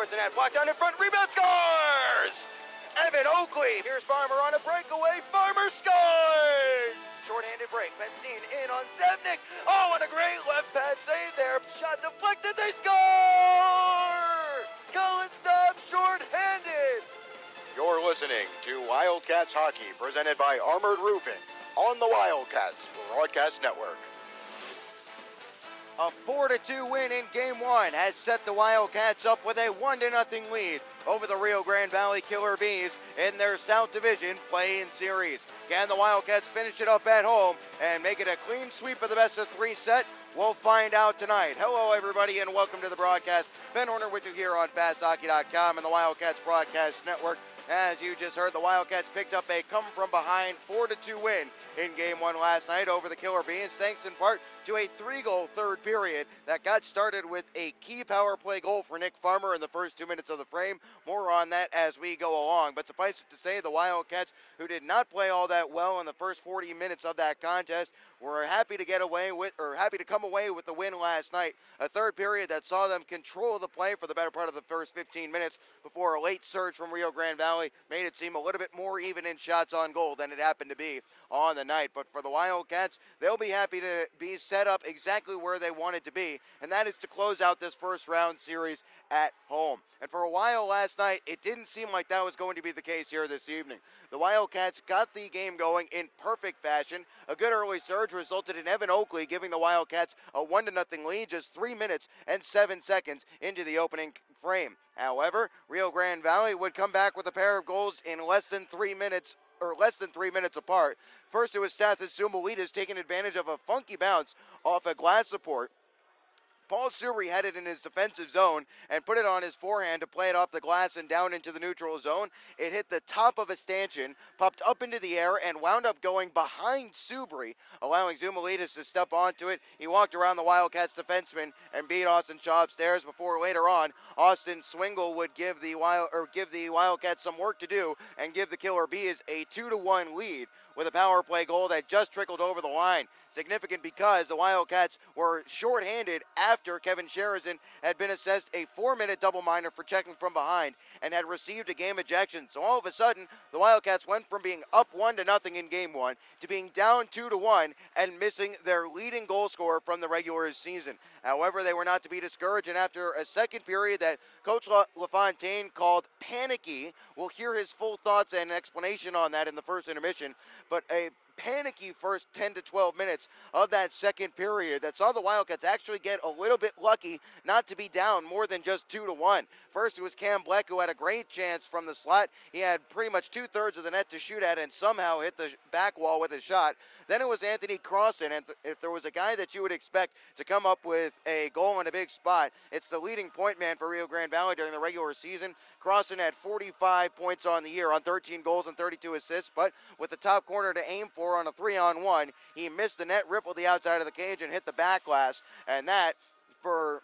And that blocked down in front, rebound, scores! Evan Oakley, here's Farmer on a breakaway, Farmer scores! Short-handed break, Benzine in on Zevnik, oh, and a great left pad save there, shot deflected, they score! Collins stops short-handed! You're listening to Wildcats Hockey, presented by Armored Roofing, on the Wildcats Broadcast Network. A 4-2 win in Game 1 has set the Wildcats up with a 1-0 lead over the Rio Grande Valley Killer Bees in their South Division play-in series. Can the Wildcats finish it up at home and make it a clean sweep of the best-of-3 set? We'll find out tonight. Hello, everybody, and welcome to the broadcast. Ben Horner with you here on FastHockey.com and the Wildcats Broadcast Network. As you just heard, the Wildcats picked up a come-from-behind 4-2 win in Game 1 last night over the Killer Bees, thanks in part to a 3-goal third period that got started with a key power play goal for Nick Farmer in the first 2 minutes of the frame. More on that as we go along. But suffice it to say, the Wildcats, who did not play all that well in the first 40 minutes of that contest, were happy to come away with the win last night. A third period that saw them control the play for the better part of the first 15 minutes before a late surge from Rio Grande Valley made it seem a little bit more even in shots on goal than it happened to be on the night. But for the Wildcats, they'll be happy to be set up exactly where they wanted to be, and that is to close out this first round series at home. And for a while last night, it didn't seem like that was going to be the case here this evening. The Wildcats got the game going in perfect fashion. A good early surge resulted in Evan Oakley giving the Wildcats a 1-0 lead just 3 minutes and 7 seconds into the opening frame. However, Rio Grande Valley would come back with a pair of goals in less than 3 minutes apart. First, it was Stathis Zumalitas taking advantage of a funky bounce off a glass support. Paul Subri had it in his defensive zone and put it on his forehand to play it off the glass and down into the neutral zone. It hit the top of a stanchion, popped up into the air, and wound up going behind Subri, allowing Zumalitas to step onto it. He walked around the Wildcats defenseman and beat Austin Shaw upstairs before later on Austin Swingle would give the Wildcats some work to do and give the Killer Bees a 2-1 lead with a power play goal that just trickled over the line. Significant because the Wildcats were shorthanded after Kevin Sherizan had been assessed a 4-minute double minor for checking from behind and had received a game ejection. So all of a sudden, the Wildcats went from being up 1-0 in Game 1 to being down 2-1 and missing their leading goal scorer from the regular season. However, they were not to be discouraged, and after a second period that Coach LaFontaine called panicky, we'll hear his full thoughts and explanation on that in the first intermission, but a panicky first 10 to 12 minutes of that second period that saw the Wildcats actually get a little bit lucky not to be down more than just 2-1. First, it was Cam Bleck who had a great chance from the slot. He had pretty much 2/3 of the net to shoot at and somehow hit the back wall with his shot. Then it was Anthony Crossan, and if there was a guy that you would expect to come up with a goal in a big spot, it's the leading point man for Rio Grande Valley during the regular season. Crossan had 45 points on the year on 13 goals and 32 assists, but with the top corner to aim for on a 3-on-1, he missed the net, rippled the outside of the cage, and hit the back glass, and that, for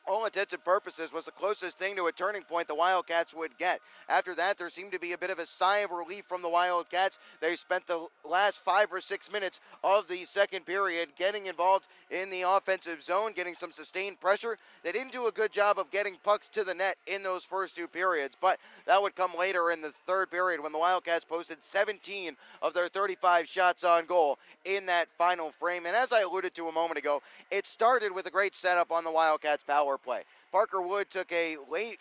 all intents and purposes, was the closest thing to a turning point the Wildcats would get. After that, there seemed to be a bit of a sigh of relief from the Wildcats. They spent the last 5 or 6 minutes of the second period getting involved in the offensive zone, getting some sustained pressure. They didn't do a good job of getting pucks to the net in those first 2 periods, but that would come later in the third period when the Wildcats posted 17 of their 35 shots on goal in that final frame. And as I alluded to a moment ago, it started with a great setup on the Wildcats power play. Parker Wood took a late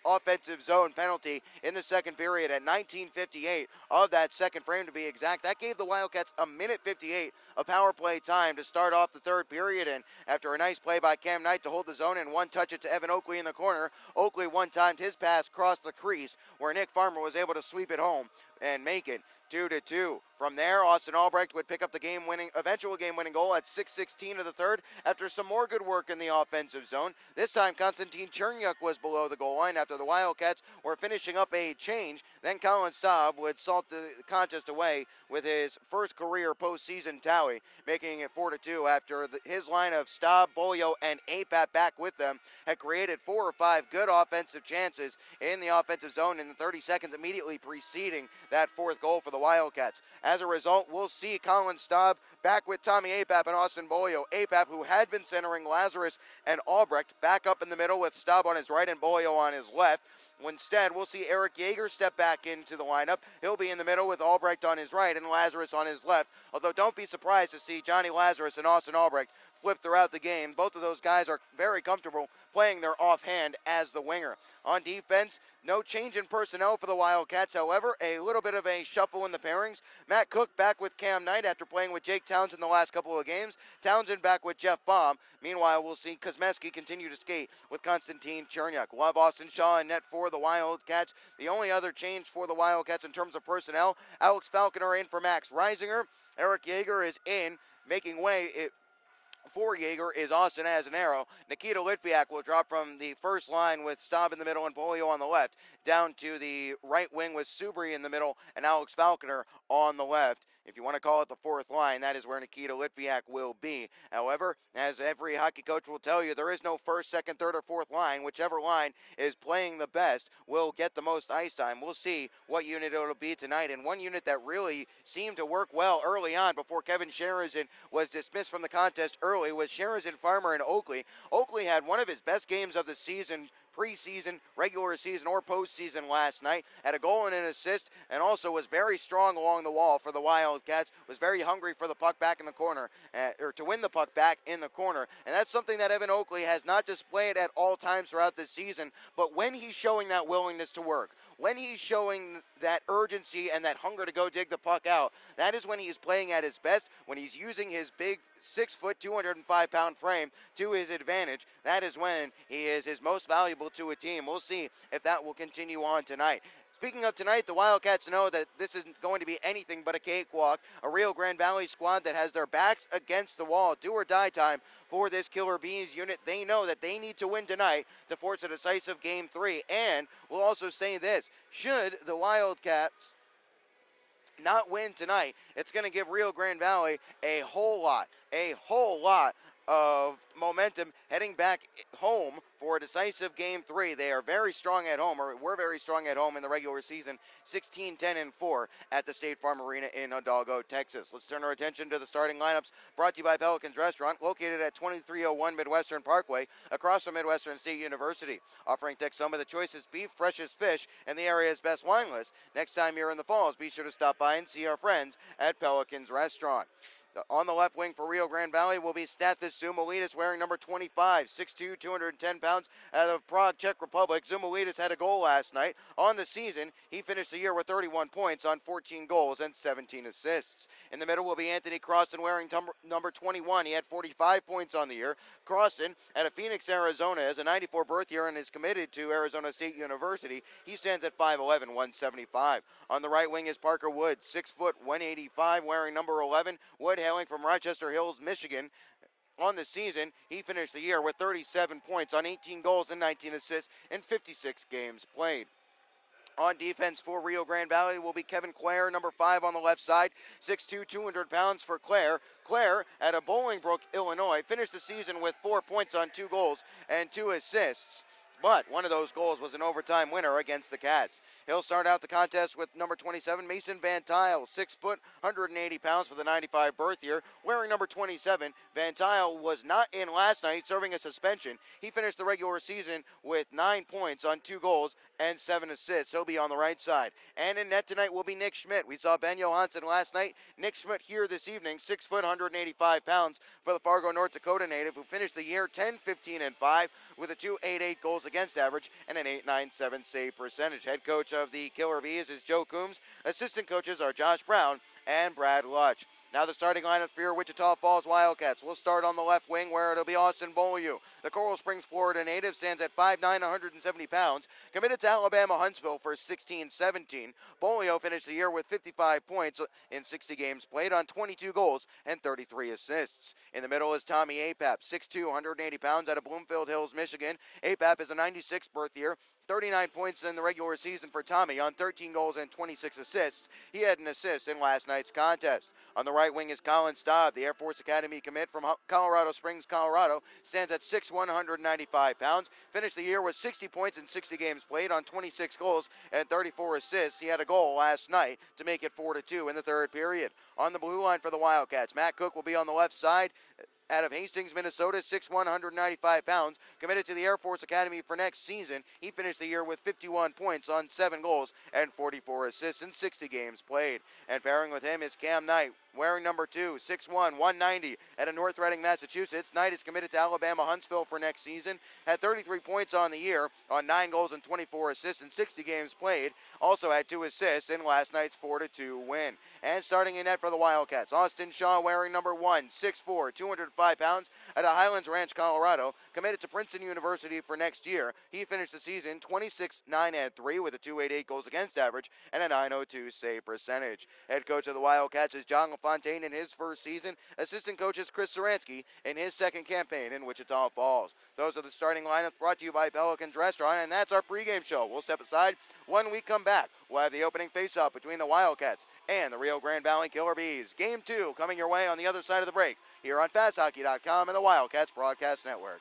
offensive zone penalty in the second period at 19:58 of that second frame to be exact. That gave the Wildcats a minute 58 of power play time to start off the third period, and after a nice play by Cam Knight to hold the zone and one touch it to Evan Oakley in the corner, Oakley one-timed his pass crossed the crease where Nick Farmer was able to sweep it home and make it 2-2. From there, Austin Albrecht would pick up the eventual game-winning goal at 6:16 of the third after some more good work in the offensive zone. This time, Konstantin Chernyuk was below the goal line after the Wildcats were finishing up a change. Then Colin Staub would salt the contest away with his first career postseason tally, making it 4-2 after his line of Staub, Bolio, and Apap back with them had created 4 or 5 good offensive chances in the offensive zone in the 30 seconds immediately preceding that fourth goal for the Wildcats. As a result, we'll see Colin Staub back with Tommy Apap and Austin Bolio. Apap, who had been centering Lazarus and Albrecht, back up in the middle with Staub on his right and Bolio on his left. Instead, we'll see Eric Yeager step back into the lineup. He'll be in the middle with Albrecht on his right and Lazarus on his left. Although don't be surprised to see Johnny Lazarus and Austin Albrecht flip throughout the game. Both of those guys are very comfortable playing their offhand as the winger. On defense, no change in personnel for the Wildcats. However, a little bit of a shuffle in the pairings. Matt Cook back with Cam Knight after playing with Jake Townsend the last couple of games. Townsend back with Jeff Baum. Meanwhile, we'll see Kosmeski continue to skate with Konstantin Cherniak. We'll have Austin Shaw in net for the Wildcats. The only other change for the Wildcats in terms of personnel, Alex Falconer in for Max Reisinger. Eric Yeager is in, making way for Yeager is Austin Azanero. Nikita Litviak will drop from the first line with Staub in the middle and Bolio on the left, down to the right wing with Subri in the middle and Alex Falconer on the left. If you want to call it the fourth line, that is where Nikita Litviak will be. However, as every hockey coach will tell you, there is no first, second, third, or fourth line. Whichever line is playing the best will get the most ice time. We'll see what unit it'll be tonight. And one unit that really seemed to work well early on before Kevin Sherazin was dismissed from the contest early was Sherazin, Farmer, and Oakley. Oakley had one of his best games of the season, preseason, regular season, or postseason last night. Had a goal and an assist, and also was very strong along the wall for the Wildcats. Was very hungry for the puck back in the corner, or to win the puck back in the corner. And that's something that Evan Oakley has not displayed at all times throughout this season. But when he's showing that willingness to work, when he's showing that urgency and that hunger to go dig the puck out, that is when he's playing at his best, when he's using his big 6 foot, 205-pound frame to his advantage. That is when he is his most valuable to a team. We'll see if that will continue on tonight. Speaking of tonight, the Wildcats know that this isn't going to be anything but a cakewalk. A real Grand Valley squad that has their backs against the wall. Do or die time for this Killer Bees unit. They know that they need to win tonight to force a decisive Game 3. And we'll also say this, should the Wildcats not win tonight, it's going to give Rio Grande Valley a whole lot of momentum heading back home for a decisive Game 3. They are very strong at home, or were very strong at home in the regular season, 16-10-4 at the State Farm Arena in Hidalgo, Texas. Let's turn our attention to the starting lineups brought to you by Pelican's Restaurant, located at 2301 Midwestern Parkway, across from Midwestern State University, offering Texoma the choicest beef, freshest fish, and the area's best wine list. Next time you're in the Falls, be sure to stop by and see our friends at Pelican's Restaurant. On the left wing for Rio Grande Valley will be Stathis Zumulidis, wearing number 25, 6'2", 210 pounds, out of Prague, Czech Republic. Zumulidis had a goal last night. On the season, he finished the year with 31 points on 14 goals and 17 assists. In the middle will be Anthony Croston, wearing number 21. He had 45 points on the year. Croston, out of Phoenix, Arizona, has a 94 birth year and is committed to Arizona State University. He stands at 5'11", 175. On the right wing is Parker Wood, 6 foot, 185, wearing number 11. Wood hailing from Rochester Hills, Michigan. On the season, he finished the year with 37 points on 18 goals and 19 assists in 56 games played. On defense for Rio Grande Valley will be Kevin Clare, number 5 on the left side, 6'2", 200 pounds for Clare. Clare, out of Bolingbrook, Illinois, finished the season with 4 points on 2 goals and 2 assists. But one of those goals was an overtime winner against the Cats. He'll start out the contest with number 27, Mason Van Tile, 6 foot, 180 pounds for the 95 birth year, wearing number 27. Van Tile was not in last night, serving a suspension. He finished the regular season with 9 points on 2 goals and 7 assists. He'll be on the right side. And in net tonight will be Nick Schmidt. We saw Ben Johansson last night. Nick Schmidt here this evening, 6 foot, 185 pounds for the Fargo, North Dakota native, who finished the year 10-15-5 with a 2.88 goals against average and an .897 save percentage. Head coach of the Killer Bees is Joe Coombs. Assistant coaches are Josh Brown and Brad Lutch. Now the starting lineup for your Wichita Falls Wildcats. We'll start on the left wing where it'll be Austin Beaulieu. The Coral Springs, Florida native, stands at 5'9", 170 pounds. Committed to Alabama Huntsville for 16-17. Beaulieu finished the year with 55 points in 60 games played on 22 goals and 33 assists. In the middle is Tommy Apap, 6'2", 180 pounds out of Bloomfield Hills, Michigan. Apap is a 96 birth year, 39 points in the regular season for Tommy on 13 goals and 26 assists. He had an assist in last night's contest. On the right wing is Colin Staub, the Air Force Academy commit from Colorado Springs, Colorado, stands at 6'1", 195 pounds. Finished the year with 60 points in 60 games played on 26 goals and 34 assists. He had a goal last night to make it 4-2 in the third period. On the blue line for the Wildcats, Matt Cook will be on the left side. Out of Hastings, Minnesota, 6'1", 195 pounds, committed to the Air Force Academy for next season. He finished the year with 51 points on 7 goals and 44 assists in 60 games played. And pairing with him is Cam Knight, wearing number 2, 6'1", 190, out of North Reading, Massachusetts. Knight is committed to Alabama Huntsville for next season. Had 33 points on the year on 9 goals and 24 assists in 60 games played. Also had 2 assists in last night's 4-2 win. And starting in net for the Wildcats, Austin Shaw, wearing number 1, 6'4", 205 pounds, out of Highlands Ranch, Colorado, committed to Princeton University for next year. He finished the season 26-9-3 with a .288 goals against average and a .902 save percentage. Head coach of the Wildcats is John LaFontaine in his first season. Assistant coach is Chris Saransky in his second campaign in Wichita Falls. Those are the starting lineups brought to you by Pelican's Restaurant, and that's our pregame show. We'll step aside. When we come back, we'll have the opening face-off between the Wildcats and the Rio Grande Valley Killer Bees. Game 2 coming your way on the other side of the break here on FastHockey.com and the Wildcats Broadcast Network.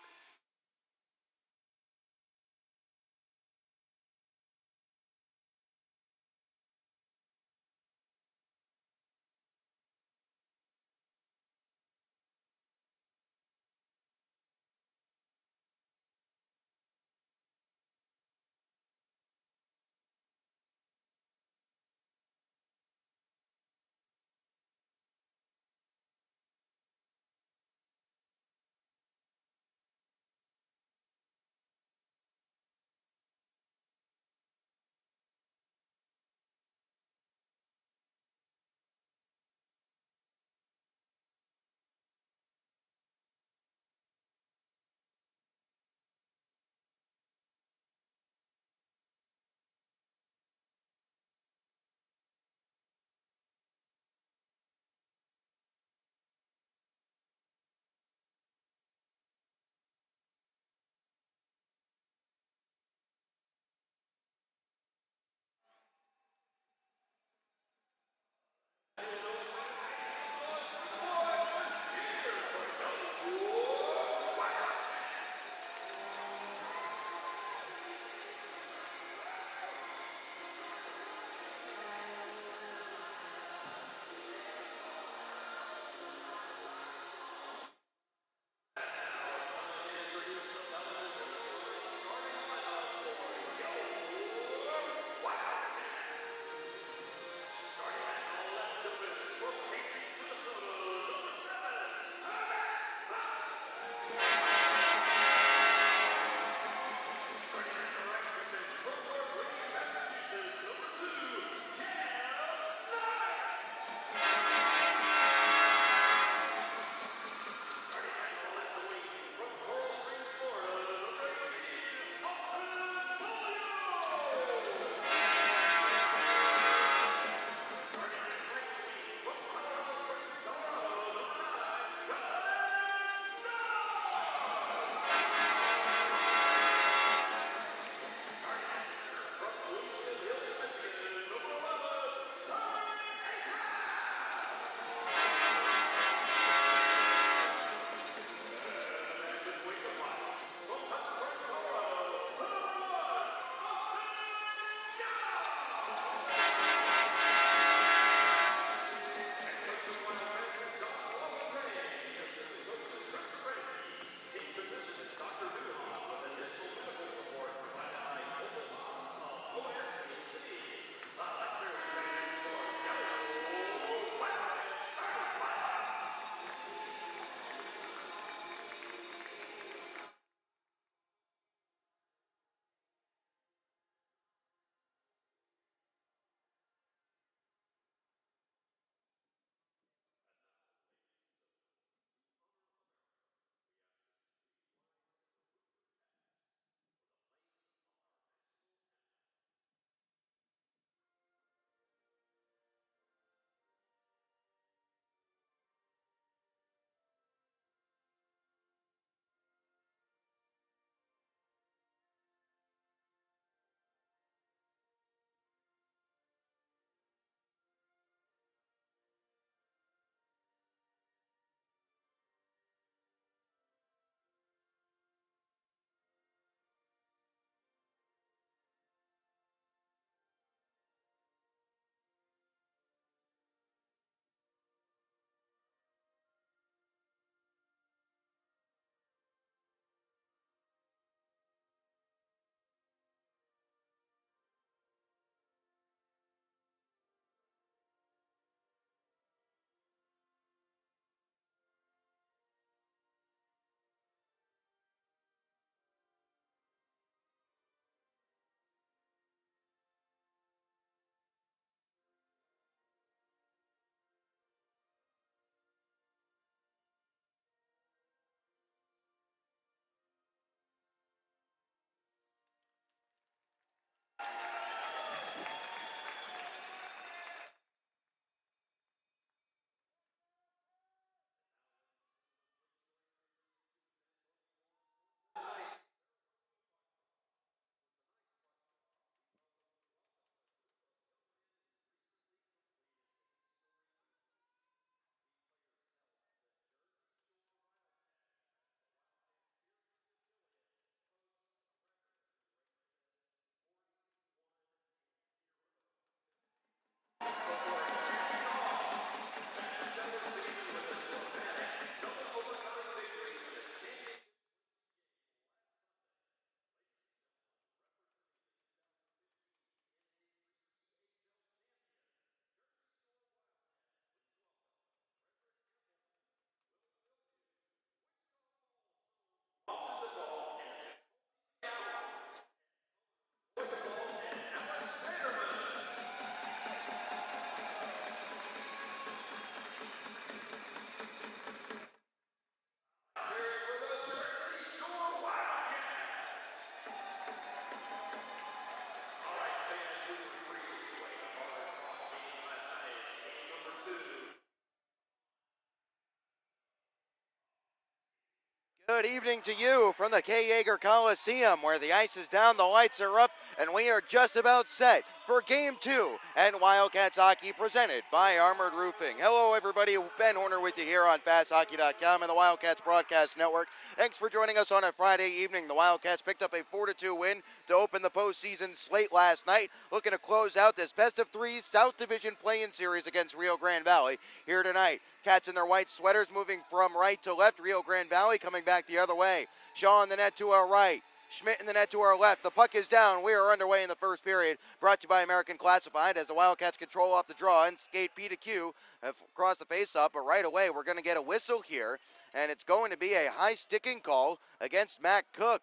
Good evening to you from the Kay Yeager Coliseum, where the ice is down, the lights are up, and we are just about set for Game 2 and Wildcats Hockey presented by Armored Roofing. Hello everybody, Ben Horner with you here on FastHockey.com and the Wildcats Broadcast Network. Thanks for joining us on a Friday evening. The Wildcats picked up a 4-2 win to open the postseason slate last night, looking to close out this best-of-3 South Division play-in series against Rio Grande Valley here tonight. Cats in their white sweaters moving from right to left. Rio Grande Valley coming back the other way. Shaw in the net to our right. Schmidt in the net to our left. The puck is down. We are underway in the first period. Brought to you by American Classified as the Wildcats control off the draw and skate P to Q across the face-off. But right away, we're going to get a whistle here, and it's going to be a high sticking call against Matt Cook.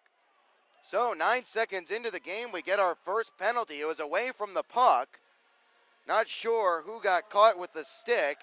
So 9 seconds into the game, we get our first penalty. It was away from the puck. Not sure who got caught with the stick.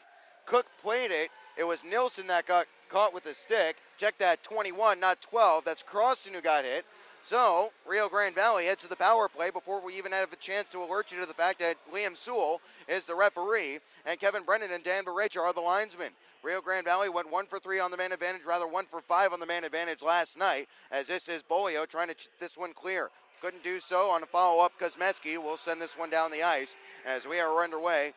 Cook played it. It was Nilsson that got caught with the stick. Check that, 21, not 12. That's Croston who got hit. So Rio Grande Valley heads to the power play before we even have a chance to alert you to the fact that Liam Sewell is the referee and Kevin Brennan and Dan Baracha are the linesmen. Rio Grande Valley went 1 for 3 on the man advantage, rather 1 for 5 on the man advantage last night, as this is Bolio trying to this one clear. Couldn't do so on a follow-up. Kosmeski will send this one down the ice as we are underway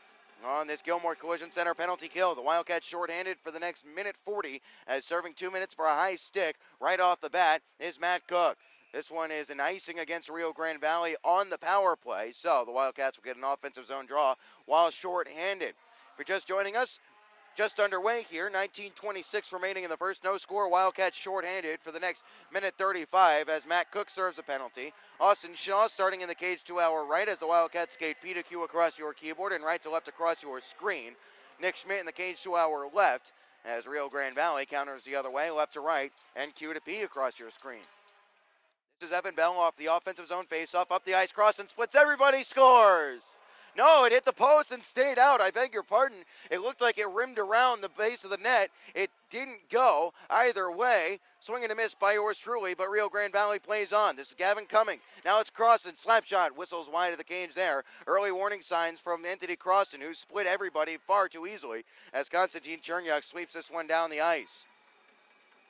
on this Gilmore Collision Center penalty kill. The Wildcats shorthanded for the next minute 40 as serving 2 minutes for a high stick right off the bat is Matt Cook. This one is an icing against Rio Grande Valley on the power play, so the Wildcats will get an offensive zone draw while shorthanded. If you're just joining us, just underway here, 19:26 remaining in the first. No score, Wildcats shorthanded for the next minute 35 as Matt Cook serves a penalty. Austin Shaw starting in the cage to our right as the Wildcats skate P to Q across your keyboard and right to left across your screen. Nick Schmidt in the cage to our left as Rio Grande Valley counters the other way, left to right, and Q to P across your screen. This is Evan Bell off the offensive zone faceoff, up the ice, cross and splits. Everybody scores! No, it hit the post and stayed out. I beg your pardon. It looked like it rimmed around the base of the net. It didn't go either way. Swing and a miss by yours truly, but Rio Grande Valley plays on. This is Gavin Cumming. Now it's Croston. Slap shot. Whistles wide of the cage there. Early warning signs from Anthony Croston, who split everybody far too easily as Konstantin Cherniak sweeps this one down the ice.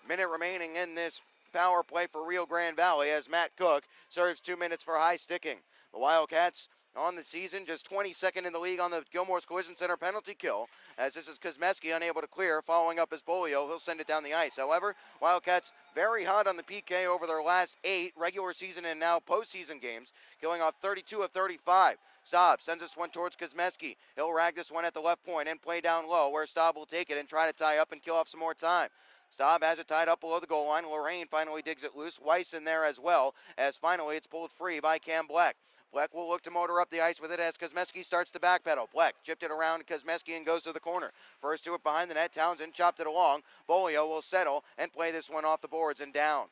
Minute remaining in this power play for Rio Grande Valley as Matt Cook serves 2 minutes for high sticking. The Wildcats on the season, just 22nd in the league on the Gilmore's Collision Center penalty kill, as this is Kosmeski unable to clear, following up his Bolio. He'll send it down the ice. However, Wildcats very hot on the PK over their last 8 regular season and now postseason games, killing off 32 of 35. Staub sends this one towards Kosmeski. He'll rag this one at the left point and play down low, where Staub will take it and try to tie up and kill off some more time. Staub has it tied up below the goal line. Lorraine finally digs it loose. Weiss in there as well, as finally it's pulled free by Cam Black. Black will look to motor up the ice with it as Kosmeski starts to backpedal. Black chipped it around Kosmeski and goes to the corner. First to it behind the net. Townsend chopped it along. Bolio will settle and play this one off the boards and down.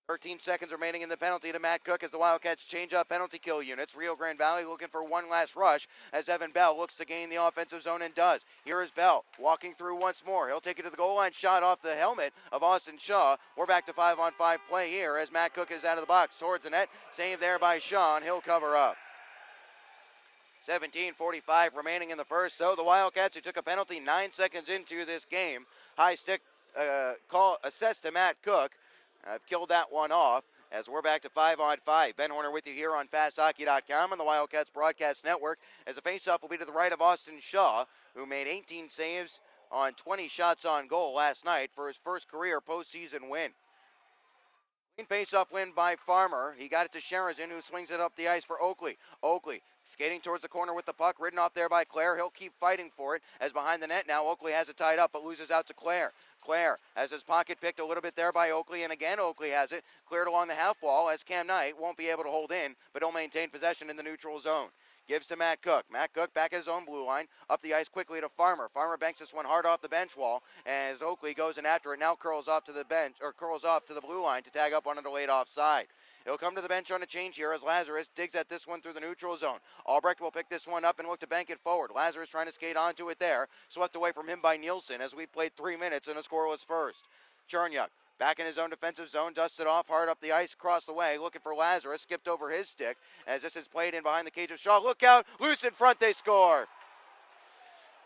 13 seconds remaining in the penalty to Matt Cook as the Wildcats change up penalty kill units. Rio Grande Valley looking for one last rush as Evan Bell looks to gain the offensive zone and does. Here is Bell walking through once more. He'll take it to the goal line, shot off the helmet of Austin Shaw. We're back to 5-on-5 play here as Matt Cook is out of the box towards the net. Saved there by Sean. He'll cover up. 17:45 remaining in the first. So the Wildcats, who took a penalty 9 seconds into this game, high stick call assessed to Matt Cook. I've killed that one off as we're back to 5-on-5. Ben Horner with you here on FastHockey.com and the Wildcats Broadcast Network as the faceoff will be to the right of Austin Shaw, who made 18 saves on 20 shots on goal last night for his first career postseason win. Clean faceoff win by Farmer. He got it to Sherazin, who swings it up the ice for Oakley. Oakley skating towards the corner with the puck, ridden off there by Clare. He'll keep fighting for it as behind the net now Oakley has it tied up but loses out to Clare. Clare has his pocket picked a little bit there by Oakley, and again Oakley has it cleared along the half wall as Cam Knight won't be able to hold in, but he'll maintain possession in the neutral zone. Gives to Matt Cook. Matt Cook back at his own blue line, up the ice quickly to Farmer. Farmer banks this one hard off the bench wall as Oakley goes in after it, now curls off to the bench, or curls off to the blue line to tag up on a delayed offside. He'll come to the bench on a change here as Lazarus digs at this one through the neutral zone. Albrecht will pick this one up and look to bank it forward. Lazarus trying to skate onto it there. Swept away from him by Nielsen as we played 3 minutes in a scoreless first. Cherniak back in his own defensive zone, dusts it off hard up the ice across the way, looking for Lazarus, skipped over his stick as this is played in behind the cage of Shaw. Look out, loose in front, they score.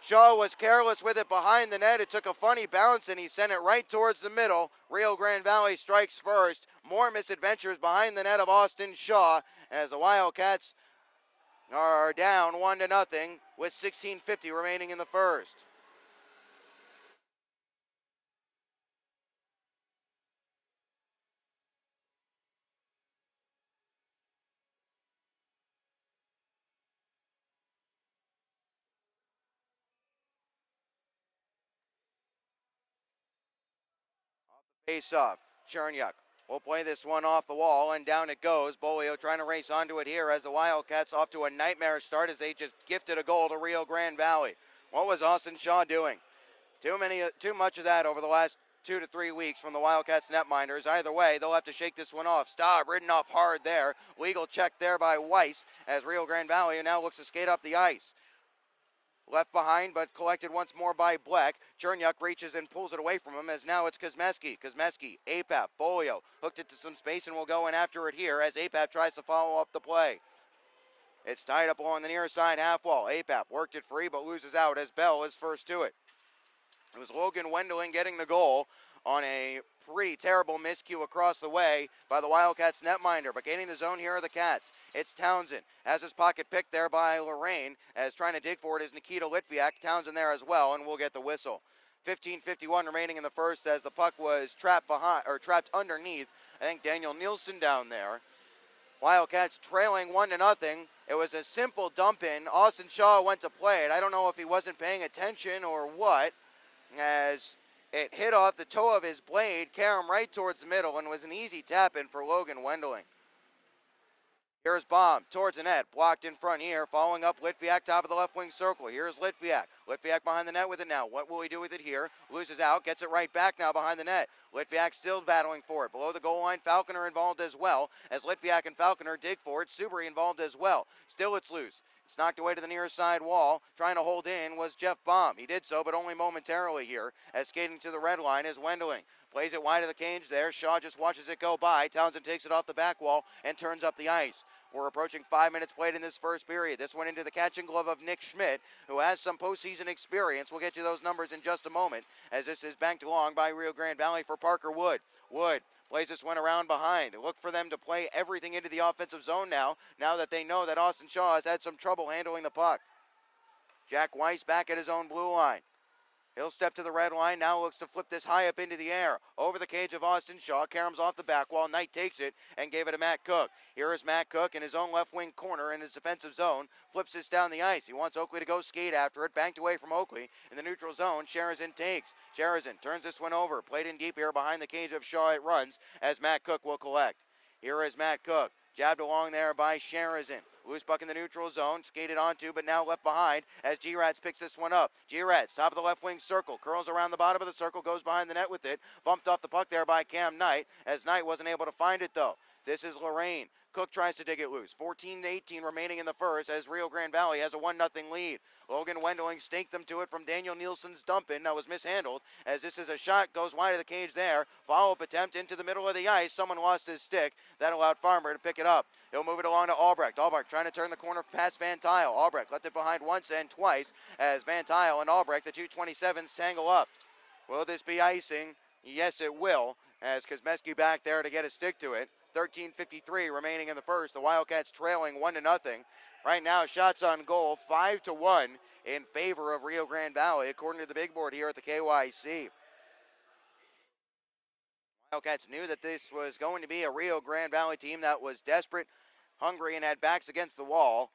Shaw was careless with it behind the net. It took a funny bounce and he sent it right towards the middle. Rio Grande Valley strikes first. More misadventures behind the net of Austin Shaw as the Wildcats are down 1-0 with 16:50 remaining in the first. Face off. Chernyuk will play this one off the wall, and down it goes. Bolio trying to race onto it here as the Wildcats off to a nightmare start as they just gifted a goal to Rio Grande Valley. What was Austin Shaw doing? Too much of that over the last 2 to 3 weeks from the Wildcats netminders. Either way, they'll have to shake this one off. Staub ridden off hard there. Legal check there by Weiss as Rio Grande Valley now looks to skate up the ice. Left behind, but collected once more by Black. Chernyuk reaches and pulls it away from him as now it's Kosmeski. Kosmeski, Apap, Bolio hooked it to some space and will go in after it here as Apap tries to follow up the play. It's tied up along the near side half wall. Apap worked it free but loses out as Bell is first to it. It was Logan Wendling getting the goal on a pretty terrible miscue across the way by the Wildcats netminder, but gaining the zone here are the Cats. It's Townsend, has his pocket picked there by Lorraine, as trying to dig for it is Nikita Litviak. Townsend there as well, and we'll get the whistle. 15:51 remaining in the first as the puck was trapped underneath. I think Daniel Nielsen down there. Wildcats trailing 1-0. It was a simple dump in. Austin Shaw went to play it. I don't know if he wasn't paying attention or what, as it hit off the toe of his blade, carried him right towards the middle, and was an easy tap-in for Logan Wendling. Here's Baum towards the net, blocked in front here, following up Litviak, top of the left wing circle. Here's Litviak. Litviak behind the net with it now. What will he do with it here? Loses out, gets it right back now behind the net. Litviak still battling for it. Below the goal line, Falconer involved as well. As Litviak and Falconer dig for it, Subri involved as well. Still it's loose. It's knocked away to the near side wall. Trying to hold in was Jeff Baum. He did so, but only momentarily here, as skating to the red line is Wendling. Plays it wide of the cage there. Shaw just watches it go by. Townsend takes it off the back wall and turns up the ice. We're approaching 5 minutes played in this first period. This one into the catching glove of Nick Schmidt, who has some postseason experience. We'll get you those numbers in just a moment, as this is banked along by Rio Grande Valley for Parker Wood. Wood plays this one around behind. Look for them to play everything into the offensive zone now that they know that Austin Shaw has had some trouble handling the puck. Jack Weiss back at his own blue line. He'll step to the red line, now looks to flip this high up into the air. Over the cage of Austin Shaw, Karam's off the back wall. Knight takes it and gave it to Matt Cook. Here is Matt Cook in his own left wing corner in his defensive zone. Flips this down the ice. He wants Oakley to go skate after it. Banked away from Oakley. In the neutral zone, Sherazin takes. Sherazin turns this one over. Played in deep here behind the cage of Shaw. It runs as Matt Cook will collect. Here is Matt Cook. Jabbed along there by Sherazin. Loose puck in the neutral zone, skated onto, but now left behind as G-Rats picks this one up. G-Rats, top of the left wing circle, curls around the bottom of the circle, goes behind the net with it. Bumped off the puck there by Cam Knight, as Knight wasn't able to find it though. This is Lorraine. Cook tries to dig it loose. 14-18 remaining in the first as Rio Grande Valley has a 1-0 lead. Logan Wendling staked them to it from Daniel Nielsen's dump in. That was mishandled as this is a shot, goes wide of the cage there. Follow-up attempt into the middle of the ice. Someone lost his stick. That allowed Farmer to pick it up. He'll move it along to Albrecht. Albrecht trying to turn the corner past Van Tile. Albrecht left it behind once and twice as Van Tile and Albrecht, the 227s, tangle up. Will this be icing? Yes, it will, as Kosmeski back there to get a stick to it. 13:53 remaining in the first. The Wildcats trailing 1-0. Right now, shots on goal 5-1 in favor of Rio Grande Valley, according to the big board here at the KYC. Wildcats knew that this was going to be a Rio Grande Valley team that was desperate, hungry, and had backs against the wall.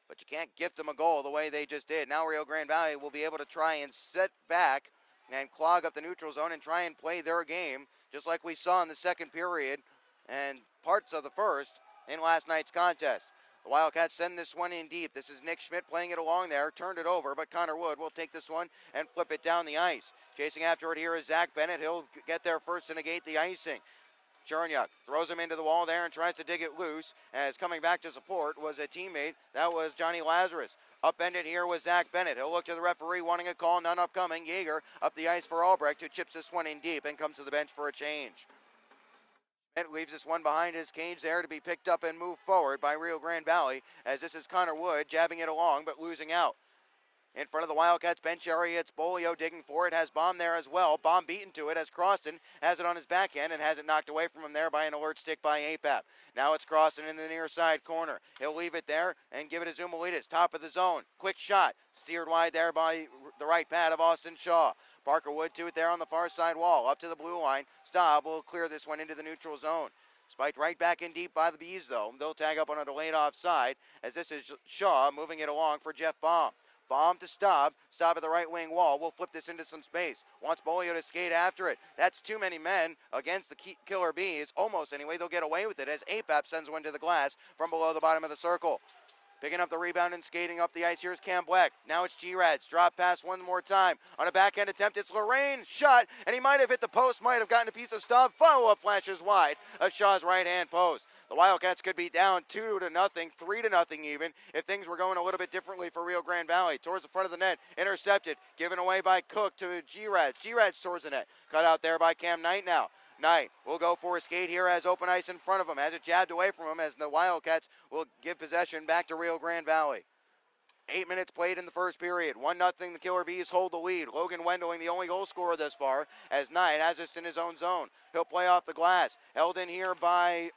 But you can't gift them a goal the way they just did. Now Rio Grande Valley will be able to try and set back and clog up the neutral zone and try and play their game, just like we saw in the second period and parts of the first in last night's contest. The Wildcats send this one in deep. This is Nick Schmidt playing it along there, turned it over, but Connor Wood will take this one and flip it down the ice. Chasing after it here is Zach Bennett. He'll get there first to negate the icing. Chernyuk throws him into the wall there and tries to dig it loose, as coming back to support was a teammate. That was Johnny Lazarus. Upended here was Zach Bennett. He'll look to the referee wanting a call, none upcoming. Yeager up the ice for Albrecht, who chips this one in deep and comes to the bench for a change. Schmidt leaves this one behind his cage there to be picked up and moved forward by Rio Grande Valley, as this is Connor Wood jabbing it along but losing out. In front of the Wildcats bench area, it's Bolio digging for it. Has Baum there as well. Baum beaten to it as Croston has it on his backhand and has it knocked away from him there by an alert stick by APAP. Now it's Croston in the near side corner. He'll leave it there and give it to Zumalitas, top of the zone. Quick shot, steered wide there by the right pad of Austin Shaw. Parker Wood to it there on the far side wall. Up to the blue line. Staub will clear this one into the neutral zone. Spiked right back in deep by the Bees, though. They'll tag up on a delayed offside as this is Shaw moving it along for Jeff Baum. Baum to Staub. Staub at the right wing wall. We'll flip this into some space. Wants Bolio to skate after it. That's too many men against the Killer Bees. Almost anyway. They'll get away with it as APAP sends one to the glass from below the bottom of the circle. Picking up the rebound and skating up the ice. Here's Cam Black. Now it's G-Rads. Drop pass one more time. On a backhand attempt, it's Lorraine. Shot, and he might have hit the post, might have gotten a piece of Staub. Follow-up flashes wide of Shaw's right-hand post. The Wildcats could be down 2-0, 3-0 even, if things were going a little bit differently for Rio Grande Valley. Towards the front of the net, intercepted, given away by Cook to G-Rads. G-Rads towards the net. Cut out there by Cam Knight now. Knight will go for a skate here, has open ice in front of him, has it jabbed away from him as the Wildcats will give possession back to Rio Grande Valley. 8 minutes played in the first period. 1-0, the Killer Bees hold the lead. Logan Wendling, the only goal scorer this far, as Knight has this in his own zone. He'll play off the glass. Held in here by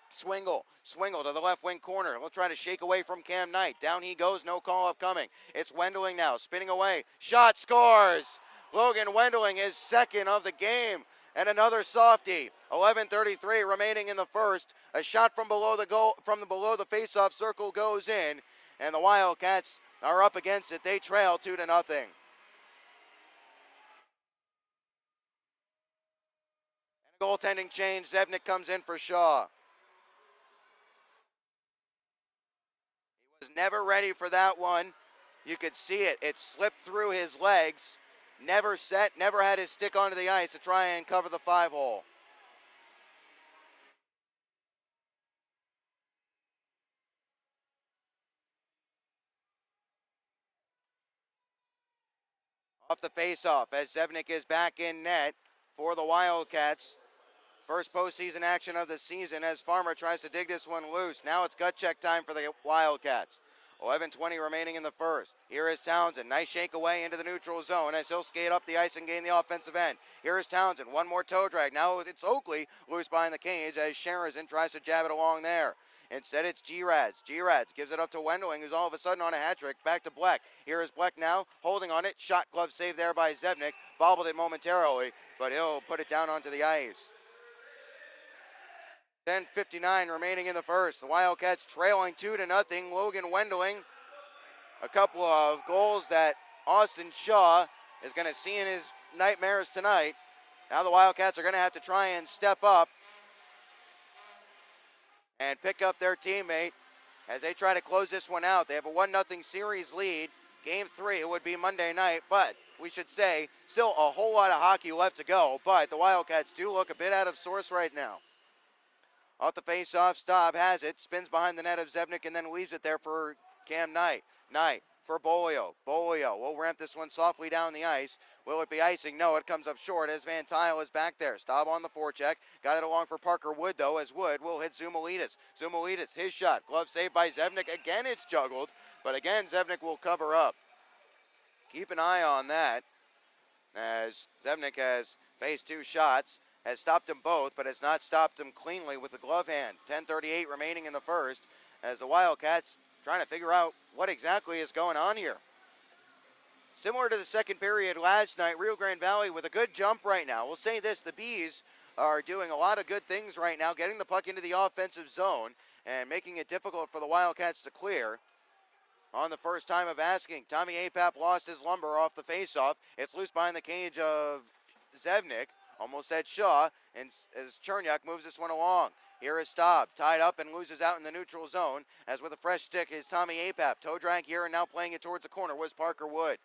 Swingle. Swingle to the left wing corner. He'll try to shake away from Cam Knight. Down he goes, no call up coming. It's Wendling now, spinning away. Shot, scores! Logan Wendling, his second of the game. And another softie. 11:33 remaining in the first. A shot from below the goal, from below the face-off circle goes in, and the Wildcats are up against it. They trail 2-0. And a goaltending change. Zevnik comes in for Shaw. He was never ready for that one. You could see it. It slipped through his legs. Never set, never had his stick onto the ice to try and cover the 5-hole. Off the face-off as Zevnik is back in net for the Wildcats. First postseason action of the season as Farmer tries to dig this one loose. Now it's gut check time for the Wildcats. 11:20 remaining in the first. Here is Townsend. Nice shake away into the neutral zone as he'll skate up the ice and gain the offensive end. Here is Townsend. One more toe drag. Now it's Oakley loose behind the cage as Sherazin tries to jab it along there. Instead, it's G-Rads. G-Rads gives it up to Wendling, who's all of a sudden on a hat trick. Back to Black. Here is Black now, holding on it. Shot glove save there by Zevnik. Bobbled it momentarily, but he'll put it down onto the ice. 10:59 remaining in the first. The Wildcats trailing 2-0. Logan Wendling, a couple of goals that Austin Shaw is going to see in his nightmares tonight. Now the Wildcats are going to have to try and step up and pick up their teammate as they try to close this one out. They have a 1-0 series lead. Game 3 would be Monday night, but we should say still a whole lot of hockey left to go, but the Wildcats do look a bit out of sorts right now. Off the face-off, Staub has it, spins behind the net of Zevnik, and then leaves it there for Cam Knight. Knight for Bolio. Bolio will ramp this one softly down the ice. Will it be icing? No, it comes up short as Van Tile is back there. Staub on the forecheck. Got it along for Parker Wood, though, as Wood will hit Zumalitas. Zumalitas, his shot. Glove saved by Zevnik. Again, it's juggled, but again, Zevnik will cover up. Keep an eye on that as Zevnik has faced 2 shots. Has stopped them both, but has not stopped them cleanly with the glove hand. 10:38 remaining in the first as the Wildcats trying to figure out what exactly is going on here. Similar to the second period last night, Rio Grande Valley with a good jump right now. We'll say this, the Bees are doing a lot of good things right now, getting the puck into the offensive zone and making it difficult for the Wildcats to clear. On the first time of asking, Tommy Apap lost his lumber off the faceoff. It's loose behind the cage of Zevnik. Almost at Shaw, and as Cherniak moves this one along. Here is Staub, tied up and loses out in the neutral zone, as with a fresh stick is Tommy Apap. Toe drag here, and now playing it towards the corner was Parker Wood.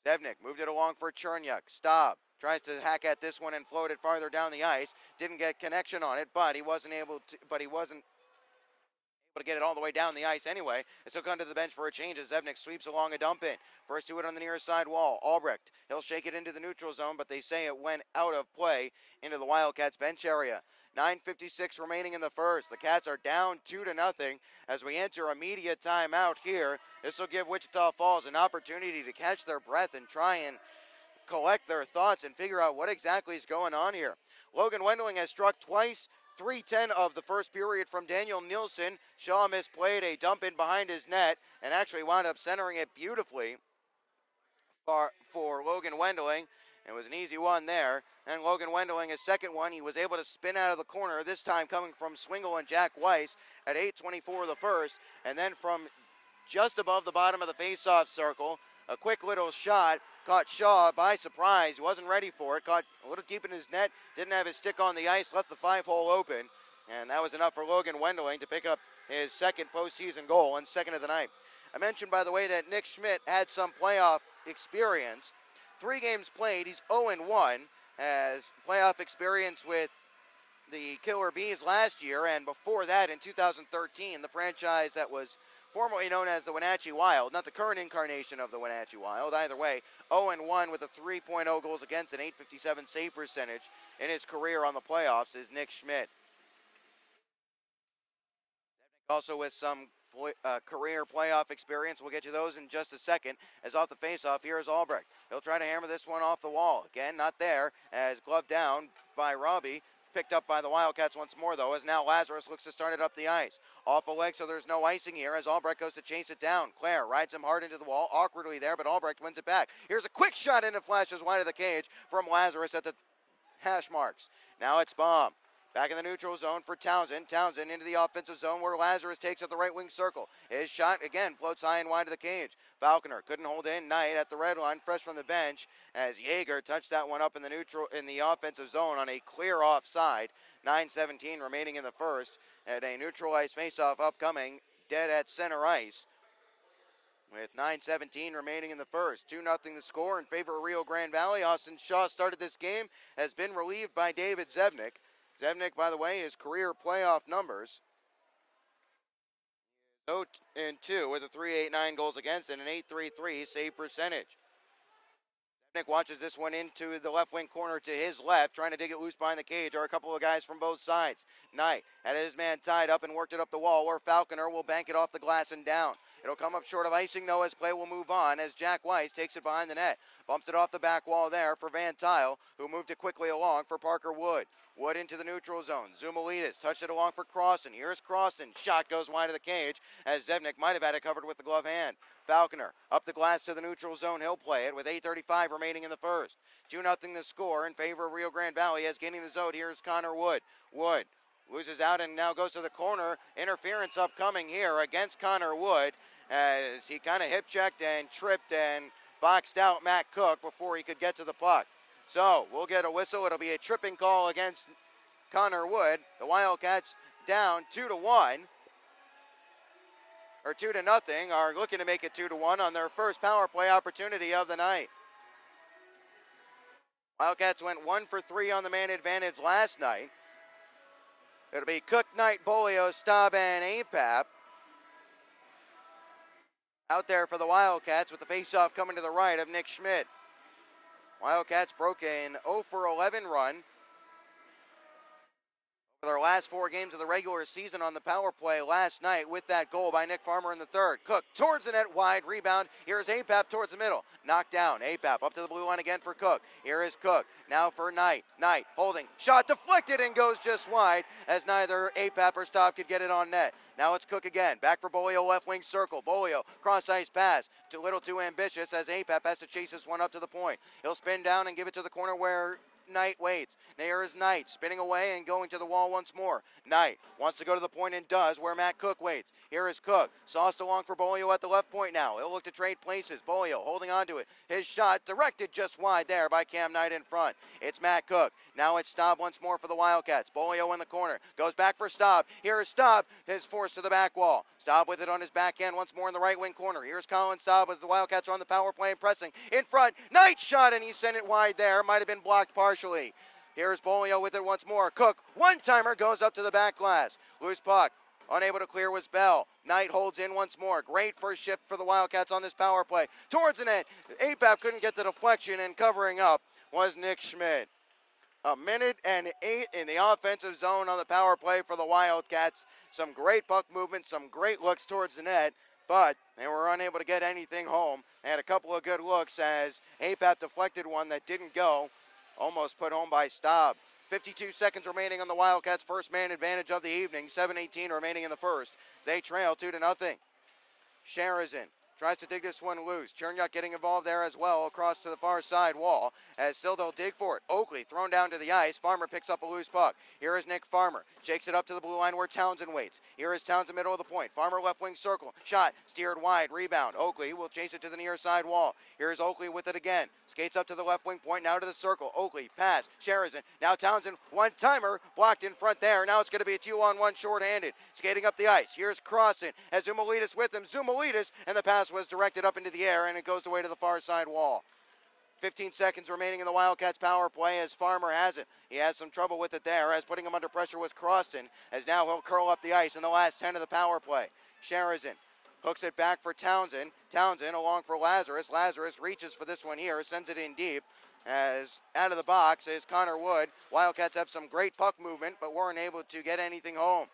Zevnik moved it along for Cherniak. Staub tries to hack at this one and float it farther down the ice. Didn't get connection on it, but he wasn't able But to get it all the way down the ice anyway, as he'll come to the bench for a change as Zevnik sweeps along a dump in. First to it on the near side wall, Albrecht. He'll shake it into the neutral zone, but they say it went out of play into the Wildcats bench area. 9:56 remaining in the first. The Cats are down 2-0 as we enter a media timeout here. This will give Wichita Falls an opportunity to catch their breath and try and collect their thoughts and figure out what exactly is going on here. Logan Wendling has struck twice. 3:10 of the first period from Daniel Nielsen. Shaw misplayed a dump in behind his net and actually wound up centering it beautifully for Logan Wendling. It was an easy one there. And Logan Wendling, his second one, he was able to spin out of the corner, this time coming from Swingle and Jack Weiss at 8:24 of the first. And then from just above the bottom of the face-off circle, a quick little shot caught Shaw by surprise. He wasn't ready for it. Caught a little deep in his net. Didn't have his stick on the ice. Left the 5-hole open. And that was enough for Logan Wendling to pick up his second postseason goal and second of the night. I mentioned, by the way, that Nick Schmidt had some playoff experience. 3 games played. He's 0-1. Has playoff experience with the Killer Bees last year. And before that, in 2013, the franchise that was formerly known as the Wenatchee Wild, not the current incarnation of the Wenatchee Wild. Either way, 0-1 with a 3.0 goals against and 857 save percentage in his career on the playoffs is Nick Schmidt. Also with some career playoff experience. We'll get you those in just a second. As off the faceoff, here is Albrecht. He'll try to hammer this one off the wall. Again, not there, as gloved down by Robbie. Picked up by the Wildcats once more, though, as now Lazarus looks to start it up the ice. Off a leg, so there's no icing here as Albrecht goes to chase it down. Claire rides him hard into the wall, awkwardly there, but Albrecht wins it back. Here's a quick shot in and flashes wide of the cage from Lazarus at the hash marks. Now it's Baum. Back in the neutral zone for Townsend. Townsend into the offensive zone where Lazarus takes at the right wing circle. His shot, again, floats high and wide of the cage. Falconer couldn't hold in. Knight at the red line, fresh from the bench, as Yeager touched that one up in the offensive zone on a clear offside. 9:17 remaining in the first. And a neutralized faceoff upcoming, dead at center ice. With 9:17 remaining in the first. 2-0 the score in favor of Rio Grande Valley. Austin Shaw started this game, has been relieved by David Zevnik. Zevnik, by the way, his career playoff numbers. 0-2 with a 3.89 goals against and an 8.33 save percentage. Zevnik watches this one into the left wing corner to his left, trying to dig it loose behind the cage. Are a couple of guys from both sides. Knight had his man tied up and worked it up the wall, where Falconer will bank it off the glass and down. It'll come up short of icing, though, as play will move on as Jack Weiss takes it behind the net. Bumps it off the back wall there for Van Tile, who moved it quickly along for Parker Wood. Wood into the neutral zone. Zumalitas touched it along for Crossan. Here's Crossan. Shot goes wide of the cage as Zevnik might have had it covered with the glove hand. Falconer up the glass to the neutral zone. He'll play it with 8:35 remaining in the first. 2-0 the score in favor of Rio Grande Valley as gaining the zone. Here's Connor Wood. Wood loses out and now goes to the corner. Interference upcoming here against Connor Wood as he kind of hip checked and tripped and boxed out Matt Cook before he could get to the puck. So we'll get a whistle. It'll be a tripping call against Connor Wood. The Wildcats down 2-1. Or 2-0, are looking to make it 2-1 on their first power play opportunity of the night. Wildcats went 1 for 3 on the man advantage last night. It'll be Cook, Knight, Bolio, Staub, and Apap out there for the Wildcats with the faceoff coming to the right of Nick Schmidt. Wildcats broke an 0 for 11 run for their last 4 games of the regular season on the power play last night with that goal by Nick Farmer in the third. Cook towards the net, wide, rebound. Here's Apap towards the middle. Knocked down. Apap up to the blue line again for Cook. Here is Cook. Now for Knight. Knight holding. Shot deflected and goes just wide as neither Apap or Staub could get it on net. Now it's Cook again. Back for Bolio, left wing circle. Bolio, cross-ice pass. Too little too ambitious as Apap has to chase this one up to the point. He'll spin down and give it to the corner where Knight waits. There is Knight spinning away and going to the wall once more. Knight wants to go to the point and does where Matt Cook waits. Here is Cook. Sauced along for Bolio at the left point now. He'll look to trade places. Bolio holding on to it. His shot directed just wide there by Cam Knight in front. It's Matt Cook. Now it's Staub once more for the Wildcats. Bolio in the corner. Goes back for Staub. Here is Staub. His force to the back wall. Staub with it on his backhand once more in the right wing corner. Here's Colin Staub as the Wildcats are on the power play and pressing. In front. Knight shot and he sent it wide there. Might have been blocked partially. Here's Bolio with it once more. Cook, one-timer, goes up to the back glass. Loose puck. Unable to clear was Bell. Knight holds in once more. Great first shift for the Wildcats on this power play. Towards the net. APAP couldn't get the deflection, and covering up was Nick Schmidt. 1:08 in the offensive zone on the power play for the Wildcats. Some great puck movement, some great looks towards the net, but they were unable to get anything home. They had a couple of good looks as APAP deflected one that didn't go. Almost put home by Staub. 52 seconds remaining on the Wildcats' first man advantage of the evening. 7:18 remaining in the first. They trail 2-0. Sharazin tries to dig this one loose. Chernyuk getting involved there as well across to the far side wall as still they'll dig for it. Oakley thrown down to the ice. Farmer picks up a loose puck. Here is Nick Farmer. Shakes it up to the blue line where Townsend waits. Here is Townsend middle of the point. Farmer left wing circle. Shot steered wide. Rebound. Oakley will chase it to the near side wall. Here's Oakley with it again. Skates up to the left wing point. Now to the circle. Oakley pass. Sharazin. Now Townsend. One-timer blocked in front there. Now it's going to be a 2-on-1 short-handed. Skating up the ice. Here's Crossan. Has Zumalitis with him. Zumalitis. And the pass was directed up into the air, and it goes away to the far side wall. 15 seconds remaining in the Wildcats power play as Farmer has it. He has some trouble with it there as putting him under pressure was Crossan, as now he'll curl up the ice in the last 10 of the power play. Sharazin hooks it back for Townsend. Townsend along for Lazarus. Lazarus reaches for this one here, sends it in deep. As out of the box is Connor Wood. Wildcats have some great puck movement, but weren't able to get anything home.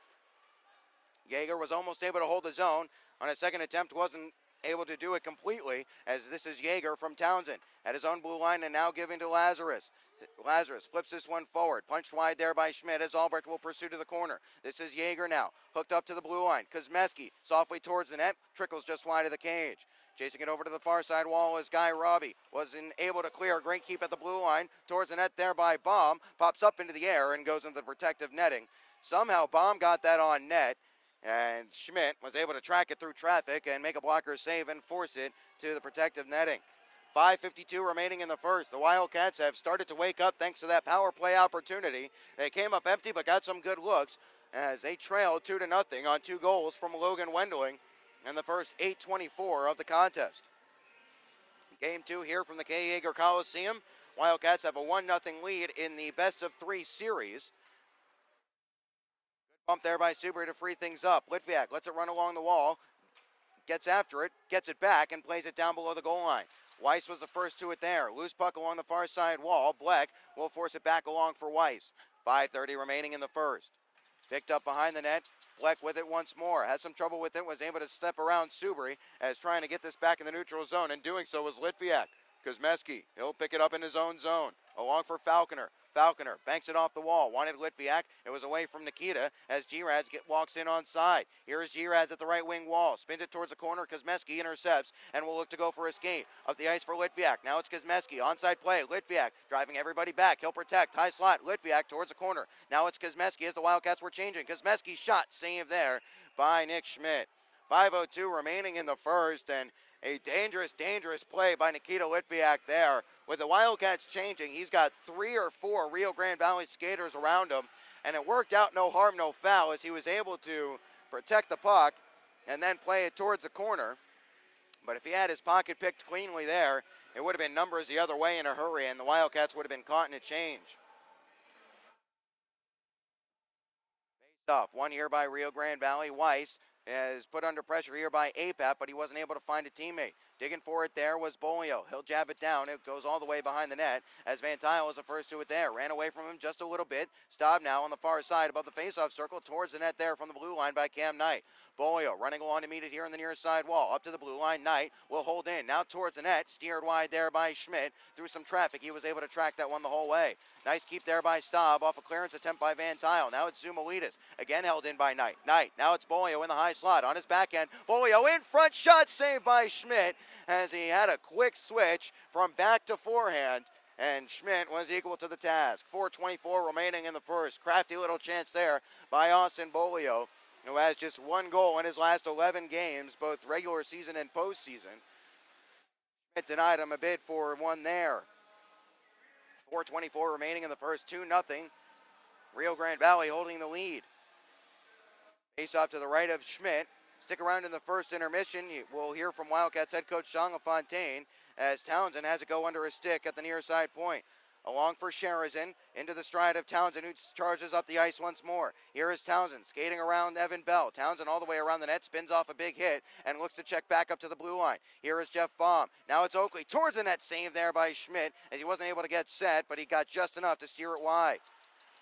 Yeager was almost able to hold the zone. On a second attempt, wasn't able to do it completely, as this is Yeager from Townsend at his own blue line and now giving to Lazarus. Lazarus flips this one forward, punched wide there by Schmidt as Albrecht will pursue to the corner. This is Yeager now, hooked up to the blue line. Kuzmeski softly towards the net, trickles just wide of the cage. Chasing it over to the far side wall is Guy Robbie. Wasn't able to clear. Great keep at the blue line. Towards the net there by Baum. Pops up into the air and goes into the protective netting. Somehow Baum got that on net. And Schmidt was able to track it through traffic and make a blocker save and force it to the protective netting. 5:52 remaining in the first. The Wildcats have started to wake up thanks to that power play opportunity. They came up empty but got some good looks as they trailed 2-0 on 2 goals from Logan Wendling in the first 8:24 of the contest. Game 2 here from the Kay Yeager Coliseum. Wildcats have a 1-0 lead in the best-of-3 series. Bump there by Subaru to free things up. Litviak lets it run along the wall, gets after it, gets it back, and plays it down below the goal line. Weiss was the first to it there. Loose puck along the far side wall. Bleck will force it back along for Weiss. 5:30 remaining in the first. Picked up behind the net. Bleck with it once more. Has some trouble with it. Was able to step around Subaru as trying to get this back in the neutral zone, and doing so was Litviak. Kuzmeski, he'll pick it up in his own zone. Along for Falconer. Falconer banks it off the wall. Wanted Litviak. It was away from Nikita as Gerads walks in on side. Here is Gerads at the right wing wall. Spins it towards the corner. Kuzmeski intercepts and will look to go for a skate. Up the ice for Litviak. Now it's Kuzmeski. Onside play. Litviak driving everybody back. He'll protect. High slot. Litviak towards the corner. Now it's Kuzmeski as the Wildcats were changing. Kuzmeski shot. Save there by Nick Schmidt. 5:02 remaining in the first, and a dangerous play by Nikita Litviak there. With the Wildcats changing, he's got 3 or 4 Rio Grande Valley skaters around him, and it worked out no harm, no foul, as he was able to protect the puck and then play it towards the corner. But if he had his pocket picked cleanly there, it would have been numbers the other way in a hurry, and the Wildcats would have been caught in a change. Faced off, one here by Rio Grande Valley. Weiss is put under pressure here by APAP, but he wasn't able to find a teammate. Digging for it there was Bolio. He'll jab it down. It goes all the way behind the net as Van Tile was the first to it there. Ran away from him just a little bit. Stopped now on the far side above the faceoff circle towards the net there from the blue line by Cam Knight. Bolio running along to meet it here in the near side wall. Up to the blue line. Knight will hold in. Now towards the net. Steered wide there by Schmidt. Through some traffic, he was able to track that one the whole way. Nice keep there by Staub off a clearance attempt by Van Tile. Now it's Zumalitis. Again held in by Knight. Knight. Now it's Bolio in the high slot on his back end. Bolio in front. Shot saved by Schmidt as he had a quick switch from back to forehand. And Schmidt was equal to the task. 4:24 remaining in the first. Crafty little chance there by Austin Bolio, who has just 1 goal in his last 11 games, both regular season and postseason. Schmidt denied him a bid for one there. 4:24 remaining in the first. 2-0. Rio Grande Valley holding the lead. Face off to the right of Schmidt. Stick around in the first intermission. We'll hear from Wildcats head coach Jean LaFontaine as Townsend has it go under his stick at the near side point. Along for Sherazin, into the stride of Townsend, who charges up the ice once more. Here is Townsend skating around Evan Bell. Townsend all the way around the net, spins off a big hit, and looks to check back up to the blue line. Here is Jeff Baum. Now it's Oakley towards the net, save there by Schmidt, as he wasn't able to get set, but he got just enough to steer it wide.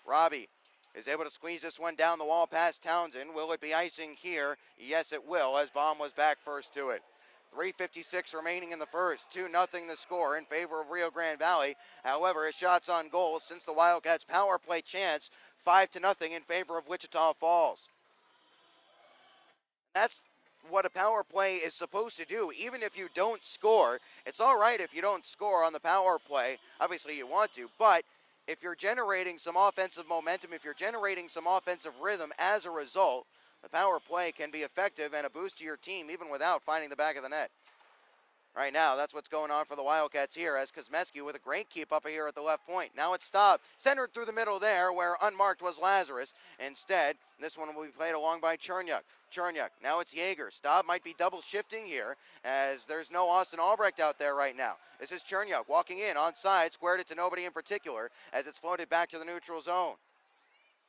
Robbie is able to squeeze this one down the wall past Townsend. Will it be icing here? Yes, it will, as Baum was back first to it. 3:56 remaining in the first. 2-0 the score in favor of Rio Grande Valley. However, his shots on goal since the Wildcats' power play chance, 5-0 in favor of Wichita Falls. That's what a power play is supposed to do. Even if you don't score, it's all right if you don't score on the power play. Obviously you want to, but if you're generating some offensive momentum, if you're generating some offensive rhythm as a result, the power play can be effective and a boost to your team even without finding the back of the net. Right now, that's what's going on for the Wildcats here, as Kosmeski with a great keep up here at the left point. Now it's stopped, centered through the middle there where unmarked was Lazarus. Instead, this one will be played along by Chernyuk. Now it's Yeager. Staub might be double shifting here as there's no Austin Albrecht out there right now. This is Chernyuk walking in onside, squared it to nobody in particular as it's floated back to the neutral zone.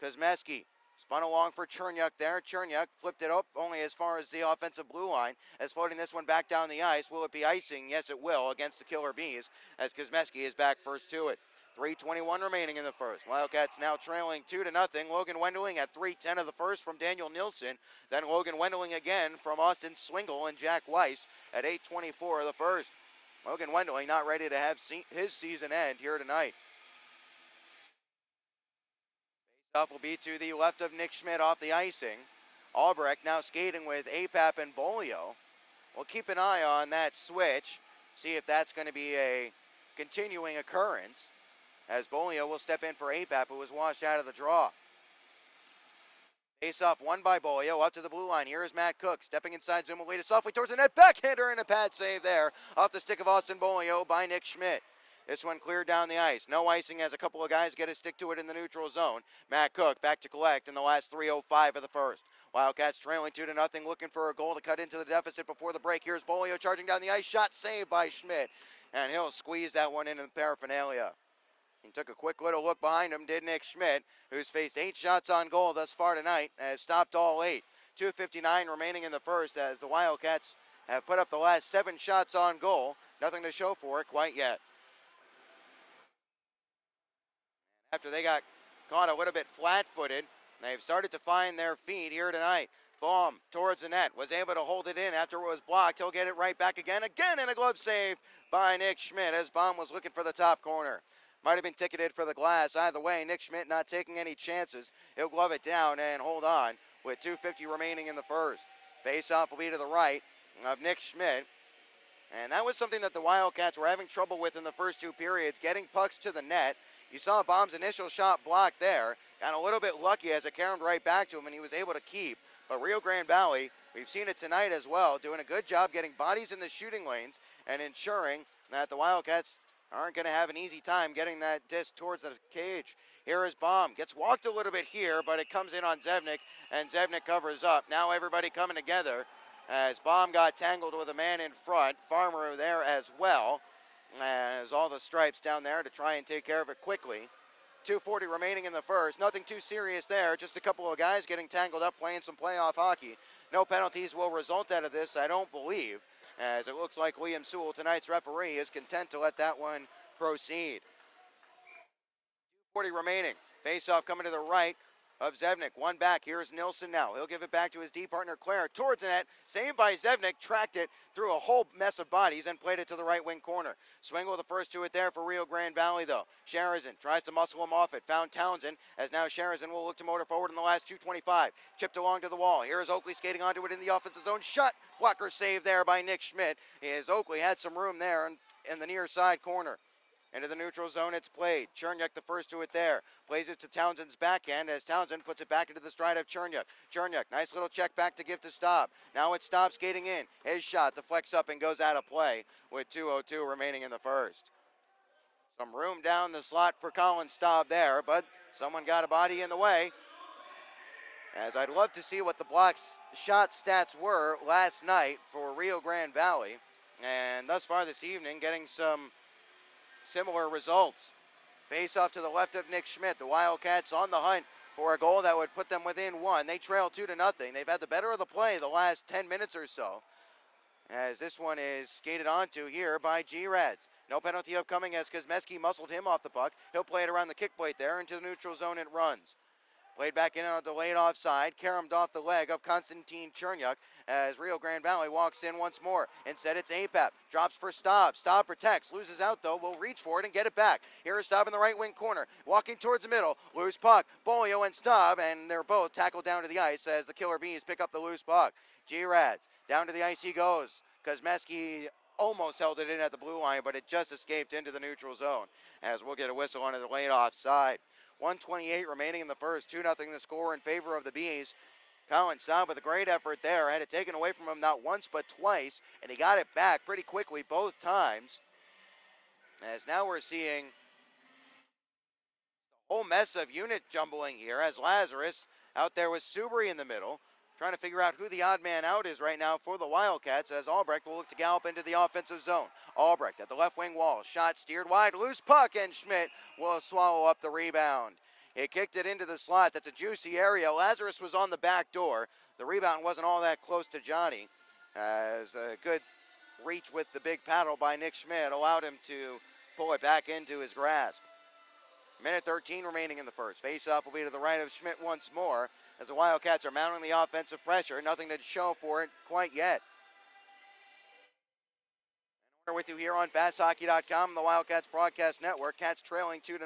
Kosmeski spun along for Chernyuk there. Chernyuk flipped it up only as far as the offensive blue line as floating this one back down the ice. Will it be icing? Yes, it will against the Killer Bees as Kosmeski is back first to it. 3:21 remaining in the first. Wildcats now trailing 2-0. Logan Wendling at 3:10 of the first from Daniel Nielsen. Then Logan Wendling again from Austin Swingle and Jack Weiss at 8:24 of the first. Logan Wendling not ready to have his season end here tonight. Face-off will be to the left of Nick Schmidt off the icing. Albrecht now skating with Apap and Bolio. We'll keep an eye on that switch, see if that's going to be a continuing occurrence, as Bolio will step in for Apap, who was washed out of the draw. Face-off won by Bolio, up to the blue line. Here is Matt Cook, stepping inside, Zuma lead softly towards the net, backhander and a pad save there, off the stick of Austin Bolio by Nick Schmidt. This one cleared down the ice. No icing as a couple of guys get a stick to it in the neutral zone. Matt Cook back to collect in the last 3:05 of the first. Wildcats trailing 2-0, looking for a goal to cut into the deficit before the break. Here's Bolio charging down the ice, shot saved by Schmidt, and he'll squeeze that one into the paraphernalia. He took a quick little look behind him, did Nick Schmidt, who's faced 8 shots on goal thus far tonight, and has stopped all 8. 2:59 remaining in the first as the Wildcats have put up the last 7 shots on goal. Nothing to show for it quite yet. After they got caught a little bit flat-footed, they've started to find their feet here tonight. Baum towards the net, was able to hold it in after it was blocked. He'll get it right back again and a glove save by Nick Schmidt as Baum was looking for the top corner. Might have been ticketed for the glass. Either way, Nick Schmidt not taking any chances. He'll glove it down and hold on with 2:50 remaining in the first. Face-off will be to the right of Nick Schmidt. And that was something that the Wildcats were having trouble with in the first 2 periods, getting pucks to the net. You saw Baum's initial shot blocked there. Got a little bit lucky as it caromed right back to him and he was able to keep. But Rio Grande Valley, we've seen it tonight as well, doing a good job getting bodies in the shooting lanes and ensuring that the Wildcats aren't going to have an easy time getting that disc towards the cage. Here is Baum. Gets walked a little bit here, but it comes in on Zevnik, and Zevnik covers up. Now everybody coming together as Baum got tangled with a man in front. Farmer there as well, as all the stripes down there to try and take care of it quickly. 2:40 remaining in the first. Nothing too serious there. Just a couple of guys getting tangled up playing some playoff hockey. No penalties will result out of this, I don't believe, as it looks like Liam Sewell, tonight's referee, is content to let that one proceed. 2:40 remaining. Face-off coming to the right of Zevnik. One back. Here's Nilsson now. He'll give it back to his D partner, Claire. Towards the net. Saved by Zevnik. Tracked it through a whole mess of bodies and played it to the right wing corner. Swingle the first to it there for Rio Grande Valley, though. Sherazin tries to muscle him off it. Found Townsend, as now Sherazin will look to motor forward in the last 2:25. Chipped along to the wall. Here is Oakley skating onto it in the offensive zone. Shot. Blocker save there by Nick Schmidt. As Oakley had some room there in the near side corner. Into the neutral zone, it's played. Chernyuk the first to it there. Plays it to Townsend's backhand as Townsend puts it back into the stride of Chernyuk. Chernyuk, nice little check back to give to Staub. Now it's Staub skating in. His shot deflects up and goes out of play with 2:02 remaining in the first. Some room down the slot for Colin Staub there, but someone got a body in the way. As I'd love to see what the block shot stats were last night for Rio Grande Valley. And thus far this evening, getting some similar results. Face off to the left of Nick Schmidt. The Wildcats on the hunt for a goal that would put them within one. They trail 2-0. They've had the better of the play the last 10 minutes or so, as this one is skated onto here by G-Rads. No penalty upcoming as Kosmeski muscled him off the puck. He'll play it around the kick plate there into the neutral zone. It runs. Played back in on a delayed offside, caromed off the leg of Konstantin Chernyuk as Rio Grande Valley walks in once more. Instead, it's APAP. Drops for Staub. Staub protects. Loses out, though. Will reach for it and get it back. Here is Staub in the right wing corner. Walking towards the middle. Loose puck. Bolio and Staub, and they're both tackled down to the ice as the Killer Bees pick up the loose puck. G-Rads. Down to the ice he goes. Kosmeski almost held it in at the blue line, but it just escaped into the neutral zone as we'll get a whistle on a delayed offside. 1:28 remaining in the first, 2-0 the score in favor of the Bees. Colin Staub with a great effort there, had it taken away from him not once but twice, and he got it back pretty quickly both times. As now we're seeing a whole mess of unit jumbling here as Lazarus out there with Subri in the middle, trying to figure out who the odd man out is right now for the Wildcats as Albrecht will look to gallop into the offensive zone. Albrecht at the left wing wall, shot steered wide, loose puck, and Schmidt will swallow up the rebound. He kicked it into the slot. That's a juicy area. Lazarus was on the back door. The rebound wasn't all that close to Johnny, as a good reach with the big paddle by Nick Schmidt allowed him to pull it back into his grasp. Minute 13 remaining in the first. Face-off will be to the right of Schmidt once more as the Wildcats are mounting the offensive pressure. Nothing to show for it quite yet. We're with you here on FastHockey.com, the Wildcats Broadcast Network. Cats trailing 2-0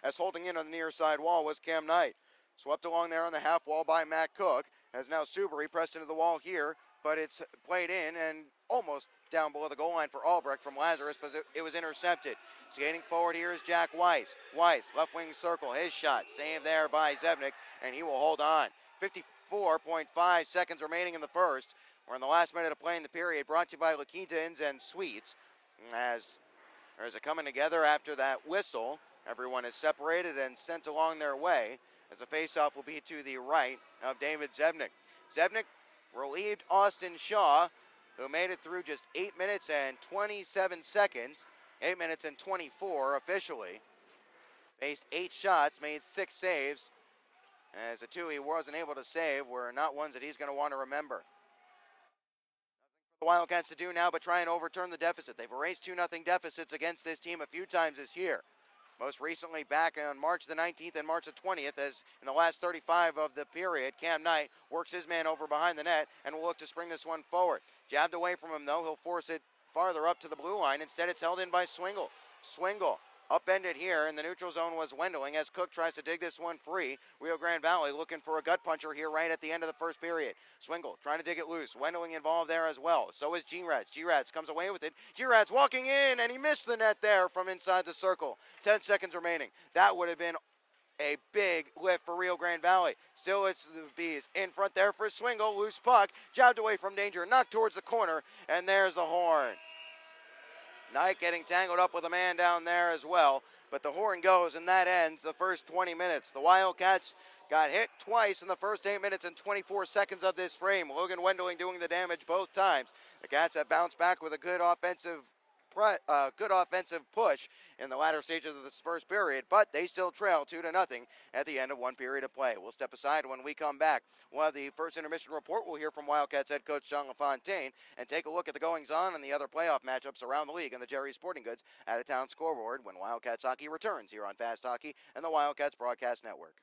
as holding in on the near side wall was Cam Knight. Swept along there on the half wall by Matt Cook. As now Subri pressed into the wall here, but it's played in and almost down below the goal line for Albrecht from Lazarus, but it was intercepted. Skating forward here is Jack Weiss. Weiss, left wing circle, his shot. Saved there by Zebnik, and he will hold on. 54.5 seconds remaining in the first. We're in the last minute of play in the period, brought to you by La Quinta Inns and Suites. As there's a coming together after that whistle, everyone is separated and sent along their way, as the faceoff will be to the right of David Zebnik. Zebnik relieved Austin Shaw, who made it through just 8 minutes and 27 seconds. 8 minutes and 24 officially. Faced 8 shots, made 6 saves. As the 2 he wasn't able to save were not ones that he's going to want to remember. Nothing for the Wildcats to do now but try and overturn the deficit. They've erased 2-0 deficits against this team a few times this year. Most recently back on March the 19th and March the 20th, as in the last 35 of the period, Cam Knight works his man over behind the net and will look to spring this one forward. Jabbed away from him, though. He'll force it farther up to the blue line. Instead, it's held in by Swingle. Swingle upended here in the neutral zone was Wendling as Cook tries to dig this one free. Rio Grande Valley looking for a gut puncher here right at the end of the first period. Swingle trying to dig it loose. Wendling involved there as well. So is G-Rads. G-Rads comes away with it. G-Rads walking in, and he missed the net there from inside the circle. 10 seconds remaining. That would have been a big lift for Rio Grande Valley. Still, it's the Bees in front there for Swingle. Loose puck, jabbed away from danger, knocked towards the corner, and there's the horn. Knight getting tangled up with a man down there as well, but the horn goes, and that ends the first 20 minutes. The Wildcats got hit twice in the first 8 minutes and 24 seconds of this frame. Logan Wendling doing the damage both times. The Cats have bounced back with a good offensive push in the latter stages of this first period, but they still trail 2-0 at the end of one period of play. We'll step aside when we come back. We'll have the first intermission report. We'll hear from Wildcats head coach Jean LaFontaine and take a look at the goings-on and the other playoff matchups around the league and the Jerry Sporting Goods out-of-town scoreboard when Wildcats hockey returns here on Fast Hockey and the Wildcats Broadcast Network.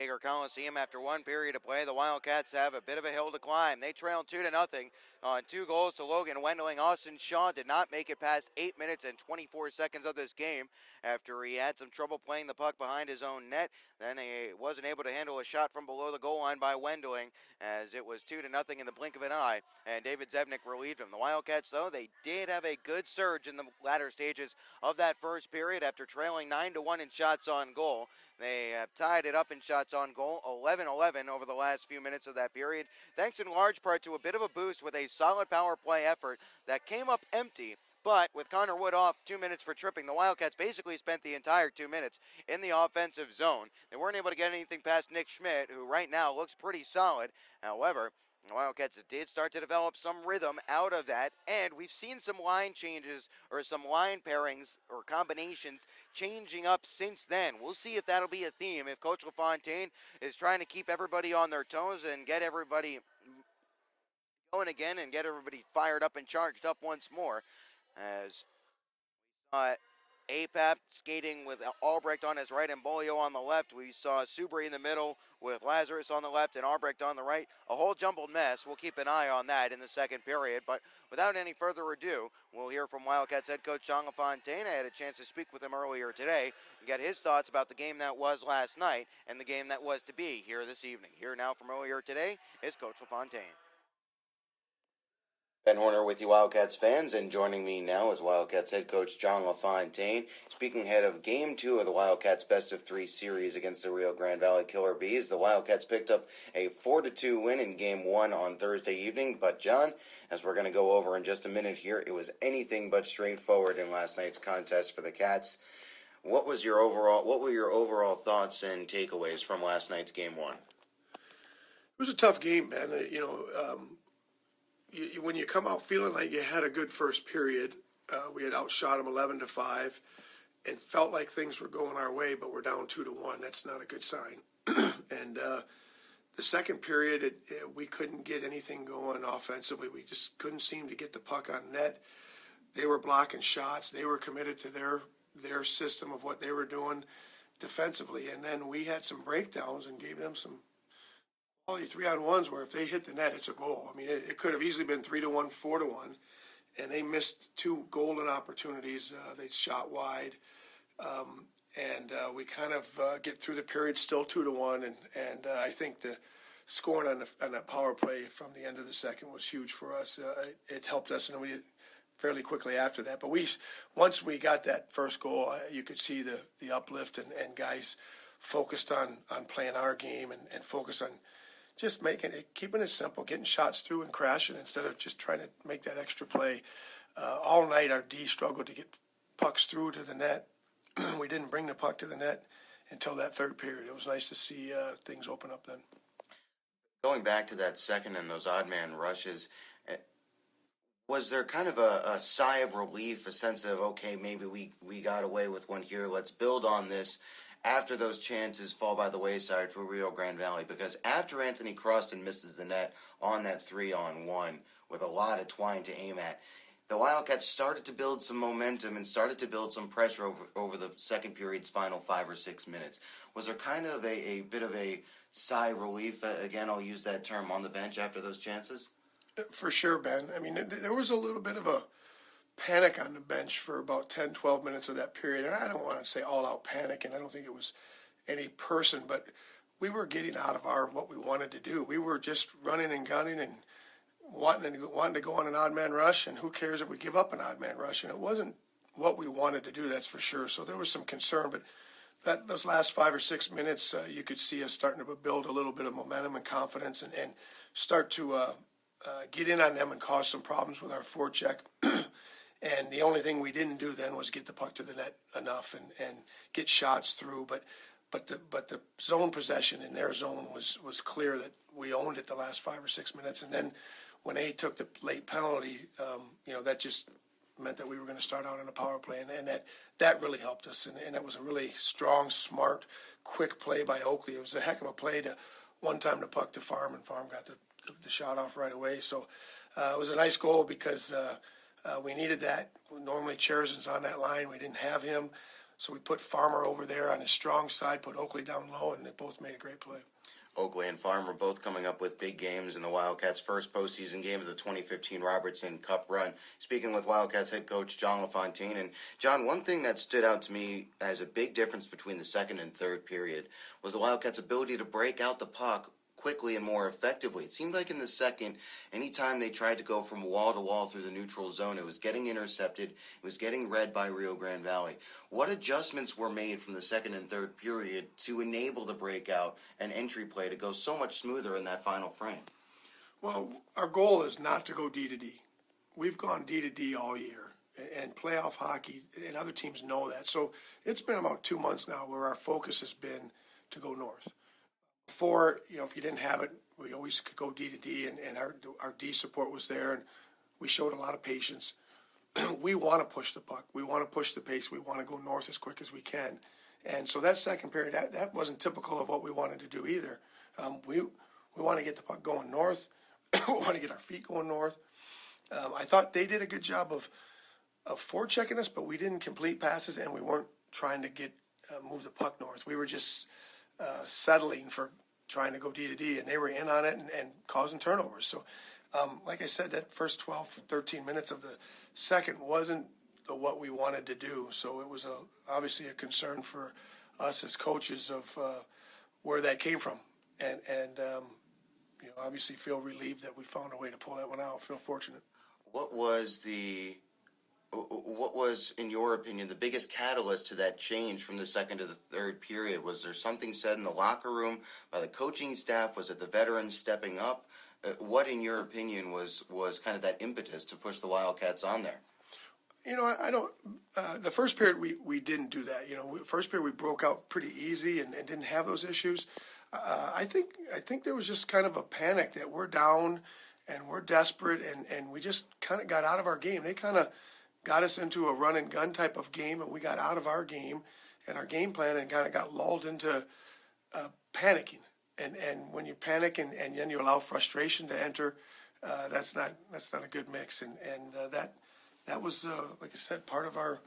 Yeager Coliseum. After one period of play, the Wildcats have a bit of a hill to climb. They trail 2-0 on 2 goals to Logan Wendling. Austin Shaw did not make it past 8 minutes and 24 seconds of this game after he had some trouble playing the puck behind his own net. Then he wasn't able to handle a shot from below the goal line by Wendling, as it was 2-0 in the blink of an eye, and David Zebnik relieved him. The Wildcats, though, they did have a good surge in the latter stages of that first period after trailing 9-1 in shots on goal. They have tied it up in shots on goal, 11-11 over the last few minutes of that period, thanks in large part to a bit of a boost with a solid power play effort that came up empty. But with Connor Wood off 2 minutes for tripping, the Wildcats basically spent the entire 2 minutes in the offensive zone. They weren't able to get anything past Nick Schmidt, who right now looks pretty solid. However, the Wildcats did start to develop some rhythm out of that, and we've seen some line changes or some line pairings or combinations changing up since then. We'll see if that'll be a theme, if Coach LaFontaine is trying to keep everybody on their toes and get everybody going again and get everybody fired up and charged up once more. As APAP skating with Albrecht on his right and Bolio on the left. We saw Subri in the middle with Lazarus on the left and Albrecht on the right. A whole jumbled mess. We'll keep an eye on that in the second period. But without any further ado, we'll hear from Wildcats head coach John LaFontaine. I had a chance to speak with him earlier today and get his thoughts about the game that was last night and the game that was to be here this evening. Here now from earlier today is Coach LaFontaine. Ben Horner with you, Wildcats fans, and joining me now is Wildcats head coach John LaFontaine, speaking ahead of Game 2 of the Wildcats' best-of-3 series against the Rio Grande Valley Killer Bees. The Wildcats picked up a 4-2 win in Game 1 on Thursday evening, but John, as we're going to go over in just a minute here, it was anything but straightforward in last night's contest for the Cats. What were your overall thoughts and takeaways from last night's Game 1? It was a tough game, man. When you come out feeling like you had a good first period, we had outshot them 11-5 and felt like things were going our way, but we're down 2-1. That's not a good sign. And the second period, we couldn't get anything going offensively. We just couldn't seem to get the puck on net. They were blocking shots. They were committed to their system of what they were doing defensively. And then we had some breakdowns and gave them some quality 3-on-1s where if they hit the net, it's a goal. I mean, it could have easily been 3-1, 4-1, and they missed two golden opportunities. They shot wide, and we kind of get through the period still 2-1, and I think the scoring on that power play from the end of the second was huge for us. It helped us, and we did fairly quickly after that. But once we got that first goal, you could see the uplift, and guys focused on playing our game and focused on just keeping it simple, getting shots through and crashing instead of just trying to make that extra play. All night our D struggled to get pucks through to the net. We didn't bring the puck to the net until that third period. It was nice to see things open up then. Going back to that second and those odd man rushes, was there kind of a sigh of relief, a sense of, okay, maybe we got away with one here, let's build on this, after those chances fall by the wayside for Rio Grande Valley? Because after Anthony Croston misses the net on that 3-on-1 with a lot of twine to aim at, the Wildcats started to build some momentum and started to build some pressure over the second period's final 5 or 6 minutes. Was there kind of a bit of a sigh of relief, again, I'll use that term, on the bench after those chances? For sure, Ben. I mean, there was a little bit of a panic on the bench for about 10, 12 minutes of that period. And I don't want to say all-out panic, and I don't think it was any person, but we were getting out of what we wanted to do. We were just running and gunning and wanting to go on an odd man rush, and who cares if we give up an odd man rush? And it wasn't what we wanted to do, that's for sure. So there was some concern, but those last 5 or 6 minutes, you could see us starting to build a little bit of momentum and confidence and start to get in on them and cause some problems with our forecheck. And the only thing we didn't do then was get the puck to the net enough and get shots through. But the zone possession in their zone was clear that we owned it the last 5 or 6 minutes. And then when they took the late penalty, that just meant that we were going to start out on a power play. And that really helped us. And it was a really strong, smart, quick play by Oakley. It was a heck of a play to one-time the puck to Farm, and Farm got the shot off right away. So it was a nice goal because we needed that. Normally Cherson's on that line. We didn't have him. So we put Farmer over there on his strong side, put Oakley down low, and they both made a great play. Oakley and Farmer both coming up with big games in the Wildcats' first postseason game of the 2015 Robertson Cup run. Speaking with Wildcats head coach John LaFontaine. And John, one thing that stood out to me as a big difference between the second and third period was the Wildcats' ability to break out the puck quickly and more effectively. It seemed like in the second, anytime they tried to go from wall to wall through the neutral zone, it was getting intercepted, it was getting read by Rio Grande Valley. What adjustments were made from the second and third period to enable the breakout and entry play to go so much smoother in that final frame? Well, our goal is not to go D to D. We've gone D to D all year, and playoff hockey, and other teams know that. So it's been about 2 months now where our focus has been to go north. Before, if you didn't have it, we always could go D to D, and our D support was there, and we showed a lot of patience. We want to push the puck. We want to push the pace. We want to go north as quick as we can. And so that second period, that wasn't typical of what we wanted to do either. We want to get the puck going north. We want to get our feet going north. I thought they did a good job of forechecking us, but we didn't complete passes, and we weren't trying to move the puck north. We were just settling for trying to go D to D, and they were in on it and causing turnovers. So, like I said, that first 12, 13 minutes of the second wasn't what we wanted to do. So it was obviously a concern for us as coaches of where that came from. And obviously feel relieved that we found a way to pull that one out. Feel fortunate. What was, in your opinion, the biggest catalyst to that change from the second to the third period? Was there something said in the locker room by the coaching staff? Was it the veterans stepping up? What, in your opinion, was kind of that impetus to push the Wildcats on there? I don't. The first period we didn't do that. First period we broke out pretty easy and didn't have those issues. I think there was just kind of a panic that we're down and we're desperate and we just kind of got out of our game. They kind of got us into a run and gun type of game, and we got out of our game and our game plan and kind of got lulled into panicking. And when you panic and then you allow frustration to enter, that's not a good mix. And that was, like I said, part of our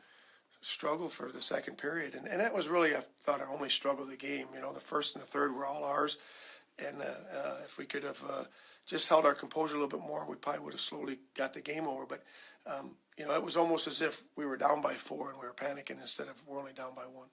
struggle for the second period. And that was really, I thought, our only struggle of the game. The first and the third were all ours. And if we could have just held our composure a little bit more, we probably would have slowly got the game over. But, it was almost as if we were down by 4 and we were panicking instead of we're only down by 1.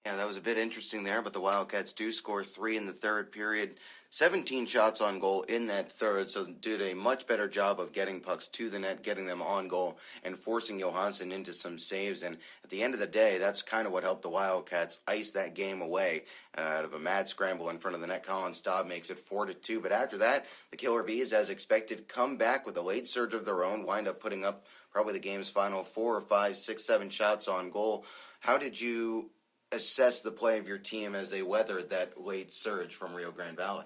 Yeah, that was a bit interesting there, but the Wildcats do score 3 in the third period. 17 shots on goal in that third, so did a much better job of getting pucks to the net, getting them on goal, and forcing Johansson into some saves. And at the end of the day, that's kind of what helped the Wildcats ice that game away. Out of a mad scramble in front of the net, Colin Staub makes it 4-2. But after that, the Killer Bees, as expected, come back with a late surge of their own, wind up putting up probably the game's final 4 or 5, 6, 7 shots on goal. How did you assess the play of your team as they weathered that late surge from Rio Grande Valley?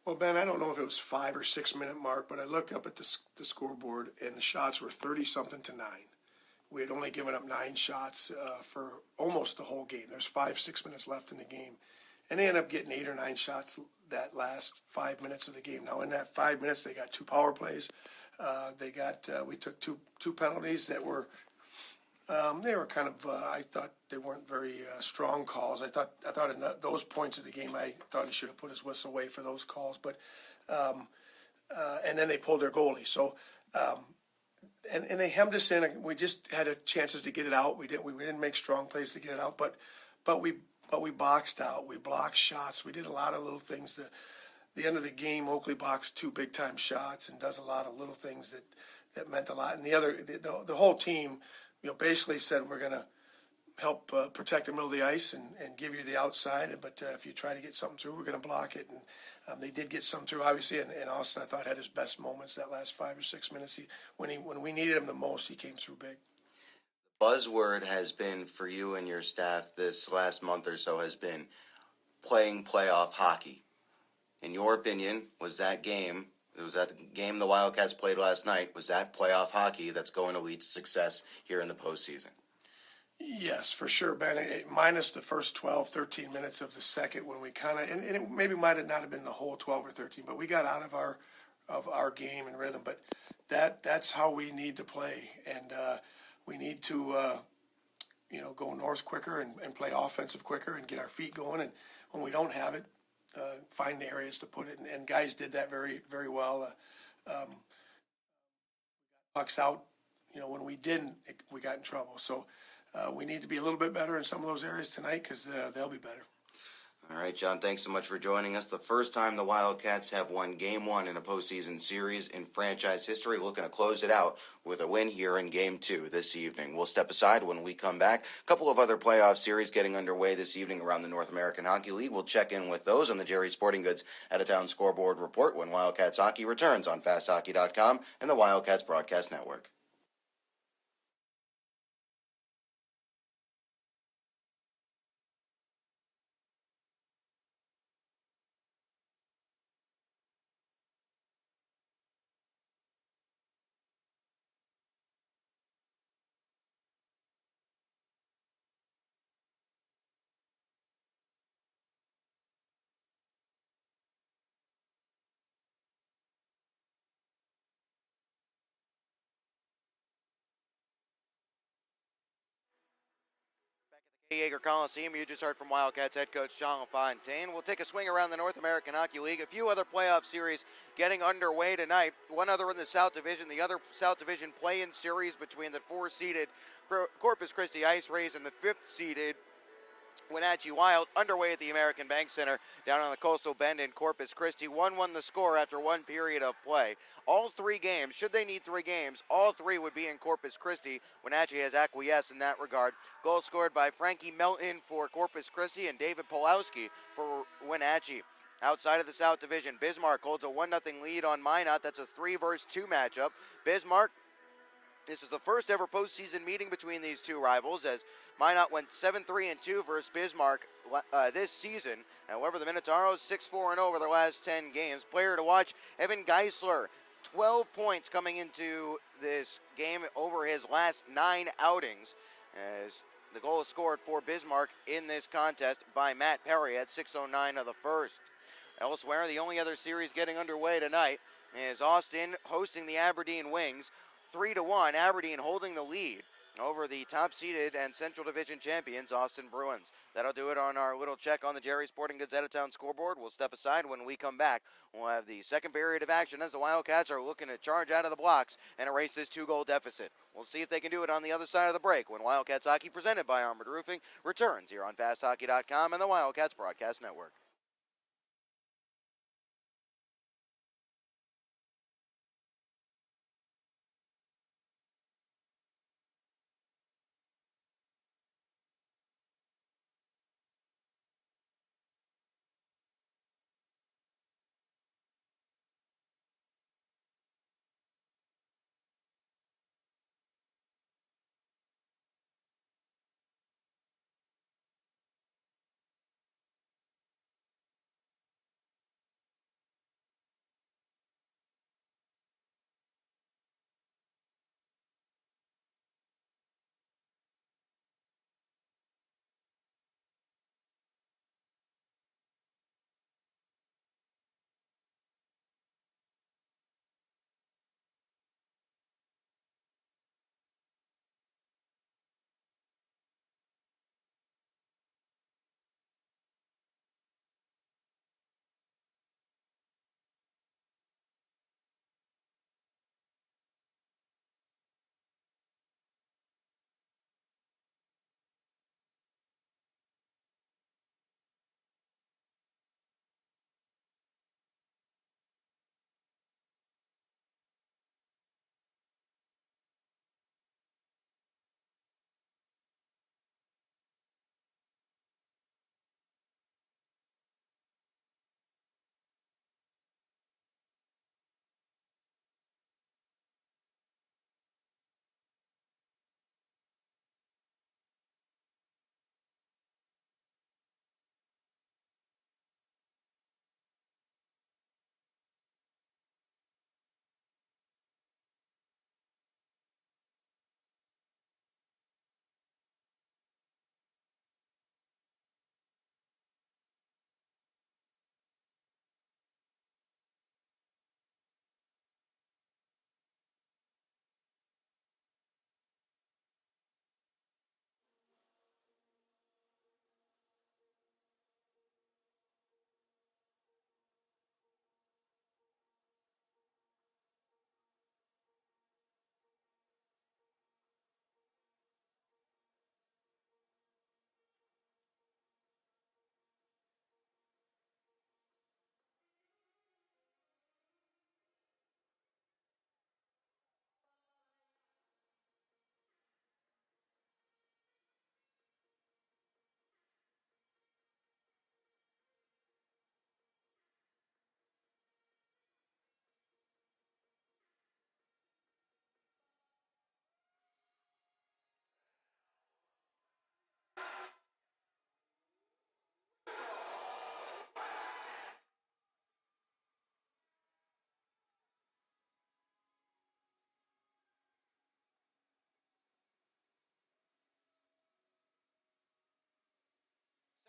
Well, Ben, I don't know if it was 5 or 6 minute mark, but I looked up at the scoreboard and the shots were 30-something to 9. We had only given up 9 shots for almost the whole game. There's 5-6 minutes left in the game. And they ended up getting 8 or 9 shots that last 5 minutes of the game. Now, in that 5 minutes, they got 2 power plays. We took two penalties that were they were kind of, I thought they weren't very strong calls. I thought in those points of the game, I thought he should have put his whistle away for those calls. But and then they pulled their goalie. So and they hemmed us in. We just had chances to get it out. We didn't make strong plays to get it out. But we boxed out. We blocked shots. We did a lot of little things. The end of the game, Oakley boxed 2 big time shots and does a lot of little things that meant a lot. And the whole team, basically said we're going to help protect the middle of the ice and give you the outside. But if you try to get something through, we're going to block it. And they did get some through, obviously. And Austin, I thought, had his best moments that last 5 or 6 minutes. When we needed him the most, he came through big. The buzzword has been for you and your staff this last month or so has been playing playoff hockey. In your opinion, was that game the Wildcats played last night, was that playoff hockey that's going to lead to success here in the postseason? Yes, for sure, Ben. Minus the first 12, 13 minutes of the second when we kind of, and it maybe might have not have been the whole 12 or 13, but we got out of our game and rhythm. But that's how we need to play, and we need to go north quicker and play offensive quicker and get our feet going. And when we don't have it, find the areas to put it. And guys did that very, very well. Pucks out, when we didn't, we got in trouble. So we need to be a little bit better in some of those areas tonight because they'll be better. All right, John, thanks so much for joining us. The first time the Wildcats have won Game 1 in a postseason series in franchise history, looking to close it out with a win here in Game 2 this evening. We'll step aside when we come back. A couple of other playoff series getting underway this evening around the North American Hockey League. We'll check in with those on the Jerry Sporting Goods Out-of-Town Scoreboard Report when Wildcats Hockey returns on FastHockey.com and the Wildcats Broadcast Network. Kay Yeager Coliseum, you just heard from Wildcats head coach Jean Fontaine. We'll take a swing around the North American Hockey League. A few other playoff series getting underway tonight. One other in the South Division. The other South Division play-in series between the 4-seeded Corpus Christi Ice Rays and the 5th-seeded Wenatchee Wild underway at the American Bank Center down on the Coastal Bend in Corpus Christi. 1-1 the score after one period of play. All three games, should they need three games, all three would be in Corpus Christi. Wenatchee has acquiesced in that regard. Goals scored by Frankie Melton for Corpus Christi and David Pulowski for Wenatchee. Outside of the South Division, Bismarck holds a 1-0 lead on Minot. That's a 3-versus-2 matchup. Bismarck, this is the first ever postseason meeting between these two rivals as Minot went 7-3-2 versus Bismarck this season. However, the Minotauros 6-4-0 over their last 10 games. Player to watch, Evan Geisler, 12 points coming into this game over his last 9 outings, as the goal is scored for Bismarck in this contest by Matt Perry at 6:09 of the first. Elsewhere, the only other series getting underway tonight is Austin hosting the Aberdeen Wings. 3-1, Aberdeen holding the lead over the top-seeded and Central Division champions, Austin Bruins. That'll do it on our little check on the Jerry Sporting Goods Out-of-Town Scoreboard. We'll step aside when we come back. We'll have the second period of action as the Wildcats are looking to charge out of the blocks and erase this 2-goal deficit. We'll see if they can do it on the other side of the break when Wildcats Hockey, presented by Armored Roofing, returns here on FastHockey.com and the Wildcats Broadcast Network.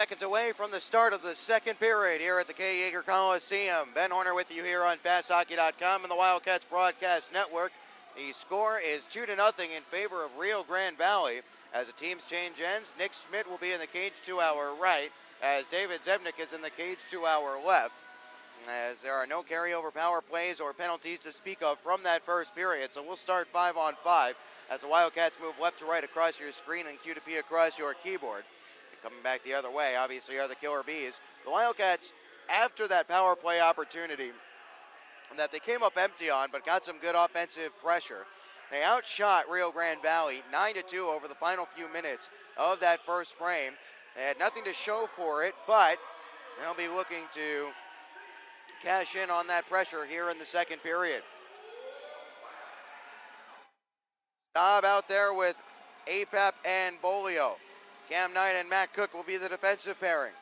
Seconds away from the start of the second period here at the Kay Yeager Coliseum. Ben Horner with you here on FastHockey.com and the Wildcats Broadcast Network. The score is 2-0 in favor of Rio Grande Valley. As the teams change ends, Nick Schmidt will be in the cage to our right, as David Zebnik is in the cage to our left. As there are no carryover power plays or penalties to speak of from that first period, so we'll start 5-on-5 as the Wildcats move left to right across your screen and Q to P across your keyboard. Coming back the other way, obviously, are the Killer Bees. The Wildcats, after that power play opportunity that they came up empty on, but got some good offensive pressure, they outshot Rio Grande Valley 9-2 over the final few minutes of that first frame. They had nothing to show for it, but they'll be looking to cash in on that pressure here in the second period. Staub out there with Apap and Bolio. Cam Knight and Matt Cook will be the defensive pairing.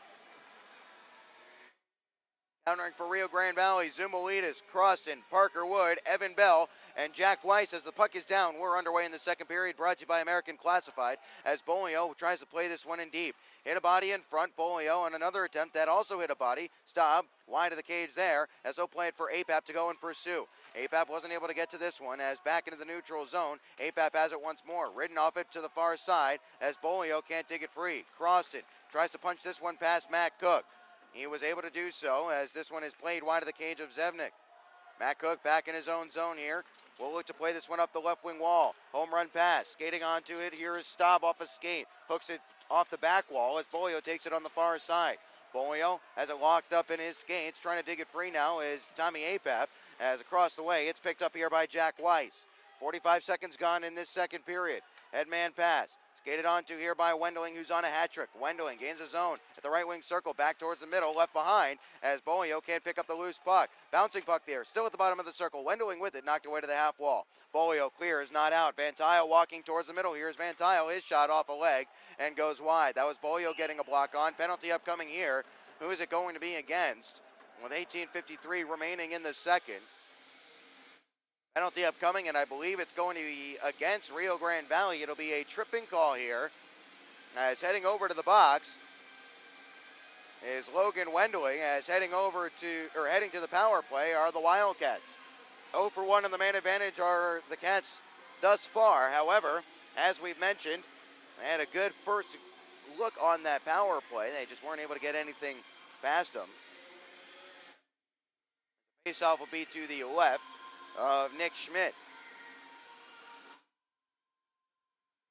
Countering for Rio Grande Valley, Zumalitas, Croston, Parker Wood, Evan Bell, and Jack Weiss as the puck is down. We're underway in the second period, brought to you by American Classified, as Bolio tries to play this one in deep. Hit a body in front, Bolio on another attempt that also hit a body. Staub, wide of the cage there, as they'll play it for Apap to go and pursue. Apap wasn't able to get to this one, as back into the neutral zone. Apap has it once more, ridden off it to the far side, as Bolio can't dig it free. Croston tries to punch this one past Matt Cook. He was able to do so, as this one is played wide of the cage of Zebnik. Matt Cook back in his own zone here. Will look to play this one up the left wing wall. Home run pass, skating onto it. Here is Staub off a skate. Hooks it off the back wall as Bolio takes it on the far side. Bolio has it locked up in his skates. Trying to dig it free now is Tommy Apap. As across the way, it's picked up here by Jack Weiss. 45 seconds gone in this second period. Headman pass. Skated onto here by Wendling, who's on a hat trick. Wendling gains his zone at the right wing circle, back towards the middle, left behind, as Bolio can't pick up the loose puck. Bouncing puck there, still at the bottom of the circle. Wendling with it, knocked away to the half wall. Bolio clears, not out. Van Tile walking towards the middle. Here's Van Tile, his shot off a leg and goes wide. That was Bolio getting a block on. Penalty upcoming here. Who is it going to be against? With 18:53 remaining in the second. Penalty upcoming, and I believe it's going to be against Rio Grande Valley. It'll be a tripping call here. As heading over to the box is Logan Wendling. As heading to the power play are the Wildcats. 0 for 1 on the man advantage are the Cats thus far. However, as we've mentioned, they had a good first look on that power play. They just weren't able to get anything past them. Faceoff will be to the left of Nick Schmidt.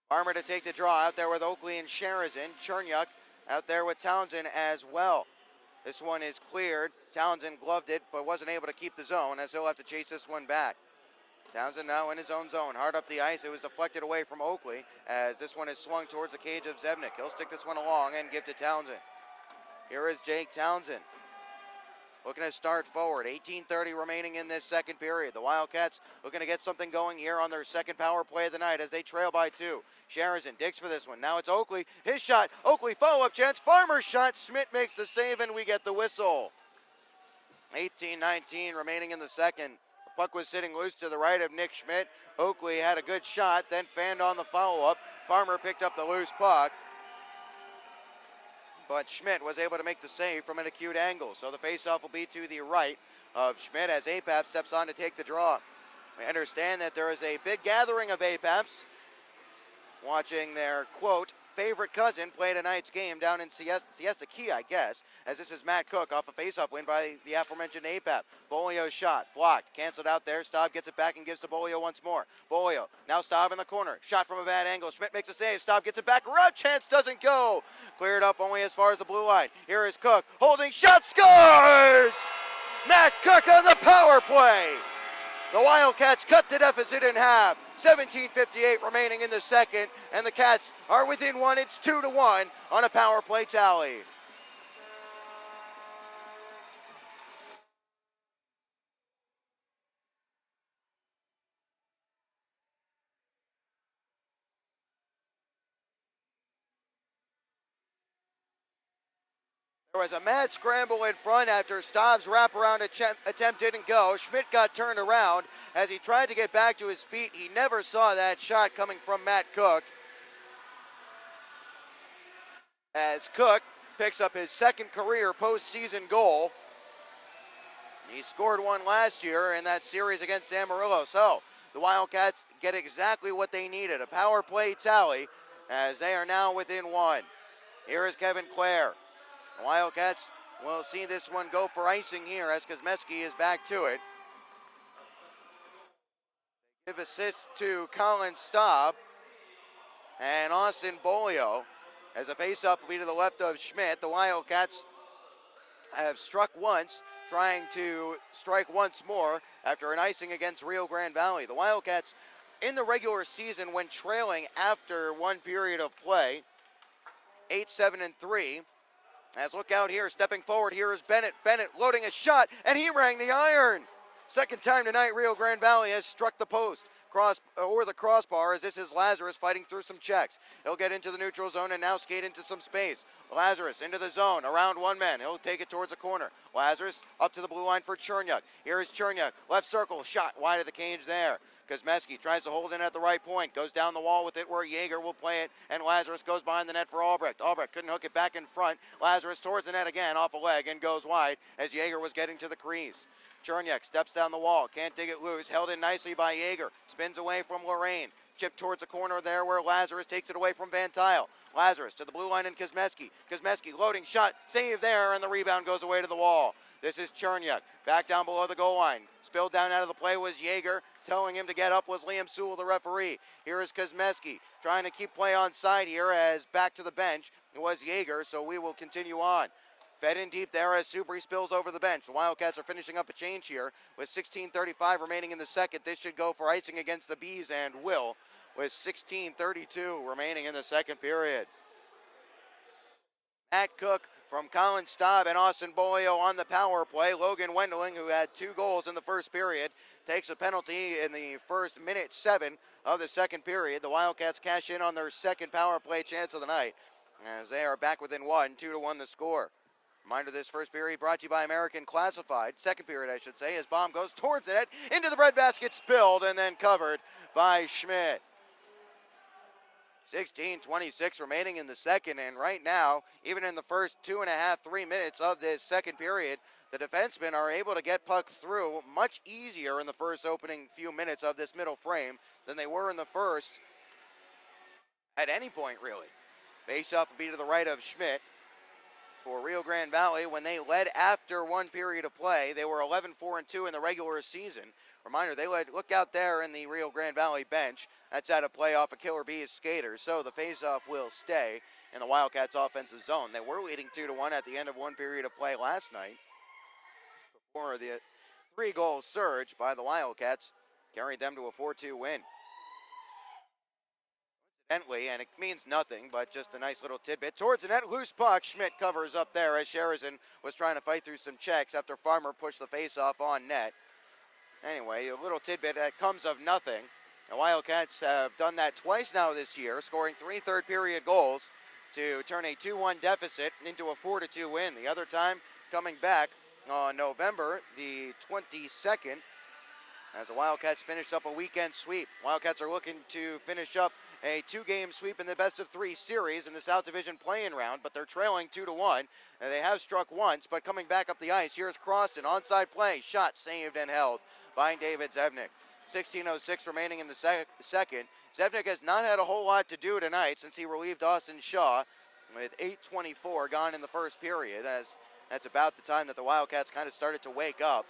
Farmer to take the draw out there with Oakley and Sherazin. Chernyuk out there with Townsend as well. This one is cleared. Townsend gloved it, but wasn't able to keep the zone, as he'll have to chase this one back. Townsend now in his own zone. Hard up the ice. It was deflected away from Oakley, as this one is swung towards the cage of Zebnik. He'll stick this one along and give to Townsend. Here is Jake Townsend. Looking to start forward. 18:30 remaining in this second period. The Wildcats looking to get something going here on their second power play of the night as they trail by 2. Sherazin digs for this one. Now it's Oakley. His shot. Oakley follow-up chance. Farmer's shot. Schmidt makes the save and we get the whistle. 18:19 remaining in the second. The puck was sitting loose to the right of Nick Schmidt. Oakley had a good shot, then fanned on the follow-up. Farmer picked up the loose puck, but Schmidt was able to make the save from an acute angle. So the faceoff will be to the right of Schmidt as Apap steps on to take the draw. We understand that there is a big gathering of Apaps watching their, quote, favorite cousin play tonight's game down in Siesta Key, I guess, as this is Matt Cook off a faceoff win by the aforementioned Apap. Bolio's shot, blocked, canceled out there. Staub gets it back and gives to Bolio once more. Bolio, now Staub in the corner, shot from a bad angle. Schmidt makes a save, Staub gets it back, route chance doesn't go. Cleared up only as far as the blue line. Here is Cook, holding shot, scores! Matt Cook on the power play. The Wildcats cut the deficit in half. 17:58 remaining in the second, and the Cats are within one. It's 2-1 on a power play tally. There was a mad scramble in front after Staub's wraparound attempt didn't go. Schmidt got turned around as he tried to get back to his feet. He never saw that shot coming from Matt Cook. As Cook picks up his second career postseason goal. He scored one last year in that series against Amarillo. So the Wildcats get exactly what they needed, a power play tally, as they are now within one. Here is Kevin Clare. The Wildcats will see this one go for icing here as Kosmeski is back to it. Give assist to Colin Staub and Austin Bolio as a face-off will be to the left of Schmidt. The Wildcats have struck once, trying to strike once more after an icing against Rio Grande Valley. The Wildcats in the regular season when trailing after one period of play, 8-7-3. As look out here, stepping forward here is Bennett. Bennett loading a shot, and he rang the iron. Second time tonight, Rio Grande Valley has struck the post. The crossbar, as this is Lazarus fighting through some checks. He'll get into the neutral zone and now skate into some space. Lazarus into the zone, around one man. He'll take it towards the corner. Lazarus up to the blue line for Chernyuk. Here is Chernyuk, left circle, shot wide of the cage there. Kosmeski tries to hold in at the right point, goes down the wall with it where Yeager will play it, and Lazarus goes behind the net for Albrecht. Albrecht couldn't hook it back in front. Lazarus towards the net again, off a leg, and goes wide as Yeager was getting to the crease. Chernyuk steps down the wall, can't dig it loose, held in nicely by Yeager, spins away from Lorraine, chipped towards the corner there where Lazarus takes it away from Van Tile. Lazarus to the blue line and Kosmeski. Kosmeski loading shot, save there, and the rebound goes away to the wall. This is Chernyuk, back down below the goal line. Spilled down out of the play was Yeager. Telling him to get up was Liam Sewell, the referee. Here is Kosmeski trying to keep play on side here as back to the bench. It was Yeager, so we will continue on. Fed in deep there as Subri spills over the bench. The Wildcats are finishing up a change here with 16:35 remaining in the second. This should go for icing against the Bees and will with 16:32 remaining in the second period. Matt Cook from Colin Staub and Austin Bolio on the power play. Logan Wendling, who had 2 goals in the first period, takes a penalty in the first minute 7 of the second period. The Wildcats cash in on their second power play chance of the night as they are back within 1, 2-1 the score. Reminder, this first period brought to you by American Classified. Second period, I should say, as bomb goes towards the net, into the breadbasket, spilled, and then covered by Schmidt. 16:26 remaining in the second, and right now, even in the first 2.5, 3 minutes of this second period, the defensemen are able to get pucks through much easier in the first opening few minutes of this middle frame than they were in the first at any point, really. Face-off will be to the right of Schmidt. For Rio Grande Valley, when they led after one period of play, they were 11-4-2 in the regular season. Reminder, they led, look out there in the Rio Grande Valley bench. That's out of play off of Killer Bees skaters, so the faceoff will stay in the Wildcats offensive zone. They were leading 2-1 at the end of one period of play last night before the 3-goal surge by the Wildcats carried them to a 4-2 win. Incidentally, and it means nothing, but just a nice little tidbit. Towards the net, loose puck. Schmidt covers up there as Sherazin was trying to fight through some checks after Farmer pushed the faceoff on net. Anyway, a little tidbit that comes of nothing. The Wildcats have done that twice now this year, scoring 3 third-period goals to turn a 2-1 deficit into a 4-2 win. The other time coming back on November the 22nd as the Wildcats finished up a weekend sweep. Wildcats are looking to finish up a 2-game sweep in the best-of-3 series in the South Division play-in round, but they're trailing 2-1. And they have struck once, but coming back up the ice, here's Croston, onside play, shot saved and held by David Zevnik. 16:06 remaining in the second. Zevnik has not had a whole lot to do tonight since he relieved Austin Shaw with 8:24 gone in the first period, as that's about the time that the Wildcats kind of started to wake up.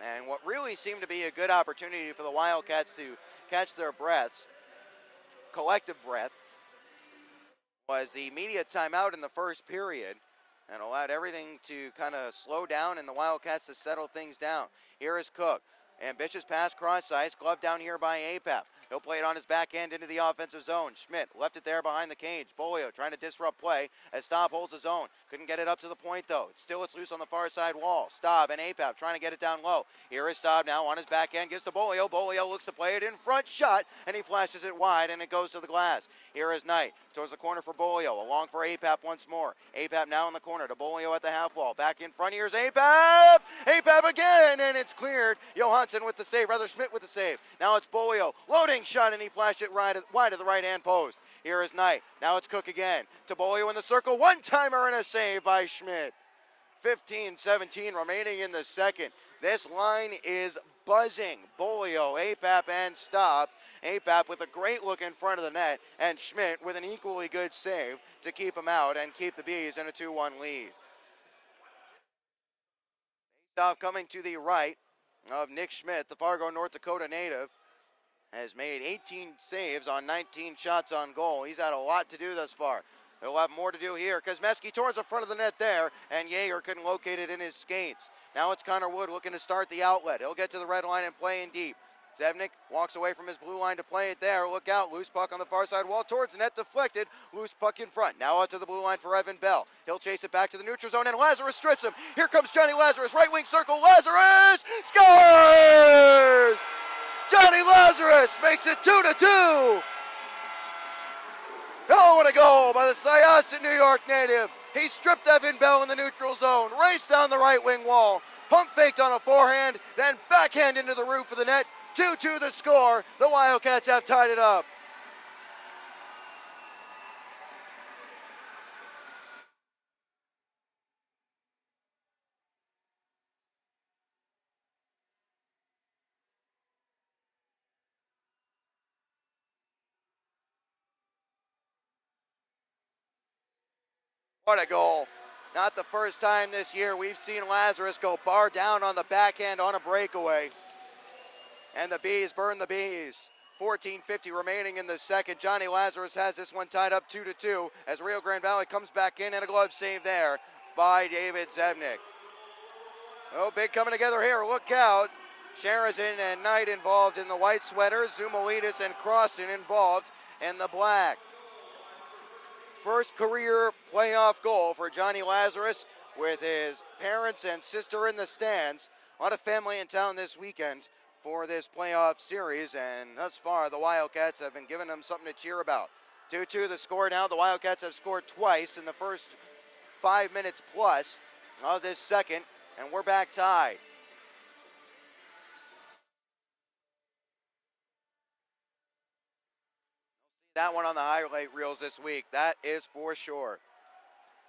And what really seemed to be a good opportunity for the Wildcats to catch their breaths, collective breath, was the immediate timeout in the first period and allowed everything to kind of slow down and the Wildcats to settle things down. Here is Cook. Ambitious pass cross ice, glove down here by Apap. He'll play it on his back end into the offensive zone. Schmidt left it there behind the cage. Bolio trying to disrupt play as Staub holds his own. Couldn't get it up to the point though. It's loose on the far side wall. Staub and Apap trying to get it down low. Here is Staub now on his back end. Gives to Bolio. Bolio looks to play it in front. Shot. And he flashes it wide and it goes to the glass. Here is Knight. Towards the corner for Bolio. Along for Apap once more. Apap now in the corner to Bolio at the half wall. Back in front. Here's Apap. Apap again. And it's cleared. Johansson with the save. Rather Schmidt with the save. Now it's Bolio. Loading shot and he flashed it wide of the right hand post. Here is Knight. Now it's Cook again. To Bolio in the circle. One-timer and a save by Schmidt. 15-17 remaining in the second. This line is buzzing. Bolio, Apap, and Staub. Apap with a great look in front of the net, and Schmidt with an equally good save to keep him out and keep the Bees in a 2-1 lead. Staub coming to the right of Nick Schmidt, the Fargo, North Dakota native, has made 18 saves on 19 shots on goal. He's had a lot to do thus far. He'll have more to do here. Kosmeski towards the front of the net there, and Yeager couldn't locate it in his skates. Now it's Connor Wood looking to start the outlet. He'll get to the red line and play in deep. Zebnik walks away from his blue line to play it there. Look out, loose puck on the far side wall towards the net, deflected. Loose puck in front. Now out to the blue line for Evan Bell. He'll chase it back to the neutral zone, and Lazarus strips him. Here comes Johnny Lazarus, right wing circle. Lazarus scores! Johnny Lazarus makes it 2-2. Oh, what a goal by the Syosset, New York native. He stripped Evan Bell in the neutral zone, raced down the right wing wall, pump faked on a forehand, then backhand into the roof of the net. 2-2 the score. The Wildcats have tied it up. What a goal. Not the first time this year we've seen Lazarus go bar down on the backhand on a breakaway. And the Bees burn the Bees. 14:50 remaining in the second. Johnny Lazarus has this one tied up 2-2 as Rio Grande Valley comes back in, and a glove save there by David Zebnik. Oh, big coming together here. Look out. Sharazin and Knight involved in the white sweaters. Zumalitis and Croston involved in the black. First career playoff goal for Johnny Lazarus with his parents and sister in the stands. A lot of family in town this weekend for this playoff series, and thus far the Wildcats have been giving them something to cheer about. 2-2 the score now. The Wildcats have scored twice in the first 5 minutes plus of this second, and we're back tied. That one on the highlight reels this week, that is for sure.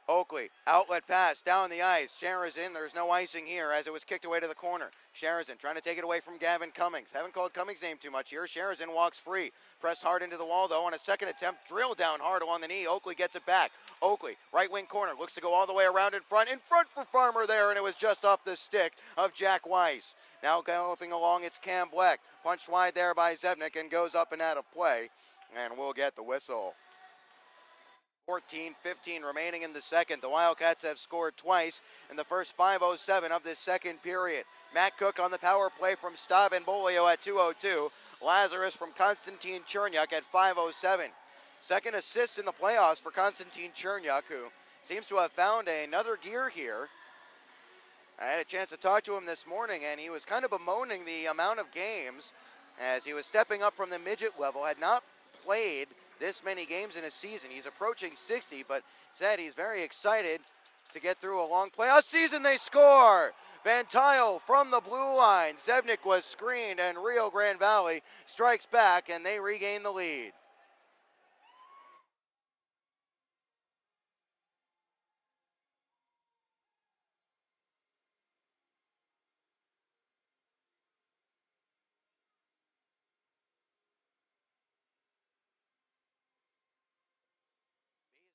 Oakley, outlet pass down the ice. Sharazin, there's no icing here as it was kicked away to the corner. Sharazin trying to take it away from Gavin Cummings. Haven't called Cummings' name too much here. Sharazin walks free. Pressed hard into the wall though on a second attempt. Drilled down hard along the knee. Oakley gets it back. Oakley, right wing corner, looks to go all the way around in front. In front for Farmer there, and it was just off the stick of Jack Weiss. Now galloping along, it's Cam Black. Punched wide there by Zebnik and goes up and out of play. And we'll get the whistle. 14:15 remaining in the second. The Wildcats have scored twice in the first 5:07 of this second period. Matt Cook on the power play from Staub and Bolio at 2:02. Lazarus from Konstantin Chernyuk at 5:07. Second assist in the playoffs for Konstantin Chernyuk, who seems to have found another gear here. I had a chance to talk to him this morning, and he was kind of bemoaning the amount of games as he was stepping up from the midget level, had not played this many games in a season. He's approaching 60, but said he's very excited to get through a long playoff season. They score! Van Tile from the blue line. Zebnik was screened, and Rio Grande Valley strikes back, and they regain the lead.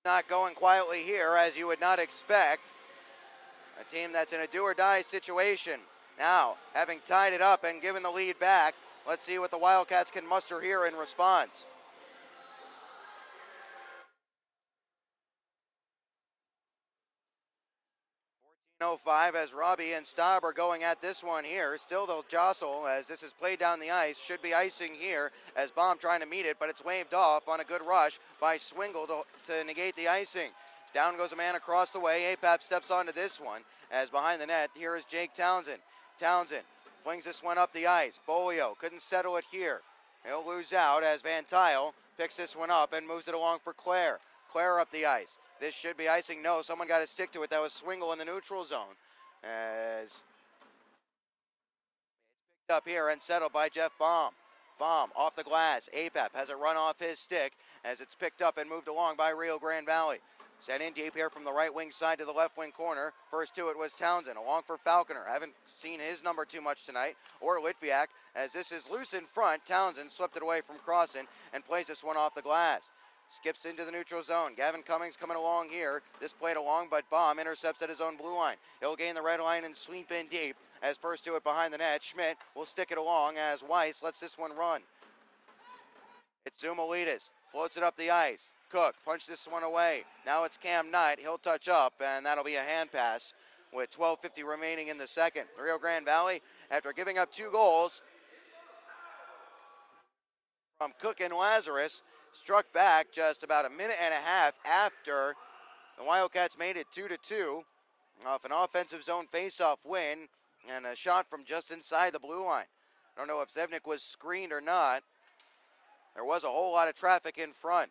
Not going quietly here, as you would not expect. A team that's in a do-or-die situation. Now, having tied it up and given the lead back, let's see what the Wildcats can muster here in response. 14:05 as Robbie and Staub are going at this one here. Still they'll jostle as this is played down the ice. Should be icing here as Baum trying to meet it, but it's waved off on a good rush by Swingle to negate the icing. Down goes a man across the way. Apap steps onto this one as behind the net, here is Jake Townsend. Townsend flings this one up the ice. Bolio couldn't settle it here. He'll lose out as Van Tile picks this one up and moves it along for Claire. Claire up the ice. This should be icing. No, someone got to stick to it. That was Swingle in the neutral zone. As it's picked up here and settled by Jeff Baum. Bomb off the glass. Apap has it run off his stick as it's picked up and moved along by Rio Grande Valley. Sent in deep here from the right wing side to the left wing corner. First to it was Townsend, along for Falconer. Haven't seen his number too much tonight, or Litviak, as this is loose in front. Townsend swept it away from Crossan and plays this one off the glass. Skips into the neutral zone. Gavin Cummings coming along here. This played along, but Baum intercepts at his own blue line. He'll gain the red line and sweep in deep. As first to it behind the net, Schmidt will stick it along as Weiss lets this one run. It's Zumalides. Floats it up the ice. Cook punched this one away. Now it's Cam Knight. He'll touch up, and that'll be a hand pass with 12:50 remaining in the second. Rio Grande Valley, after giving up 2 goals from Cook and Lazarus, struck back just about a minute and a half after the Wildcats made it 2-2 off an offensive zone faceoff win and a shot from just inside the blue line. I don't know if Zevnik was screened or not. There was a whole lot of traffic in front.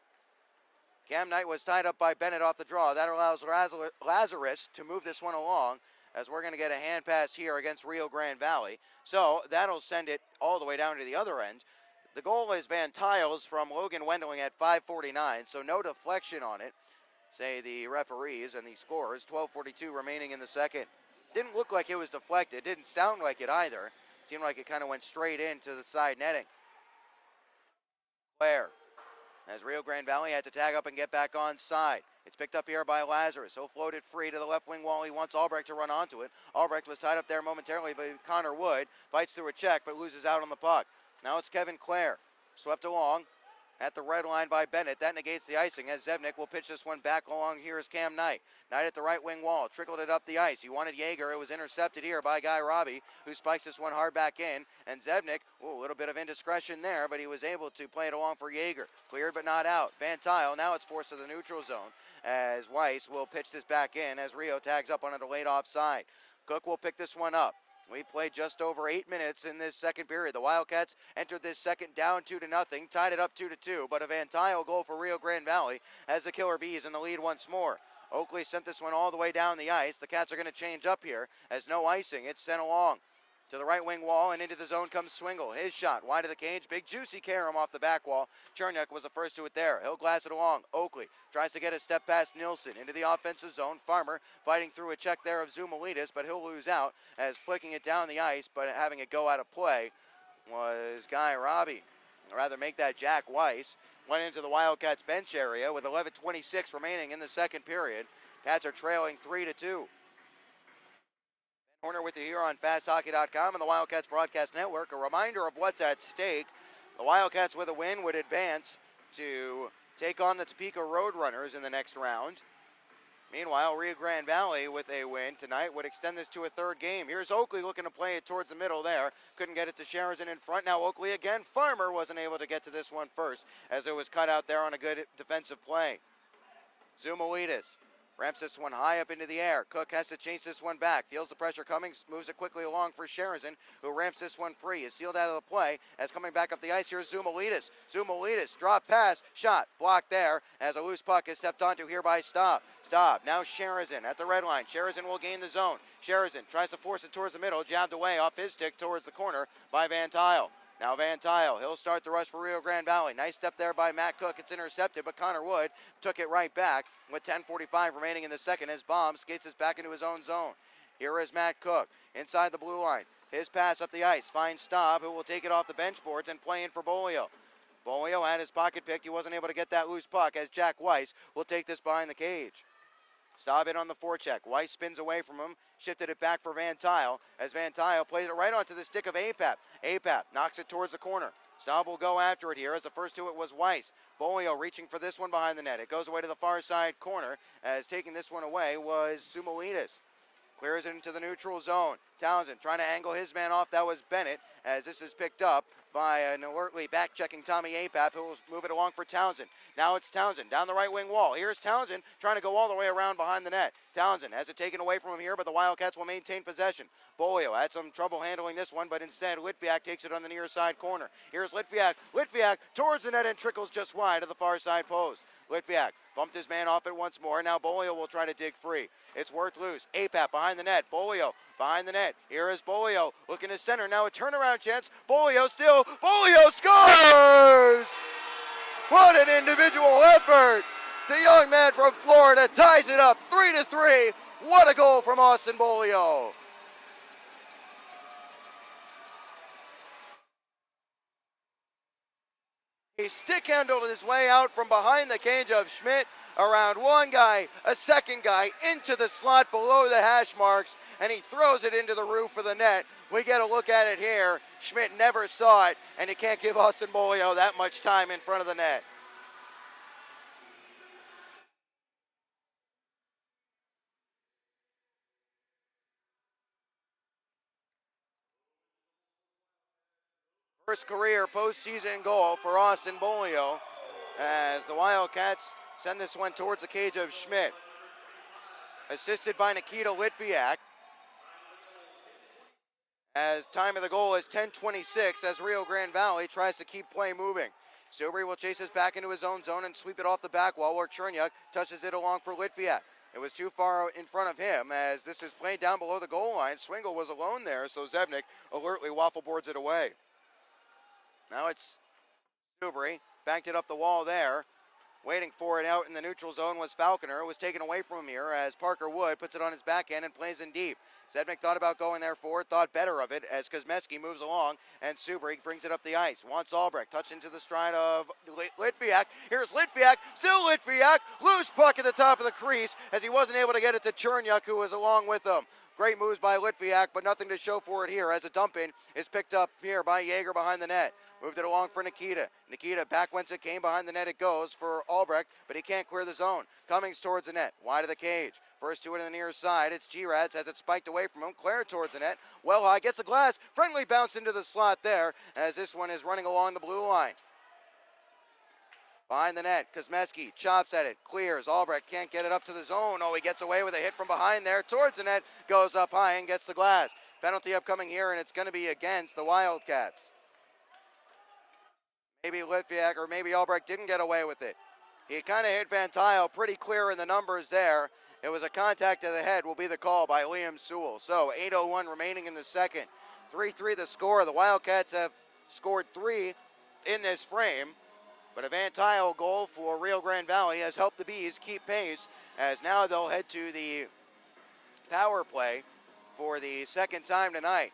Cam Knight was tied up by Bennett off the draw. That allows Lazarus to move this one along, as we're going to get a hand pass here against Rio Grande Valley. So that'll send it all the way down to the other end. The goal is Van Tiles from Logan Wendling at 5:49, so no deflection on it, say the referees and the scorers. 12:42 remaining in the second. Didn't look like it was deflected. Didn't sound like it either. Seemed like it kind of went straight into the side netting. Claire, as Rio Grande Valley had to tag up and get back on side. It's picked up here by Lazarus. He'll float it free to the left wing wall. He wants Albrecht to run onto it. Albrecht was tied up there momentarily by Connor Wood. Fights through a check, but loses out on the puck. Now it's Kevin Clare. Swept along at the red line by Bennett. That negates the icing as Zevnik will pitch this one back along. Here is Cam Knight. Knight at the right wing wall. Trickled it up the ice. He wanted Yeager. It was intercepted here by Guy Robbie, who spikes this one hard back in. And Zevnik, a little bit of indiscretion there, but he was able to play it along for Yeager. Cleared but not out. Van Tile, now it's forced to the neutral zone as Weiss will pitch this back in as Rio tags up on a delayed offside. Cook will pick this one up. We played just over 8 minutes in this second period. The Wildcats entered this second down 2-0, tied it up 2-2, but a Van Tile goal for Rio Grande Valley has the Killer Bees in the lead once more. Oakley sent this one all the way down the ice. The Cats are going to change up here as no icing. It's sent along to the right wing wall, and into the zone comes Swingle. His shot wide of the cage. Big juicy carom off the back wall. Cherniak was the first to it there. He'll glass it along. Oakley tries to get a step past Nilsson into the offensive zone. Farmer fighting through a check there of Zumalides, but he'll lose out as flicking it down the ice, but having it go out of play was Guy Robbie. Or rather, make that Jack Weiss. Went into the Wildcats bench area with 11:26 remaining in the second period. Cats are trailing 3-2. Horner with you here on FastHockey.com and the Wildcats Broadcast Network. A reminder of what's at stake. The Wildcats with a win would advance to take on the Topeka Roadrunners in the next round. Meanwhile, Rio Grande Valley with a win tonight would extend this to a third game. Here's Oakley looking to play it towards the middle there. Couldn't get it to Sherrison in front. Now Oakley again. Farmer wasn't able to get to this one first as it was cut out there on a good defensive play. Zumalides ramps this one high up into the air. Cook has to chase this one back. Feels the pressure coming. Moves it quickly along for Sherrison, who ramps this one free. Is sealed out of the play. As coming back up the ice, here's Zumalides. Zumalides, drop pass, shot, blocked there as a loose puck is stepped onto here by Staub. Staub, now Sherrison at the red line. Sherrison will gain the zone. Sherrison tries to force it towards the middle. Jabbed away off his stick towards the corner by Van Tile. Now Van Tile, he'll start the rush for Rio Grande Valley. Nice step there by Matt Cook. It's intercepted, but Connor Wood took it right back with 10:45 remaining in the second as Baum skates us back into his own zone. Here is Matt Cook inside the blue line. His pass up the ice finds Staub, who will take it off the bench boards and play in for Bolio. Bolio had his pocket picked. He wasn't able to get that loose puck as Jack Weiss will take this behind the cage. Staub in on the forecheck. Weiss spins away from him, shifted it back for Van Tile as Van Tile plays it right onto the stick of Apap. Apap knocks it towards the corner. Staub will go after it here as the first to it was Weiss. Bolio reaching for this one behind the net. It goes away to the far side corner as taking this one away was Zumalides. Clears it into the neutral zone. Townsend trying to angle his man off. That was Bennett as this is picked up by an alertly back-checking Tommy Apap, who will move it along for Townsend. Now it's Townsend down the right wing wall. Here's Townsend trying to go all the way around behind the net. Townsend has it taken away from him here, but the Wildcats will maintain possession. Bolio had some trouble handling this one, but instead Litviak takes it on the near side corner. Here's Litviak. Litviak towards the net and trickles just wide of the far side post. Litviak bumped his man off it once more. Now Bolio will try to dig free. It's worked loose. Apap behind the net. Bolio behind the net. Here is Bolio looking to center. Now a turnaround chance. Bolio still. Bolio scores! What an individual effort! The young man from Florida ties it up 3-3. What a goal from Austin Bolio! He stick-handled his way out from behind the cage of Schmidt, around one guy, a second guy, into the slot below the hash marks, and he throws it into the roof of the net. We get a look at it here. Schmidt never saw it, and he can't give Austin Bolio that much time in front of the net. First career postseason goal for Austin Bolio as the Wildcats send this one towards the cage of Schmidt. Assisted by Nikita Litviak. As time of the goal is 10:26 as Rio Grande Valley tries to keep play moving. Subri will chase this back into his own zone and sweep it off the back wall where Cherniak touches it along for Litviak. It was too far in front of him as this is played down below the goal line. Swingle was alone there, so Zebnik alertly waffle boards it away. Now it's Subri, banked it up the wall there. Waiting for it out in the neutral zone was Falconer. It was taken away from him here as Parker Wood puts it on his backhand and plays in deep. Zednik thought about going there for it, thought better of it as Kosmeski moves along and Subri brings it up the ice. Wants Albrecht, touch into the stride of Litviak. Here's Litviak, still Litviak, loose puck at the top of the crease as he wasn't able to get it to Cherniak who was along with him. Great moves by Litviak, but nothing to show for it here as a dump in is picked up here by Yeager behind the net. Moved it along for Nikita. Nikita back whence it came, behind the net it goes for Albrecht, but he can't clear the zone. Cummings towards the net, wide of the cage. First to it on the near side, it's G-Rads as it spiked away from him. Claire towards the net, well high, gets a glass, friendly bounce into the slot there as this one is running along the blue line. Behind the net, Kosmeski chops at it, clears. Albrecht can't get it up to the zone. Oh, he gets away with a hit from behind there. Towards the net, goes up high and gets the glass. Penalty upcoming here, and it's going to be against the Wildcats. Maybe Litviak or maybe Albrecht didn't get away with it. He kind of hit Van Tile, pretty clear in the numbers there. It was a contact to the head, will be the call by Liam Sewell. So 8:01 remaining in the second. 3-3 the score. The Wildcats have scored 3 in this frame. But a Van Tile goal for Rio Grande Valley has helped the Bees keep pace as now they'll head to the power play for the second time tonight.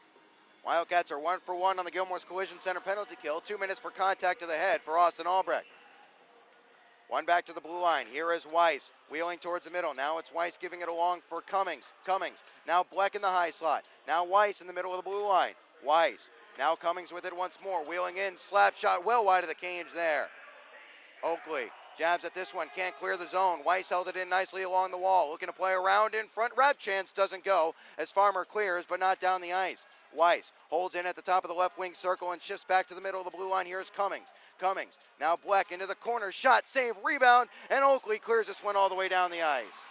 Wildcats are 1 for 1 on the Gilmore's Collision Center penalty kill. 2 minutes for contact to the head for Austin Albrecht. One back to the blue line. Here is Weiss wheeling towards the middle. Now it's Weiss giving it along for Cummings. Now Bleck in the high slot. Now Weiss in the middle of the blue line. Weiss. Now Cummings with it once more. Wheeling in. Slap shot well wide of the cage there. Oakley jabs at this one, can't clear the zone. Weiss held it in nicely along the wall, looking to play around in front. Wrap chance doesn't go as Farmer clears, but not down the ice. Weiss holds in at the top of the left wing circle and shifts back to the middle of the blue line. Here's Cummings. Now Bleck into the corner, shot, save, rebound, and Oakley clears this one all the way down the ice.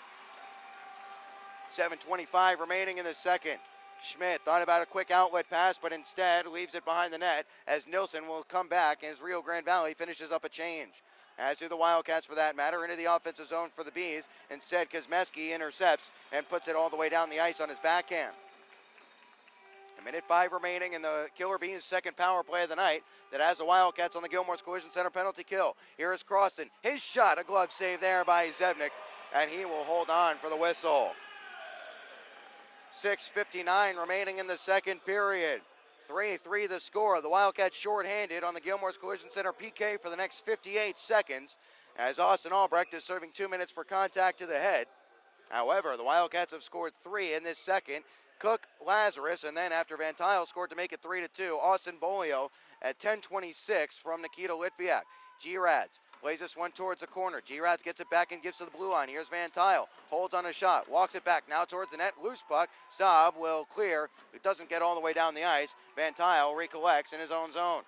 7:25 remaining in the second. Schmidt thought about a quick outlet pass, but instead leaves it behind the net as Nilsson will come back as Rio Grande Valley finishes up a change. As do the Wildcats for that matter, into the offensive zone for the Bees. Instead, Kosmeski intercepts and puts it all the way down the ice on his backhand. 1:05 remaining in the Killer Bees' second power play of the night that has the Wildcats on the Gilmore's Collision Center penalty kill. Here is Croston. His shot, a glove save there by Zebnik, and he will hold on for the whistle. 6:59 remaining in the second period. 3-3 the score. The Wildcats shorthanded on the Gilmore's Collision Center PK for the next 58 seconds as Austin Albrecht is serving 2 minutes for contact to the head. However, the Wildcats have scored 3 in this second. Cook, Lazarus, and then after Van Tile scored to make it 3-2, Austin Bolio at 10:26 from Nikita Litviak. G-Rads plays this one towards the corner. G-Rads gets it back and gives to the blue line. Here's Van Tile. Holds on a shot. Walks it back now towards the net. Loose puck. Staub will clear. It doesn't get all the way down the ice. Van Tile recollects in his own zone.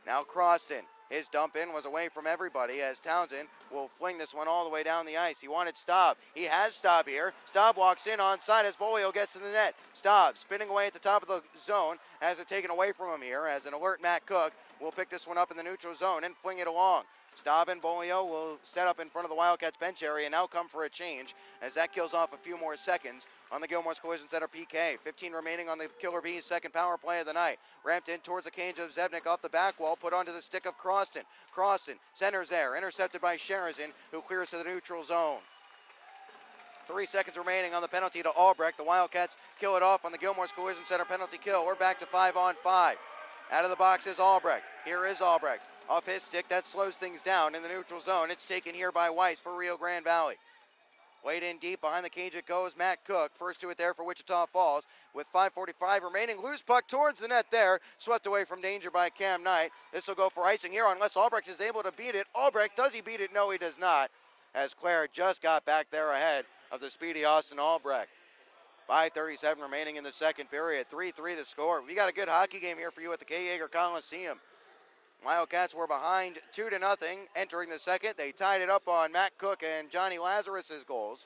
Now Croston. His dump in was away from everybody as Townsend will fling this one all the way down the ice. He wanted Staub. He has Staub here. Staub walks in onside as Bolio gets to the net. Staub spinning away at the top of the zone. Has it taken away from him here as an alert Matt Cook will pick this one up in the neutral zone and fling it along. Staben Bolio will set up in front of the Wildcats bench area and now come for a change as that kills off a few more seconds on the Gilmore's Collision Center PK. 15 remaining on the Killer Bees' second power play of the night. Ramped in towards the cage of Zebnik off the back wall, put onto the stick of Croston. Croston centers there, intercepted by Sherazin, who clears to the neutral zone. 3 seconds remaining on the penalty to Albrecht. The Wildcats kill it off on the Gilmore's Collision Center penalty kill. We're back to 5-on-5. Out of the box is Albrecht. Here is Albrecht. Off his stick, that slows things down in the neutral zone. It's taken here by Weiss for Rio Grande Valley. Played in deep, behind the cage it goes, Matt Cook. First to it there for Wichita Falls with 5:45 remaining. Loose puck towards the net there. Swept away from danger by Cam Knight. This will go for icing here unless Albrecht is able to beat it. Albrecht, does he beat it? No, he does not. As Claire just got back there ahead of the speedy Austin Albrecht. 5:37 remaining in the second period. 3-3 the score. We got a good hockey game here for you at the Kay Yeager Coliseum. Wildcats were behind 2-0 entering the second. They tied it up on Matt Cook and Johnny Lazarus's goals.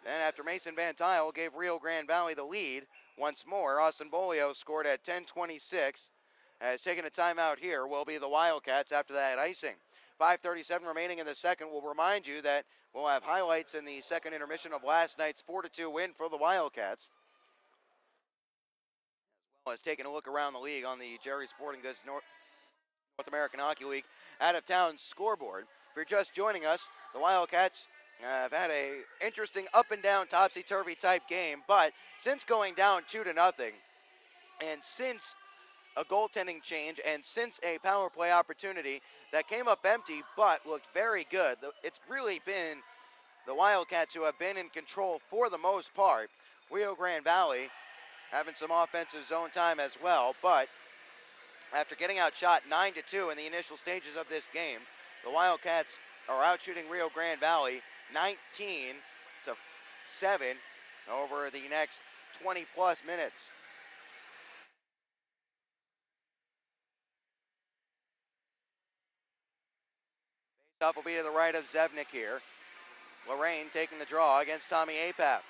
Then after Mason Van Tile gave Rio Grande Valley the lead once more, Austin Bolio scored at 10:26. Has taken a timeout here will be the Wildcats after that icing. 5:37 remaining in the second. We'll remind you that we'll have highlights in the second intermission of last night's 4-2 win for the Wildcats. As well as taking a look around the league on the Jerry Sporting Goods North American Hockey League out-of-town scoreboard. If you're just joining us, the Wildcats have had a interesting up-and-down, topsy-turvy type game, but since going down 2-0, and since a goaltending change, and since a power play opportunity that came up empty but looked very good, it's really been the Wildcats who have been in control for the most part. Rio Grande Valley having some offensive zone time as well, but after getting outshot 9-2 in the initial stages of this game, the Wildcats are outshooting Rio Grande Valley 19-7 over the next 20-plus minutes. Faceoff will be to the right of Zebnik here. Lorraine taking the draw against Tommy Apap.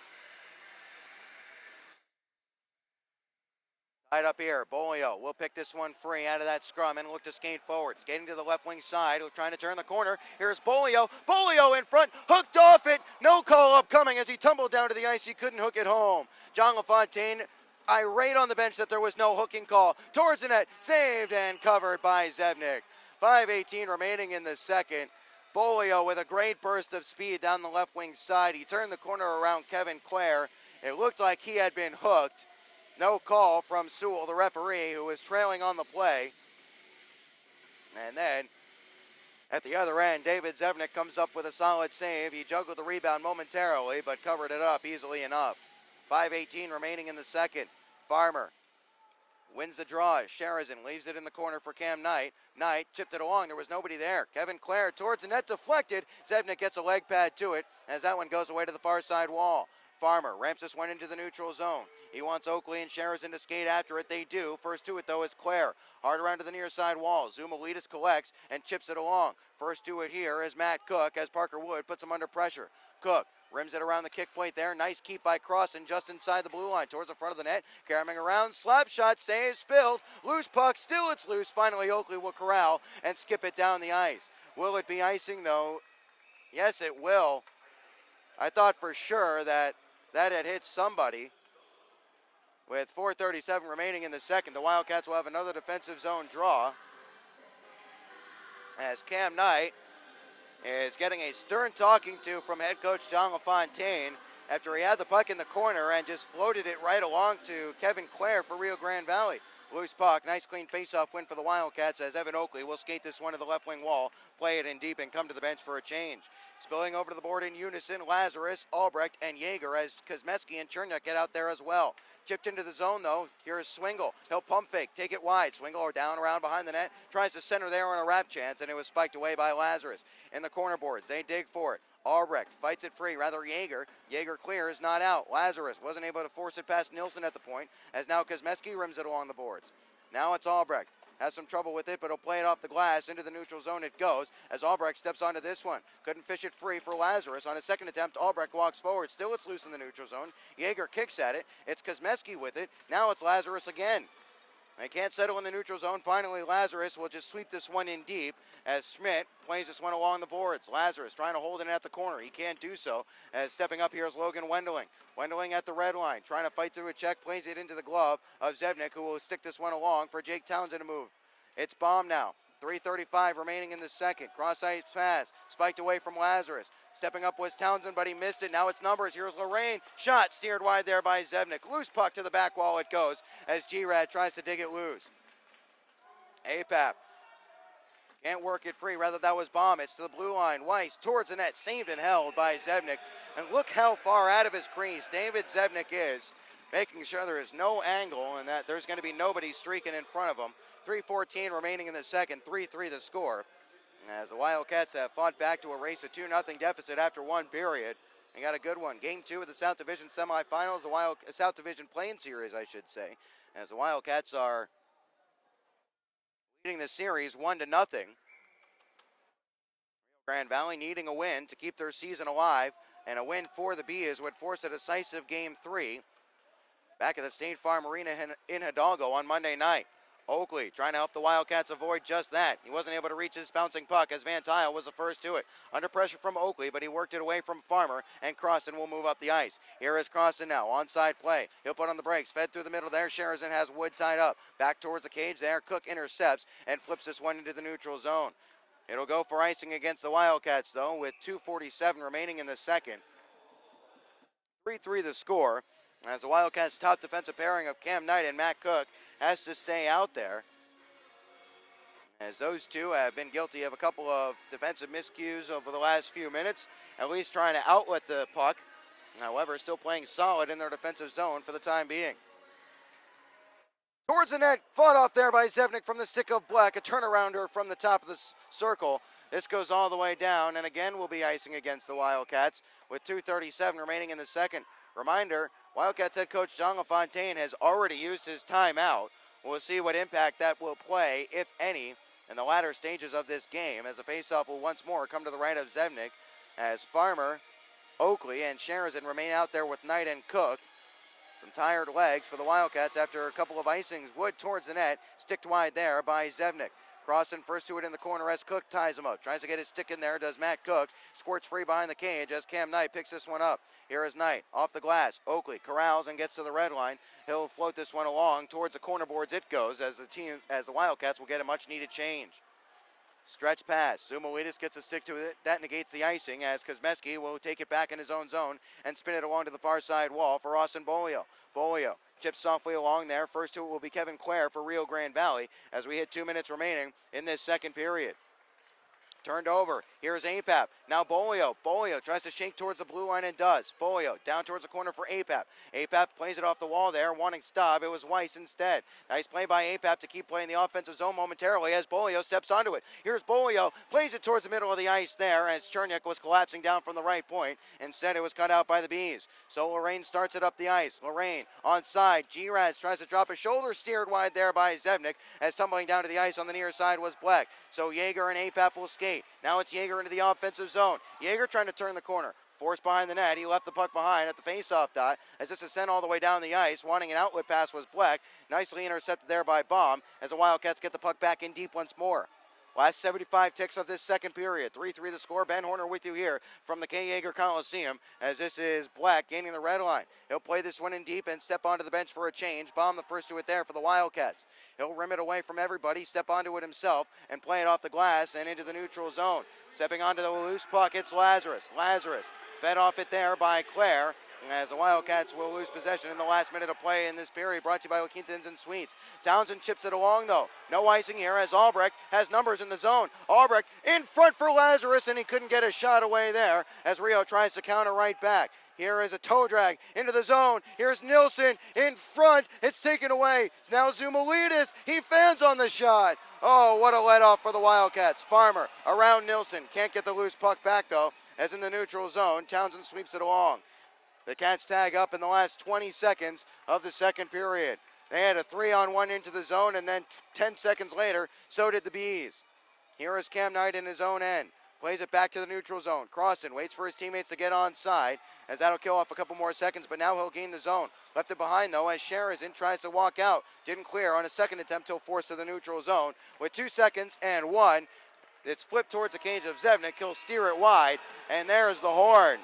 Tied up here, Bolio will pick this one free out of that scrum and look to skate forward. Skating to the left wing side, trying to turn the corner. Here's Bolio. Bolio in front, hooked off it. No call up coming as he tumbled down to the ice. He couldn't hook it home. John LaFontaine irate on the bench that there was no hooking call. Towards the net, saved and covered by Zebnik. 5:18 remaining in the second. Bolio with a great burst of speed down the left wing side. He turned the corner around Kevin Clare. It looked like he had been hooked. No call from Sewell, the referee, who was trailing on the play. And then, at the other end, David Zebnik comes up with a solid save. He juggled the rebound momentarily, but covered it up easily enough. 5:18 remaining in the second. Farmer wins the draw. Sherazin leaves it in the corner for Cam Knight. Knight chipped it along. There was nobody there. Kevin Clare towards the net, deflected. Zebnik gets a leg pad to it as that one goes away to the far side wall. Farmer ramps this one into the neutral zone. He wants Oakley and Sherazin to skate after it. They do. First to it, though, is Clare. Hard around to the near side wall. Zumalitis collects and chips it along. First to it here is Matt Cook as Parker Wood puts him under pressure. Cook rims it around the kick plate there. Nice keep by Crossan just inside the blue line towards the front of the net. Carrying around. Slap shot. Save. Spilled. Loose puck. Still it's loose. Finally, Oakley will corral and skip it down the ice. Will it be icing, though? Yes, it will. I thought for sure that had hit somebody. With 4:37 remaining in the second, the Wildcats will have another defensive zone draw as Cam Knight is getting a stern talking to from head coach John LaFontaine after he had the puck in the corner and just floated it right along to Kevin Clare for Rio Grande Valley. Loose puck, nice clean face-off win for the Wildcats as Evan Oakley will skate this one to the left wing wall, play it in deep and come to the bench for a change. Spilling over to the board in unison, Lazarus, Albrecht, and Yeager as Kozmeski and Cherniak get out there as well. Chipped into the zone though, here is Swingle. He'll pump fake, take it wide. Swingle are down around behind the net, tries to center there on a wrap chance, and it was spiked away by Lazarus. In the corner boards, they dig for it. Albrecht fights it free, rather Yeager. Yeager clears, not out. Lazarus wasn't able to force it past Nilsson at the point, as now Kozmeski rims it along the boards. Now it's Albrecht. Has some trouble with it, but he'll play it off the glass. Into the neutral zone it goes as Albrecht steps onto this one. Couldn't fish it free for Lazarus. On his second attempt, Albrecht walks forward. Still it's loose in the neutral zone. Yeager kicks at it. It's Kozmeski with it. Now it's Lazarus again. They can't settle in the neutral zone. Finally, Lazarus will just sweep this one in deep as Schmidt plays this one along the boards. Lazarus trying to hold it at the corner. He can't do so, as stepping up here is Logan Wendling. Wendling at the red line, trying to fight through a check, plays it into the glove of Zevnik, who will stick this one along for Jake Townsend to move. It's Baum now. 3:35 remaining in the second. Cross-ice pass, spiked away from Lazarus. Stepping up was Townsend, but he missed it. Now it's numbers. Here's Lorraine. Shot steered wide there by Zevnik. Loose puck to the back wall it goes as G-Rad tries to dig it loose. Apap can't work it free. Rather, that was Baum. It's to the blue line. Weiss towards the net. Saved and held by Zevnik. And look how far out of his crease David Zevnik is, making sure there is no angle and that there's going to be nobody streaking in front of him. 3:14 remaining in the second. 3-3 the score. As the Wildcats have fought back to erase a 2-0 deficit after one period. They got a good one. Game 2 of the South Division semifinals, the South Division playing series, I should say. As the Wildcats are leading the series 1-0. Grand Valley needing a win to keep their season alive, and a win for the Bees would force a decisive Game 3 back at the State Farm Arena in Hidalgo on Monday night. Oakley trying to help the Wildcats avoid just that. He wasn't able to reach his bouncing puck as Van Tile was the first to it. Under pressure from Oakley, but he worked it away from Farmer, and Crossan will move up the ice. Here is Crossan now, onside play. He'll put on the brakes, fed through the middle there. Sheridan has Wood tied up. Back towards the cage there. Cook intercepts and flips this one into the neutral zone. It'll go for icing against the Wildcats, though, with 2:47 remaining in the second. 3-3 the score, as the Wildcats' top defensive pairing of Cam Knight and Matt Cook has to stay out there, as those two have been guilty of a couple of defensive miscues over the last few minutes, at least trying to outlet the puck. However, still playing solid in their defensive zone for the time being. Towards the net, fought off there by Zevnik from the stick of Black, a turnarounder from the top of the circle. This goes all the way down, and again will be icing against the Wildcats with 2:37 remaining in the second. Reminder, Wildcats head coach John LaFontaine has already used his timeout. We'll see what impact that will play, if any, in the latter stages of this game, as the faceoff will once more come to the right of Zevnik, as Farmer, Oakley, and Sheridan remain out there with Knight and Cook. Some tired legs for the Wildcats after a couple of icings. Wood towards the net, sticked wide there by Zevnik. Crossan first to it in the corner as Cook ties him up. Tries to get his stick in there, does Matt Cook. Squirts free behind the cage as Cam Knight picks this one up. Here is Knight, off the glass. Oakley corrals and gets to the red line. He'll float this one along towards the corner boards it goes as the Wildcats will get a much needed change. Stretch pass. Zumulidis gets a stick to it. That negates the icing as Kosmeski will take it back in his own zone and spin it along to the far side wall for Austin Bolio. Bolio chips softly along there. First to it will be Kevin Clare for Rio Grande Valley as we hit 2 minutes remaining in this second period. Turned over. Here's Apap. Now Bolio. Bolio tries to shake towards the blue line and does. Bolio down towards the corner for Apap. Apap plays it off the wall there, wanting stop. It was Weiss instead. Nice play by Apap to keep playing the offensive zone momentarily as Bolio steps onto it. Here's Bolio. Plays it towards the middle of the ice there as Cherniak was collapsing down from the right point. Instead, it was cut out by the Bees. So Lorraine starts it up the ice. Lorraine onside. G-Rads tries to drop a shoulder, steered wide there by Zevnik as tumbling down to the ice on the near side was Black. So Yeager and Apap will skate. Now it's Yeager into the offensive zone. Yeager trying to turn the corner. Forced behind the net. He left the puck behind at the faceoff dot as this is sent all the way down the ice. Wanting an outlet pass was Black. Nicely intercepted there by Baum as the Wildcats get the puck back in deep once more. Last 75 ticks of this second period. 3-3 the score. Ben Horner with you here from the Kay Yeager Coliseum as this is Black gaining the red line. He'll play this one in deep and step onto the bench for a change. Baum the first to it there for the Wildcats. He'll rim it away from everybody, step onto it himself, and play it off the glass and into the neutral zone. Stepping onto the loose puck, it's Lazarus. Lazarus fed off it there by Clare, as the Wildcats will lose possession in the last minute of play in this period, brought to you by La Quintans and Sweets. Townsend chips it along, though. No icing here as Albrecht has numbers in the zone. Albrecht in front for Lazarus, and he couldn't get a shot away there as Rio tries to counter right back. Here is a toe drag into the zone. Here's Nilsson in front. It's taken away. It's now Zumulidis. He fans on the shot. Oh, what a let-off for the Wildcats. Farmer around Nilsson. Can't get the loose puck back, though, as in the neutral zone. Townsend sweeps it along. The Cats tag up in the last 20 seconds of the second period. They had a 3-on-1 into the zone, and then 10 seconds later, so did the Bees. Here is Cam Knight in his own end. plays it back to the neutral zone. Crossan waits for his teammates to get onside, as that'll kill off a couple more seconds, but now he'll gain the zone. Left it behind, though, as Sharazin tries to walk out. Didn't clear on a second attempt till forced to the neutral zone. With 2 seconds and 1, it's flipped towards the cage of Zevnik. He'll steer it wide, and there's the horn.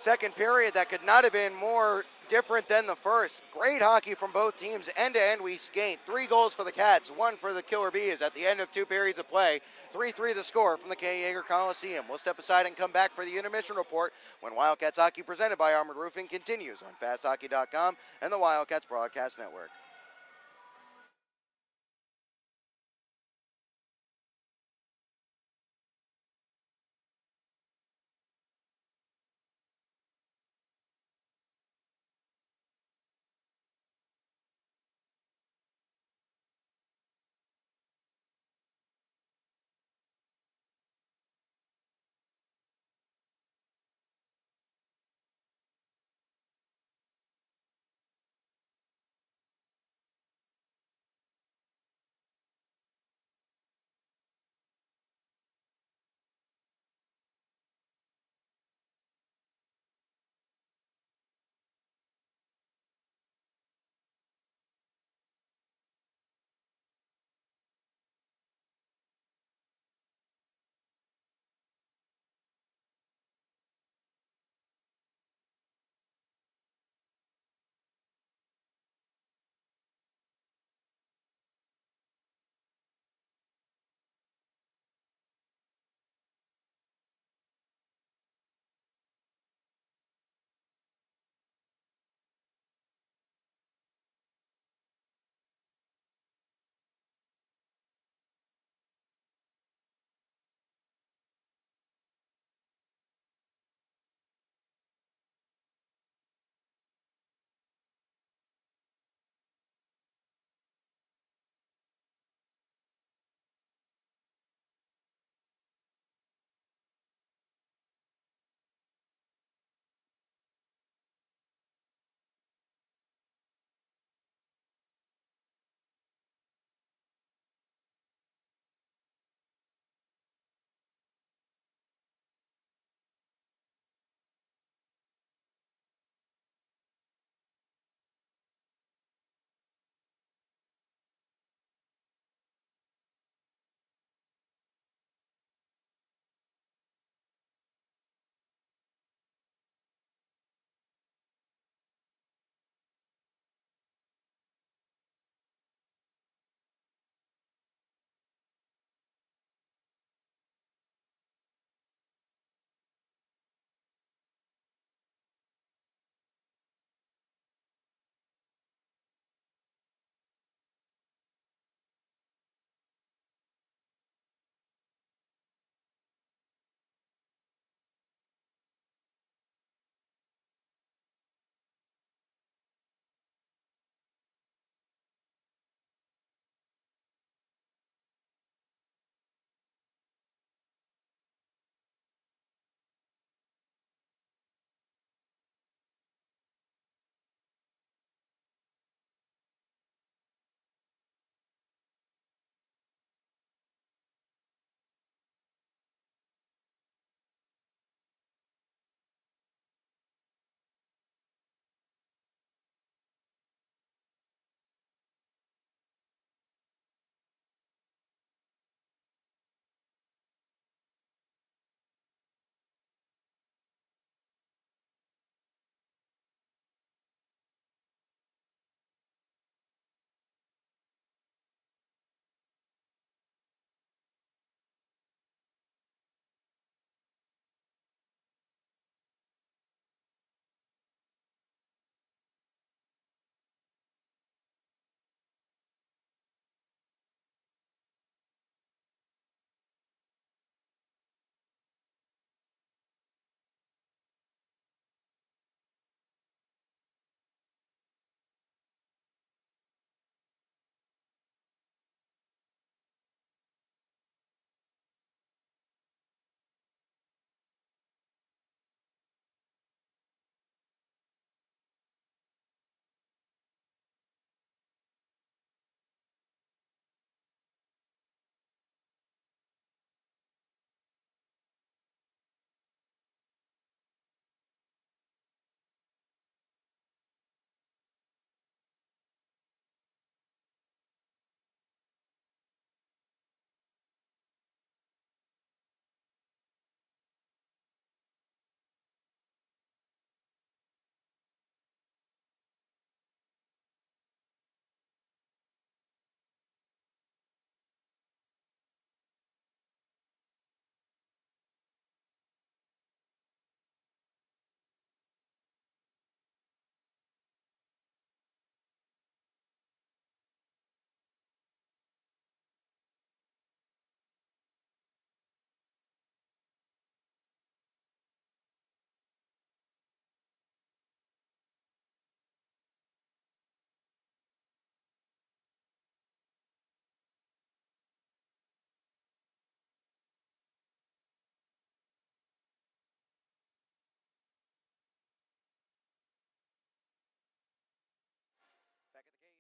Second period that could not have been more different than the first. Great hockey from both teams. End to end we skate. 3 goals for the Cats, 1 for the Killer Bees at the end of 2 periods of play. 3-3 the score from the Kay Yeager Coliseum. We'll step aside and come back for the intermission report when Wildcats hockey presented by Armored Roofing continues on FastHockey.com and the Wildcats Broadcast Network.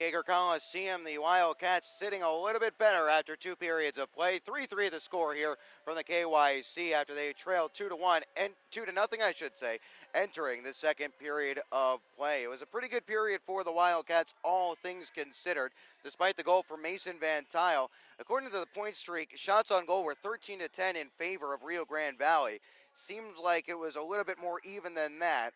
Yeager Coliseum, the Wildcats sitting a little bit better after 2 periods of play. 3-3 the score here from the KYC after they trailed 2-1 and 2-0, I should say, entering the second period of play. It was a pretty good period for the Wildcats, all things considered, despite the goal from Mason Van Tile. According to the point streak, shots on goal were 13-10 in favor of Rio Grande Valley. Seems like it was a little bit more even than that.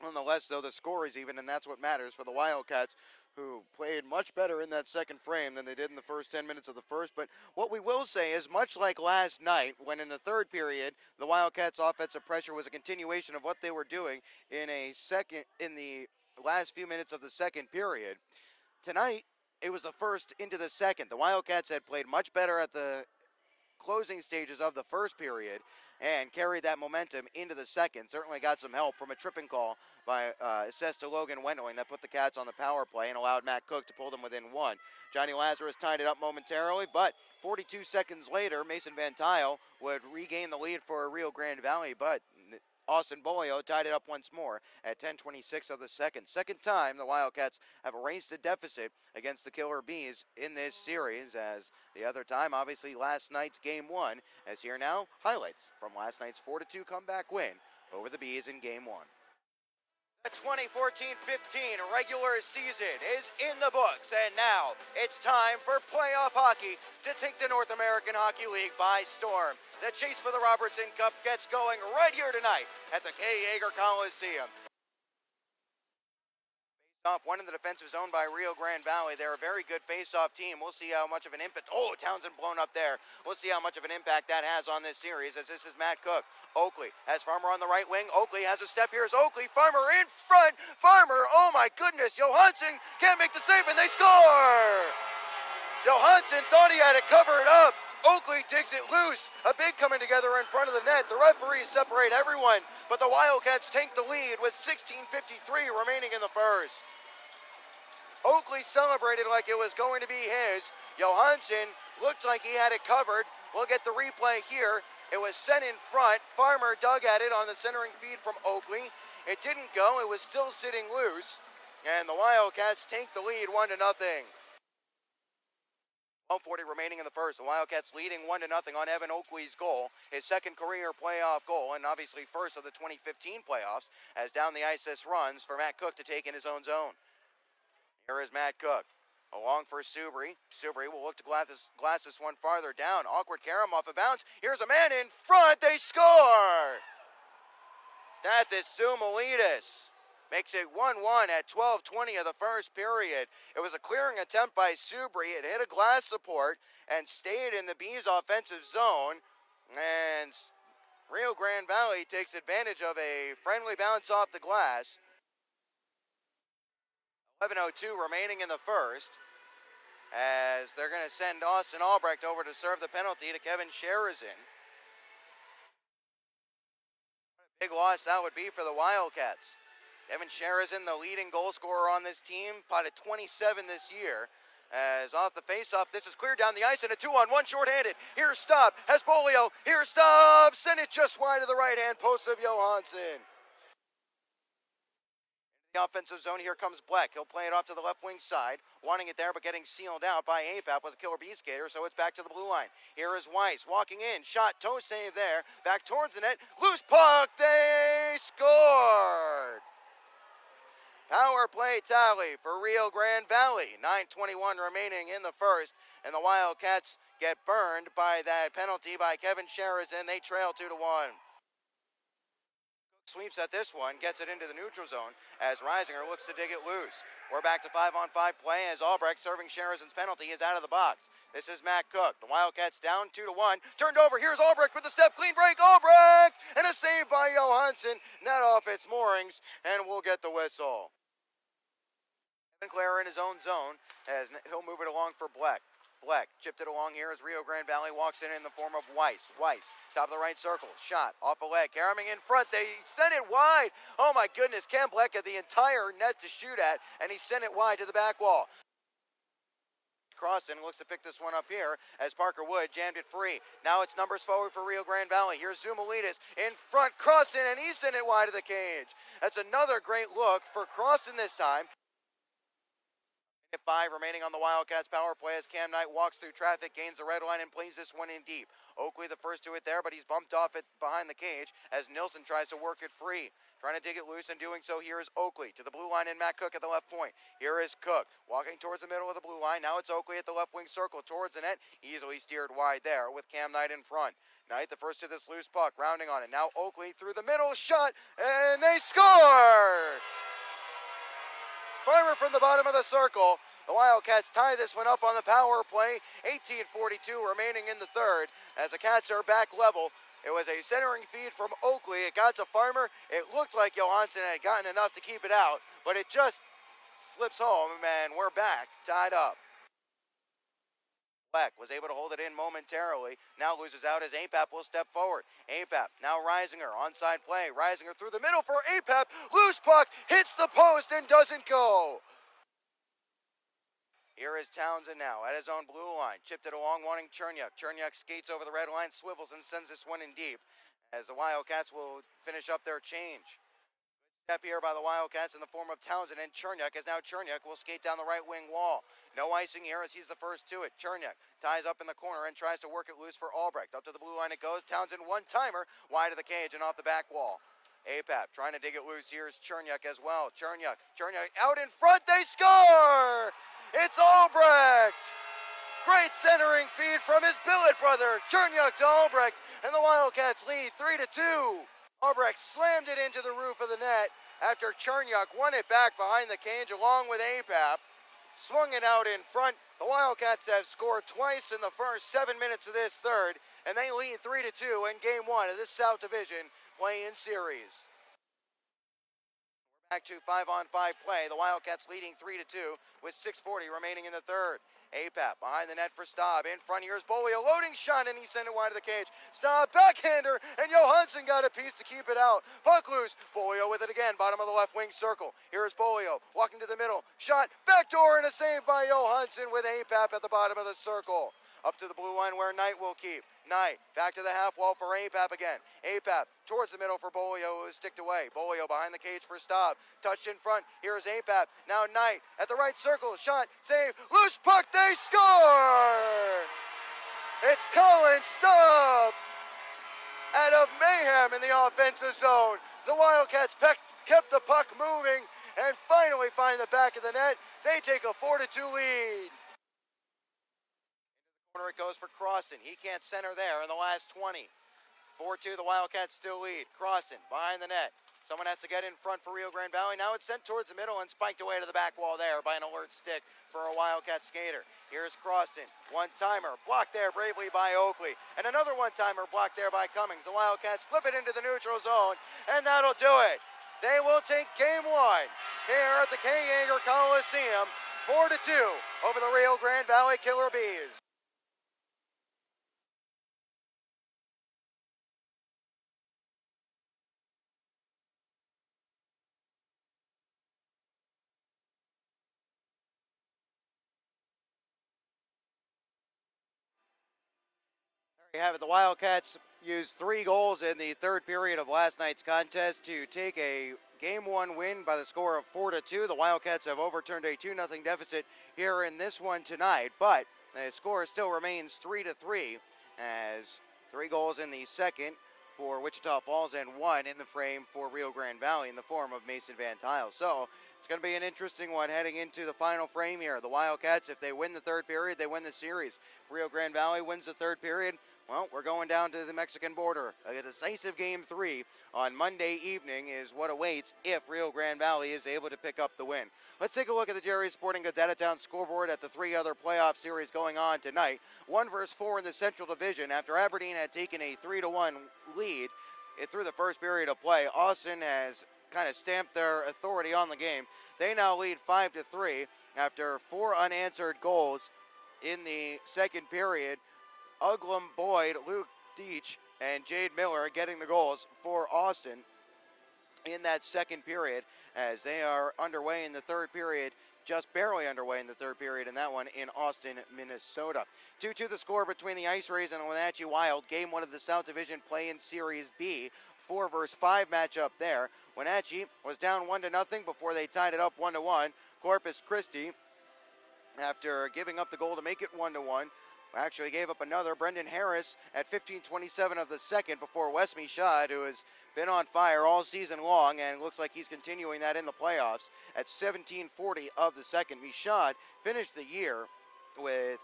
Nonetheless, though, the score is even, and that's what matters for the Wildcats, who played much better in that second frame than they did in the first 10 minutes of the first. But what we will say is, much like last night, when in the third period, the Wildcats' offensive pressure was a continuation of what they were doing in the last few minutes of the second period. Tonight, it was the first into the second. The Wildcats had played much better at the closing stages of the first period and carried that momentum into the second. Certainly got some help from a tripping call by assessed to Logan Wendling that put the Cats on the power play and allowed Matt Cook to pull them within one. Johnny Lazarus tied it up momentarily, but 42 seconds later, Mason Van Tile would regain the lead for Rio Grande Valley, but Austin Bolio tied it up once more at 10:26 of the second. Second time the Wildcats have erased a deficit against the Killer Bees in this series, as the other time, obviously last night's Game 1, as here now, highlights from last night's 4-2 comeback win over the Bees in Game 1. The 2014-15 regular season is in the books, and now it's time for playoff hockey to take the North American Hockey League by storm. The chase for the Robertson Cup gets going right here tonight at the Kay Yeager Coliseum. Off one in the defensive zone by Rio Grande Valley. They're a very good face-off team. We'll see how much of an impact. Oh, Townsend blown up there. We'll see how much of an impact that has on this series, as this is Matt Cook. Oakley has Farmer on the right wing. Oakley has a step. Here's Oakley. Farmer in front. Farmer, oh my goodness. Johansson can't make the save, and they score! Johansson thought he had it covered up. Oakley digs it loose. A big coming together in front of the net. The referees separate everyone, but the Wildcats take the lead with 16:53 remaining in the first. Oakley celebrated like it was going to be his. Johansson looked like he had it covered. We'll get the replay here. It was sent in front. Farmer dug at it on the centering feed from Oakley. It didn't go. It was still sitting loose. And the Wildcats take the lead 1-0. 12:40 remaining in the first. The Wildcats leading 1-0 on Evan Oakley's goal, his second career playoff goal, and obviously first of the 2015 playoffs, as down the ice this runs for Matt Cook to take in his own zone. Here is Matt Cook, along for Subri. Subri will look to glass this one farther down. Awkward carom off of bounds. Here's a man in front. They score! Stathis Sumalides makes it 1-1 at 12:20 of the first period. It was a clearing attempt by Subri. It hit a glass support and stayed in the Bees' offensive zone. And Rio Grande Valley takes advantage of a friendly bounce off the glass. 11:02 remaining in the first, as they're going to send Austin Albrecht over to serve the penalty to Kevin Sherazin. What a big loss that would be for the Wildcats. Kevin Sherazin, the leading goal scorer on this team, potted 27 this year. As off the faceoff, this is cleared down the ice, and a 2-on-1 shorthanded. Here's stop, has Bolio, here's stop, send it just wide of the right-hand post of Johansson. The offensive zone, here comes Bleck. He'll play it off to the left wing side, wanting it there but getting sealed out by APAP was a Killer Bee skater, so it's back to the blue line. Here is Weiss walking in, shot, toe save there, back towards the net, loose puck, they scored! Power play tally for Rio Grande Valley. 9:21 remaining in the first, and the Wildcats get burned by that penalty by Kevin Sherazin. They trail 2-1. Sweeps at this one, gets it into the neutral zone as Reisinger looks to dig it loose. We're back to 5-on-5 play as Albrecht, serving Sherazin's penalty, is out of the box. This is Matt Cook. The Wildcats down 2-1. Turned over. Here's Albrecht with the step. Clean break. Albrecht! And a save by Johansson. Net off its moorings, and we'll get the whistle. Sinclair in his own zone as he'll move it along for Bleck. Bleck chipped it along here as Rio Grande Valley walks in the form of Weiss. Weiss, top of the right circle, shot off a leg, carrying in front. They sent it wide. Oh my goodness, Cam Bleck had the entire net to shoot at, and he sent it wide to the back wall. Crossan looks to pick this one up here as Parker Wood jammed it free. Now it's numbers forward for Rio Grande Valley. Here's Zumalides in front, Crossan, and he sent it wide of the cage. That's another great look for Crossan this time. At 5 remaining on the Wildcats power play as Cam Knight walks through traffic, gains the red line, and plays this one in deep. Oakley the first to it there, but he's bumped off it behind the cage as Nilsson tries to work it free. Trying to dig it loose and doing so here is Oakley to the blue line and Matt Cook at the left point. Here is Cook walking towards the middle of the blue line. Now it's Oakley at the left wing circle towards the net. Easily steered wide there with Cam Knight in front. Knight the first to this loose puck, rounding on it. Now Oakley through the middle, shot, and they score! Farmer from the bottom of the circle. The Wildcats tie this one up on the power play. 18:42 remaining in the third as the Cats are back level. It was a centering feed from Oakley. It got to Farmer. It looked like Johansson had gotten enough to keep it out, but it just slips home, and we're back, tied up. Black was able to hold it in momentarily. Now loses out as Apap will step forward. Apap, now Reisinger, onside play. Reisinger through the middle for Apap. Loose puck, hits the post and doesn't go. Here is Townsend now at his own blue line. Chipped it along, wanting Cherniak. Cherniak skates over the red line, swivels and sends this one in deep as the Wildcats will finish up their change. Step here by the Wildcats in the form of Townsend, and Cherniak as now Cherniak will skate down the right wing wall. No icing here as he's the first to it. Cherniak ties up in the corner and tries to work it loose for Albrecht. Up to the blue line it goes. Townsend one-timer wide of the cage and off the back wall. Apap trying to dig it loose. Here's Cherniak as well. Cherniak out in front. They score! It's Albrecht! Great centering feed from his billet brother, Cherniak to Albrecht, and the Wildcats lead 3-2. Albrecht slammed it into the roof of the net after Cherniak won it back behind the cage along with Apap. Swung it out in front. The Wildcats have scored twice in the first 7 minutes of this third, and they lead 3-2 in Game 1 of this South Division play-in series. Back to 5-on-5 play. The Wildcats leading 3-2 with 6:40 remaining in the third. Apap behind the net for Staub. In front, here's Bolio. Loading shot, and he sent it wide of the cage. Staub, backhander, and Johansson got a piece to keep it out. Puck loose. Bolio with it again, bottom of the left wing circle. Here's Bolio walking to the middle. Shot, backdoor, and a save by Johansson with Apap at the bottom of the circle. Up to the blue line where Knight will keep. Knight back to the half wall for Apap again. Apap towards the middle for Bolio, who is sticked away. Bolio behind the cage for Staub. Touched in front. Here's Apap. Now Knight at the right circle. Shot, save, loose puck. They score! It's Colin Staub out of mayhem in the offensive zone. The Wildcats kept the puck moving and finally find the back of the net. They take a 4-2 lead. Corner it goes for Crossan. He can't center there in the last 20. 4-2, the Wildcats still lead. Crossan behind the net. Someone has to get in front for Rio Grande Valley. Now it's sent towards the middle and spiked away to the back wall there by an alert stick for a Wildcat skater. Here's Crossan. One-timer blocked there bravely by Oakley. And another one-timer blocked there by Cummings. The Wildcats flip it into the neutral zone, and that'll do it. They will take Game 1 here at the Kay Yeager Coliseum. 4-2 over the Rio Grande Valley Killer Bees. You have it. The Wildcats used 3 goals in the third period of last night's contest to take a Game 1 win by the score of 4-2. The Wildcats have overturned a 2-0 deficit here in this one tonight, but the score still remains 3-3 as 3 goals in the second for Wichita Falls and 1 in the frame for Rio Grande Valley in the form of Mason Van Tile. So it's going to be an interesting one heading into the final frame here. The Wildcats, if they win the third period, they win the series. If Rio Grande Valley wins the third period, well, we're going down to the Mexican border. A decisive Game 3 on Monday evening is what awaits if Rio Grande Valley is able to pick up the win. Let's take a look at the Jerry Sporting Goods out-of-town scoreboard at the 3 other playoff series going on tonight. 1 versus 4 in the Central Division after Aberdeen had taken a 3-1 lead through the first period of play. Austin has kind of stamped their authority on the game. They now lead 5-3 after 4 unanswered goals in the second period. Uglum, Boyd, Luke Deach, and Jade Miller getting the goals for Austin in that second period as they are underway in the third period, just barely underway in the third period in that one in Austin, Minnesota. 2-2 the score between the Ice Rays and the Wenatchee Wild. Game 1 of the South Division play-in Series B. 4 versus 5 matchup there. Wenatchee was down 1-0 before they tied it up 1-1. Corpus Christi after giving up the goal to make it 1-1. Actually gave up another. Brendan Harris at 15:27 of the second before Wes Michaud, who has been on fire all season long and looks like he's continuing that in the playoffs, at 17:40 of the second. Michaud finished the year with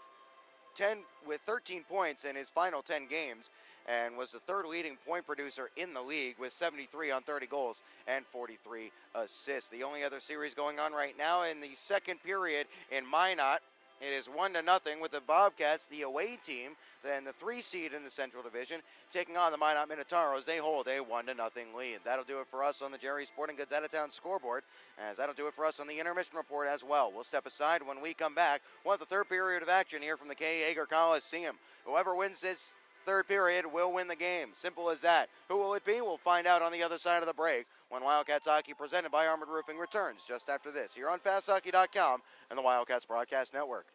13 points in his final 10 games and was the third leading point producer in the league with 73 on 30 goals and 43 assists. The only other series going on right now in the second period in Minot, it is 1-0 with the Bobcats, the away team, then the 3 seed in the Central Division, taking on the Minot Minotauros. They hold a 1-0 lead. That'll do it for us on the Jerry Sporting Goods out-of-town scoreboard, as that'll do it for us on the intermission report as well. We'll step aside when we come back. We'll have the third period of action here from the Kay Yeager Coliseum. Whoever wins this third period will win the game. Simple as that. Who will it be? We'll find out on the other side of the break when Wildcats Hockey, presented by Armored Roofing, returns just after this here on FastHockey.com and the Wildcats Broadcast Network.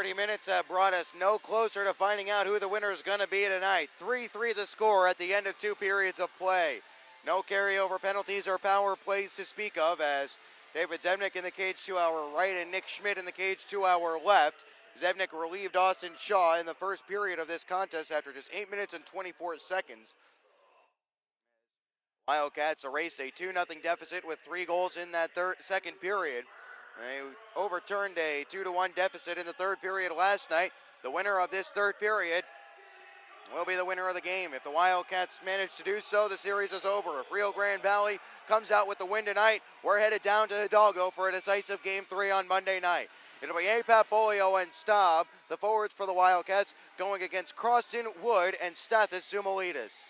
Minutes have brought us no closer to finding out who the winner is going to be tonight. 3-3 the score at the end of 2 periods of play. No carryover penalties or power plays to speak of, as David Zebnik in the cage to our right and Nick Schmidt in the cage to our left. Zebnik relieved Austin Shaw in the first period of this contest after just 8 minutes and 24 seconds. Wildcats erased a 2-0 deficit with 3 goals in that second period. They overturned a 2-1 deficit in the third period last night. The winner of this third period will be the winner of the game. If the Wildcats manage to do so, the series is over. If Rio Grande Valley comes out with the win tonight, we're headed down to Hidalgo for a decisive Game 3 on Monday night. It'll be Apap Bolio and Staub, the forwards for the Wildcats, going against Croston, Wood, and Stathis Sumalides.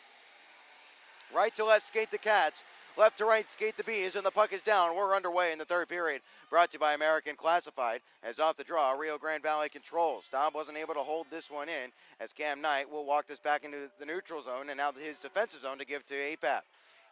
Right to left skate the Cats. Left to right skate the Bees, and the puck is down. We're underway in the third period. Brought to you by American Classified. As off the draw, Rio Grande Valley controls. Staub wasn't able to hold this one in, as Cam Knight will walk this back into the neutral zone, and now his defensive zone to give to APAP.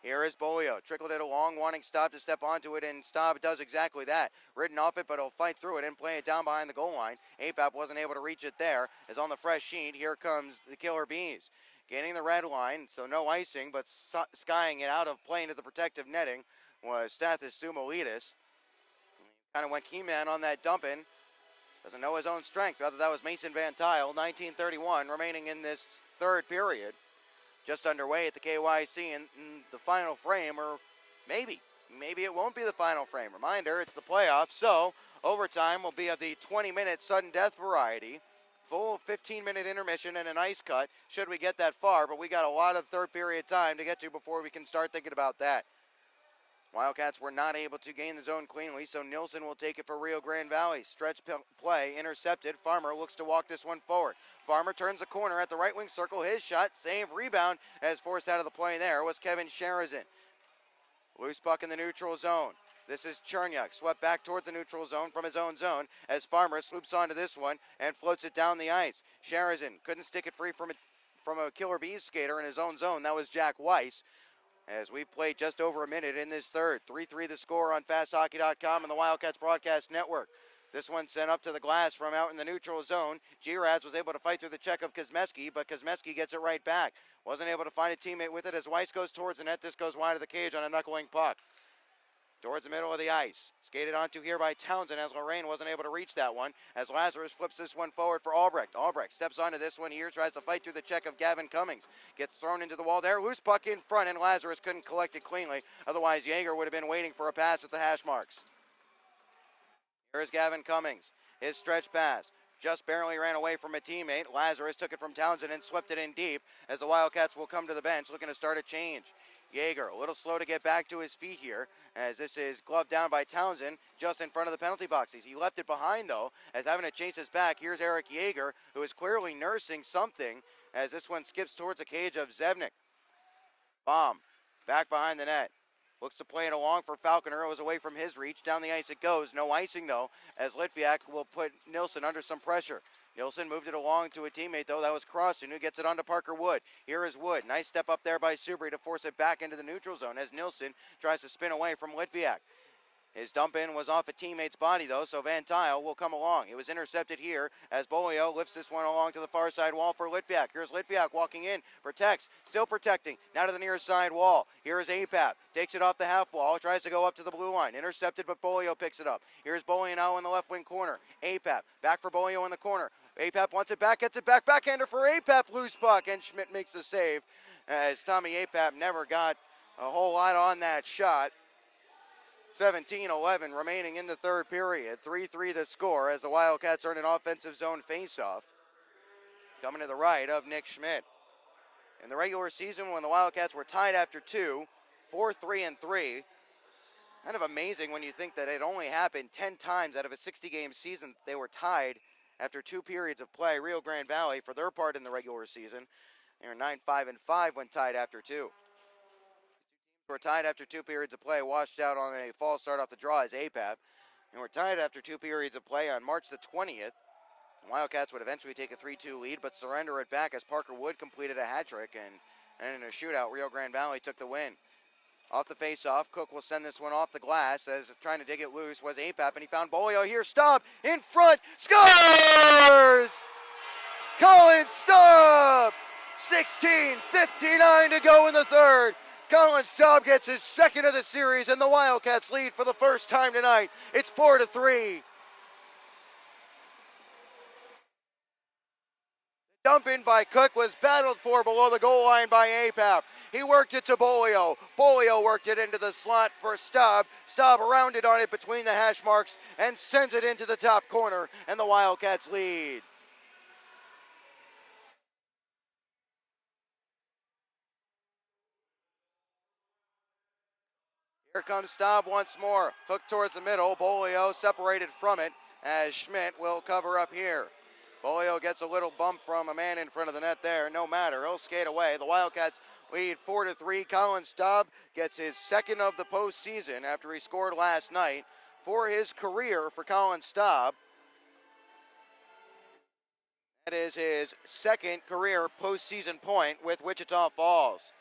Here is Bolio, trickled it along, wanting Staub to step onto it, and Staub does exactly that. Ridden off it, but he'll fight through it and play it down behind the goal line. APAP wasn't able to reach it there, as on the fresh sheet, here comes the Killer Bees. Gaining the red line, so no icing, but skying it out of play into the protective netting was Stathis Sumolidis. Kind of went key man on that dump-in. Doesn't know his own strength. Rather, that was Mason Van Tile. 19:31 remaining in this third period. Just underway at the KYC in the final frame, or maybe it won't be the final frame. Reminder, it's the playoffs, so overtime will be of the 20-minute sudden death variety. Full 15-minute intermission and an ice cut, should we get that far, but we got a lot of third period time to get to before we can start thinking about that. Wildcats were not able to gain the zone cleanly, so Nielsen will take it for Rio Grande Valley. Stretch play, intercepted. Farmer looks to walk this one forward. Farmer turns the corner at the right wing circle. His shot, save, rebound, as forced out of the play there was Kevin Sherazin. Loose puck in the neutral zone. This is Cherniak, swept back towards the neutral zone from his own zone as Farmer swoops onto this one and floats it down the ice. Sherazin couldn't stick it free from a Killer Bees skater in his own zone. That was Jack Weiss. As we've played just over a minute in this third. 3-3 the score on FastHockey.com and the Wildcats Broadcast Network. This one sent up to the glass from out in the neutral zone. Giraz was able to fight through the check of Kosmeski, but Kosmeski gets it right back. Wasn't able to find a teammate with it as Weiss goes towards the net. This goes wide of the cage on a knuckling puck. Towards the middle of the ice. Skated onto here by Townsend as Lorraine wasn't able to reach that one. As Lazarus flips this one forward for Albrecht. Albrecht steps onto this one here, tries to fight through the check of Gavin Cummings. Gets thrown into the wall there. Loose puck in front, and Lazarus couldn't collect it cleanly. Otherwise, Yeager would have been waiting for a pass at the hash marks. Here's Gavin Cummings. His stretch pass. Just barely ran away from a teammate. Lazarus took it from Townsend and swept it in deep as the Wildcats will come to the bench looking to start a change. Yeager, a little slow to get back to his feet here, as this is gloved down by Townsend just in front of the penalty boxes. He left it behind, though, as having to chase his back. Here's Eric Yeager, who is clearly nursing something, as this one skips towards the cage of Zevnik. Bomb, back behind the net. Looks to play it along for Falconer. It was away from his reach. Down the ice it goes. No icing, though, as Litviak will put Nilsson under some pressure. Nilsson moved it along to a teammate, though. That was Crossan, who gets it onto Parker Wood. Here is Wood. Nice step up there by Subri to force it back into the neutral zone as Nilsson tries to spin away from Litviak. His dump in was off a teammate's body, though, so Van Tile will come along. It was intercepted here as Bolio lifts this one along to the far side wall for Litviak. Here's Litviak walking in, protects, still protecting, now to the near side wall. Here is APAP, takes it off the half wall, tries to go up to the blue line. Intercepted, but Bolio picks it up. Here's Bolio now in the left wing corner. APAP, back for Bolio in the corner. APAP wants it back, gets it back, backhander for APAP, loose puck, and Schmidt makes the save as Tommy APAP never got a whole lot on that shot. 17-11 remaining in the third period. 3-3 the score as the Wildcats earn an offensive zone faceoff. Coming to the right of Nick Schmidt. In the regular season when the Wildcats were tied after two, 4-3-3. Kind of amazing when you think that it only happened 10 times out of a 60-game season they were tied after two periods of play. Rio Grande Valley, for their part in the regular season, they were 9-5-5 when tied after two. We're tied after two periods of play, washed out on a false start off the draw as APAP. And we're tied after two periods of play on March the 20th. The Wildcats would eventually take a 3-2 lead, but surrender it back as Parker Wood completed a hat trick. And in a shootout, Rio Grande Valley took the win. Off the face-off, Cook will send this one off the glass as trying to dig it loose was APAP, and he found Bolio here. Staub in front, scores! Colin Staub! 16:59 to go in the third. Colin Staub gets his second of the series, and the Wildcats lead for the first time tonight. It's 4-3. The dump in by Cook was battled for below the goal line by APAP. He worked it to Bolio. Bolio worked it into the slot for Staub. Staub rounded on it between the hash marks and sends it into the top corner, and the Wildcats lead. Here comes Staub once more. Hook towards the middle. Bolio separated from it as Schmidt will cover up here. Bolio gets a little bump from a man in front of the net there. No matter, he'll skate away. The Wildcats lead 4-3. Colin Staub gets his second of the postseason after he scored last night for his career for Colin Staub. That is his second career postseason point with Wichita Falls.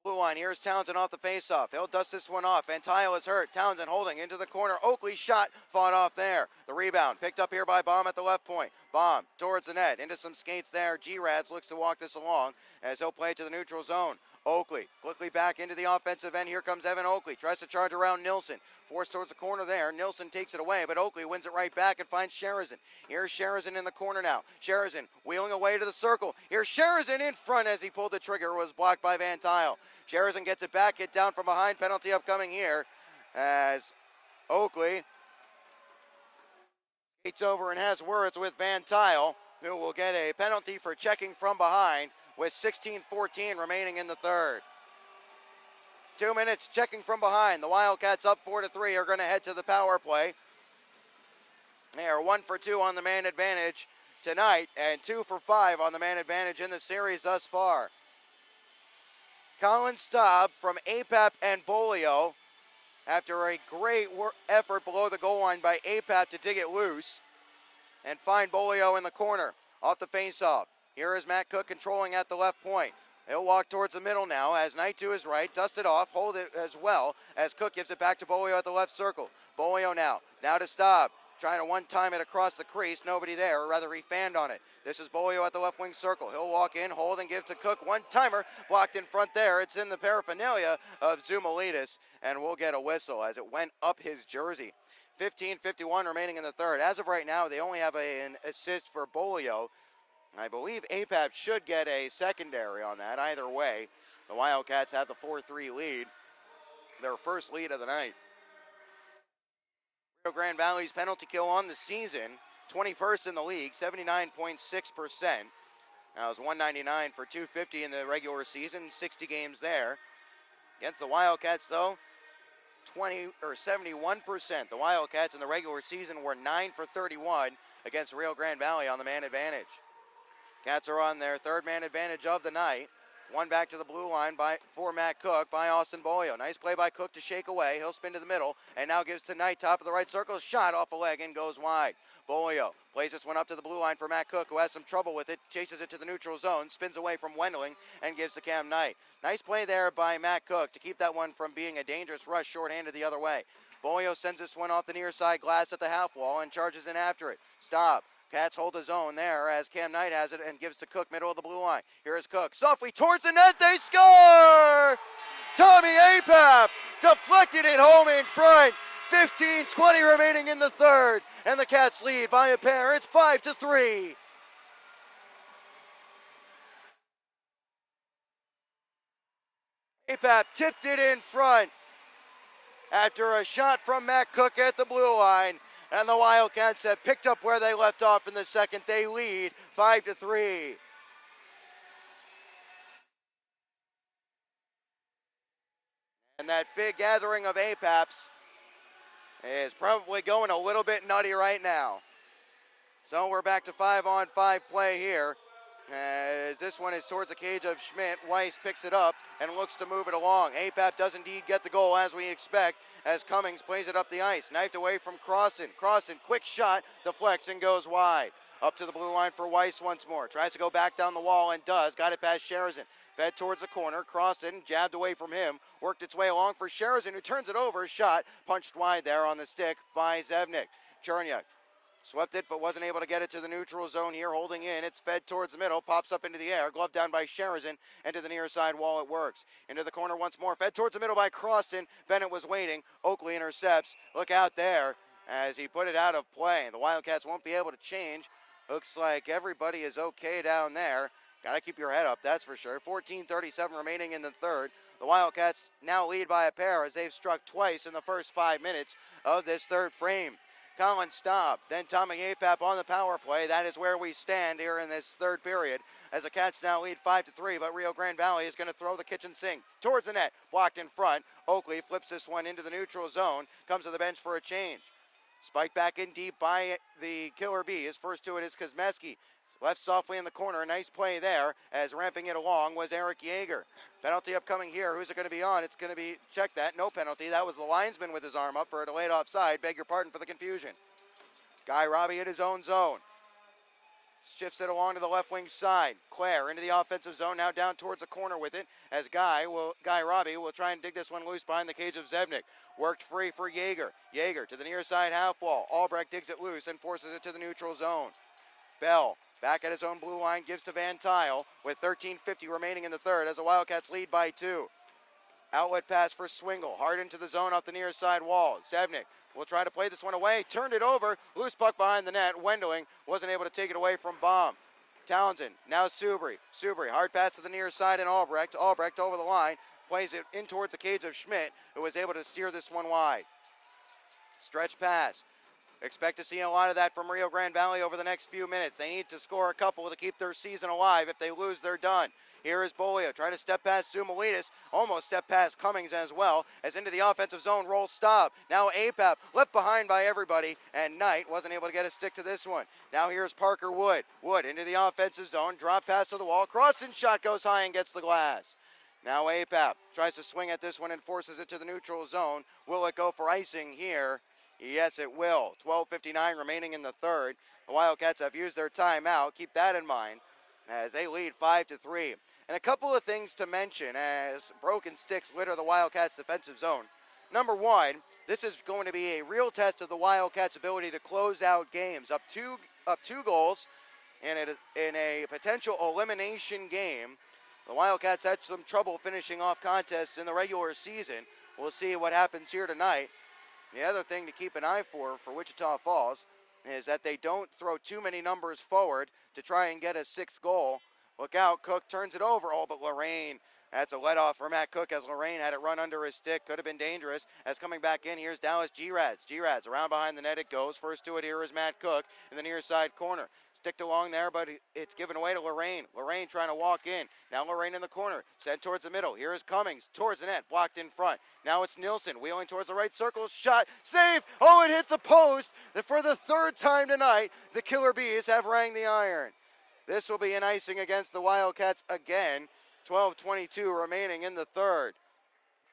Blue line, here's Townsend off the faceoff. He'll dust this one off. Van Tile is hurt. Townsend holding into the corner. Oakley shot, fought off there. The rebound picked up here by Baum at the left point. Baum towards the net, into some skates there. G-Rads looks to walk this along as he'll play to the neutral zone. Oakley quickly back into the offensive end. Here comes Evan Oakley. Tries to charge around Nilsson. Forced towards the corner there. Nilsson takes it away, but Oakley wins it right back and finds Sherazin. Here's Sherazin in the corner now. Sherazin wheeling away to the circle. Here's Sherazin in front as he pulled the trigger. Was blocked by Van Tile. Sherazin gets it back. Hit down from behind. Penalty upcoming here as Oakley skates over and has words with Van Tile, who will get a penalty for checking from behind with 16:14 remaining in the third. 2 minutes checking from behind. The Wildcats up 4-3 are going to head to the power play. They are 1 for 2 on the man advantage tonight and 2 for 5 on the man advantage in the series thus far. Colin Staub from APAP and Bolio, after a great effort below the goal line by APAP to dig it loose and find Bolio in the corner off the faceoff. Here is Matt Cook controlling at the left point. He'll walk towards the middle now as Knight to his right, dust it off, hold it as well as Cook gives it back to Bolio at the left circle. Bolio now to Staub, trying to one-time it across the crease, nobody there, or rather he fanned on it. This is Bolio at the left wing circle. He'll walk in, hold, and give to Cook. One-timer blocked in front there. It's in the paraphernalia of Zumalitis, and we'll get a whistle as it went up his jersey. 15:51 remaining in the third. As of right now, they only have an assist for Bolio. I believe APAP should get a secondary on that. Either way, the Wildcats have the 4-3 lead, their first lead of the night. Rio Grande Valley's penalty kill on the season, 21st in the league, 79.6%. That was 199 for 250 in the regular season, 60 games there. Against the Wildcats, though, 71%. The Wildcats in the regular season were 9 for 31 against Rio Grande Valley on the man advantage. Cats are on their third man advantage of the night. One back to the blue line for Matt Cook by Austin Bolio. Nice play by Cook to shake away. He'll spin to the middle and now gives to Knight, top of the right circle. Shot off a leg and goes wide. Bolio plays this one up to the blue line for Matt Cook, who has some trouble with it. Chases it to the neutral zone, spins away from Wendling and gives to Cam Knight. Nice play there by Matt Cook to keep that one from being a dangerous rush shorthanded the other way. Bolio sends this one off the near side glass at the half wall and charges in after it. Stop. Cats hold his own there as Cam Knight has it and gives to Cook, middle of the blue line. Here is Cook, softly towards the net, they score! Tommy Apap deflected it home in front. 15:20 remaining in the third, and the Cats lead by a pair. It's 5-3. Apap tipped it in front after a shot from Matt Cook at the blue line. And the Wildcats have picked up where they left off in the second. They lead 5-3. And that big gathering of APAPs is probably going a little bit nutty right now. So we're back to 5-on-5 play here. As this one is towards the cage of Schmidt. Weiss picks it up and looks to move it along. APAP does indeed get the goal as we expect, as Cummings plays it up the ice. Knifed away from Crossan. Crossan, quick shot, deflects and goes wide. Up to the blue line for Weiss once more. Tries to go back down the wall and does. Got it past Sherazin. Fed towards the corner. Crossan jabbed away from him. Worked its way along for Sherazin, who turns it over. Shot punched wide there on the stick by Zevnik. Cherniak swept it, but wasn't able to get it to the neutral zone here, holding in. It's fed towards the middle, pops up into the air, glove down by Sherazin, and to the near side wall it works. Into the corner once more, fed towards the middle by Crossan. Bennett was waiting. Oakley intercepts. Look out there as he put it out of play. The Wildcats won't be able to change. Looks like everybody is okay down there. Got to keep your head up, that's for sure. 14:37 remaining in the third. The Wildcats now lead by a pair as they've struck twice in the first 5 minutes of this third frame. Colin Staub, then Tommy Apap on the power play. That is where we stand here in this third period as the Cats now lead 5-3, but Rio Grande Valley is going to throw the kitchen sink towards the net, blocked in front. Oakley flips this one into the neutral zone, comes to the bench for a change. Spike back in deep by the Killer Bees. First to it is Kosmeski. Left softly in the corner. Nice play there as ramping it along was Eric Yeager. Penalty upcoming here. Who's it going to be on? It's going to be, check that, no penalty. That was the linesman with his arm up for a delayed offside. Beg your pardon for the confusion. Guy Robbie in his own zone. Shifts it along to the left wing side. Claire into the offensive zone, now down towards the corner with it as Guy Robbie will try and dig this one loose behind the cage of Zebnik. Worked free for Yeager. Yeager to the near side half wall. Albrecht digs it loose and forces it to the neutral zone. Bell back at his own blue line, gives to Van Tile with 13:50 remaining in the third as the Wildcats lead by 2. Outlet pass for Swingle, hard into the zone off the near side wall. Zebnik will try to play this one away, turned it over, loose puck behind the net. Wendling wasn't able to take it away from Baum. Townsend, now Subri, hard pass to the near side and Albrecht over the line, plays it in towards the cage of Schmidt, who was able to steer this one wide. Stretch pass. Expect to see a lot of that from Rio Grande Valley over the next few minutes. They need to score a couple to keep their season alive. If they lose, they're done. Here is Bolio trying to step past Sumalitis, almost step past Cummings as well, as into the offensive zone, roll stop. Now APAP, left behind by everybody, and Knight wasn't able to get a stick to this one. Now here's Parker Wood. Wood into the offensive zone, drop pass to the wall, crossed and shot goes high and gets the glass. Now APAP tries to swing at this one and forces it to the neutral zone. Will it go for icing here? Yes, it will. 12:59 remaining in the third. The Wildcats have used their timeout. Keep that in mind as they lead 5-3. And a couple of things to mention as broken sticks litter the Wildcats' defensive zone. Number one, this is going to be a real test of the Wildcats' ability to close out games. Up two goals in a potential elimination game. The Wildcats had some trouble finishing off contests in the regular season. We'll see what happens here tonight. The other thing to keep an eye for Wichita Falls is that they don't throw too many numbers forward to try and get a sixth goal. Look out, Cook turns it over. Oh, but Lorraine, that's a let-off for Matt Cook as Lorraine had it run under his stick. Could have been dangerous. As coming back in, here's Dallas G-Rads. G-Rads around behind the net it goes. First to it here is Matt Cook in the near side corner. Sticked along there, but it's given away to Lorraine. Lorraine trying to walk in. Now Lorraine in the corner. Sent towards the middle. Here is Cummings towards the net. Blocked in front. Now it's Nielsen wheeling towards the right circle. Shot. Save. Oh, it hit the post. For the third time tonight, the Killer Bees have rang the iron. This will be an icing against the Wildcats again. 12:22 remaining in the third.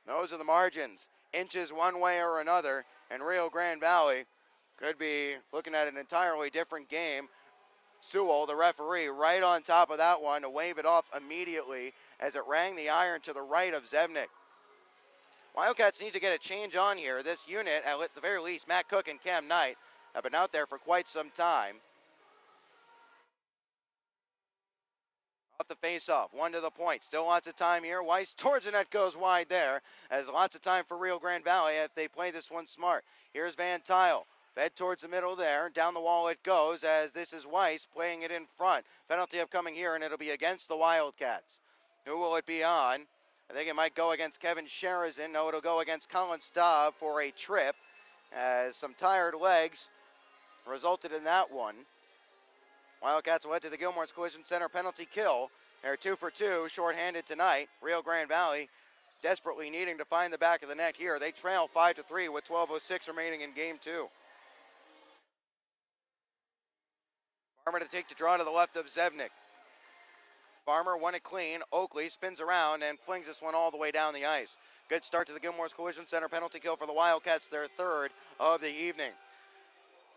Those are the margins. Inches one way or another. And Rio Grande Valley could be looking at an entirely different game. Sewell, the referee, right on top of that one to wave it off immediately as it rang the iron to the right of Zebnik. Wildcats need to get a change on here. This unit, at the very least, Matt Cook and Cam Knight, have been out there for quite some time. Off the face-off, one to the point. Still lots of time here. Weiss towards the net goes wide there, as lots of time for Rio Grande Valley if they play this one smart. Here's Van Tile. Fed towards the middle there. Down the wall it goes as this is Weiss playing it in front. Penalty upcoming here, and it'll be against the Wildcats. Who will it be on? I think it might go against Kevin Sherizan. No, it'll go against Colin Staub for a trip, as some tired legs resulted in that one. Wildcats led to the Gilmore's Collision Center penalty kill. They're 2 for 2, shorthanded tonight. Rio Grande Valley desperately needing to find the back of the net here. They trail 5-3 with 12:06 remaining in game 2. Farmer to take the draw to the left of Zebnik. Farmer won it clean. Oakley spins around and flings this one all the way down the ice. Good start to the Gilmore's Collision Center penalty kill for the Wildcats, their third of the evening.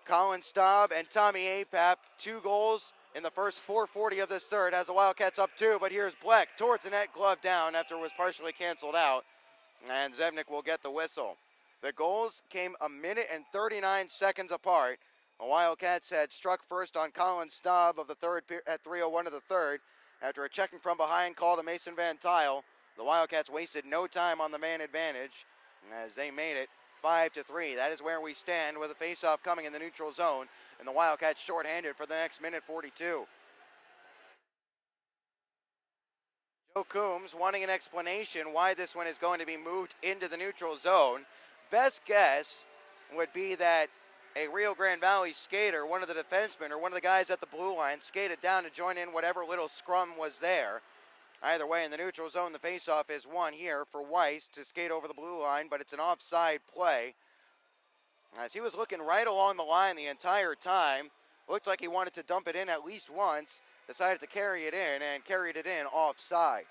Colin Staub and Tommy Apap, 2 goals in the first 4:40 of this third, has the Wildcats up 2, but here's Bleck towards the net, glove down after it was partially canceled out, and Zebnik will get the whistle. The goals came 1 minute and 39 seconds apart. The Wildcats had struck first on Colin Staub of the third at 3:01 of the third. After a checking from behind call to Mason Van Tile, the Wildcats wasted no time on the man advantage as they made it 5-3. That is where we stand with a face-off coming in the neutral zone, and the Wildcats shorthanded for the next minute 42. Joe Coombs wanting an explanation why this one is going to be moved into the neutral zone. Best guess would be that a Rio Grande Valley skater, one of the defensemen or one of the guys at the blue line, skated down to join in whatever little scrum was there. Either way, in the neutral zone, the faceoff is won here for Weiss to skate over the blue line, but it's an offside play. as he was looking right along the line the entire time. Looked like he wanted to dump it in at least once. Decided to carry it in and carried it in offside.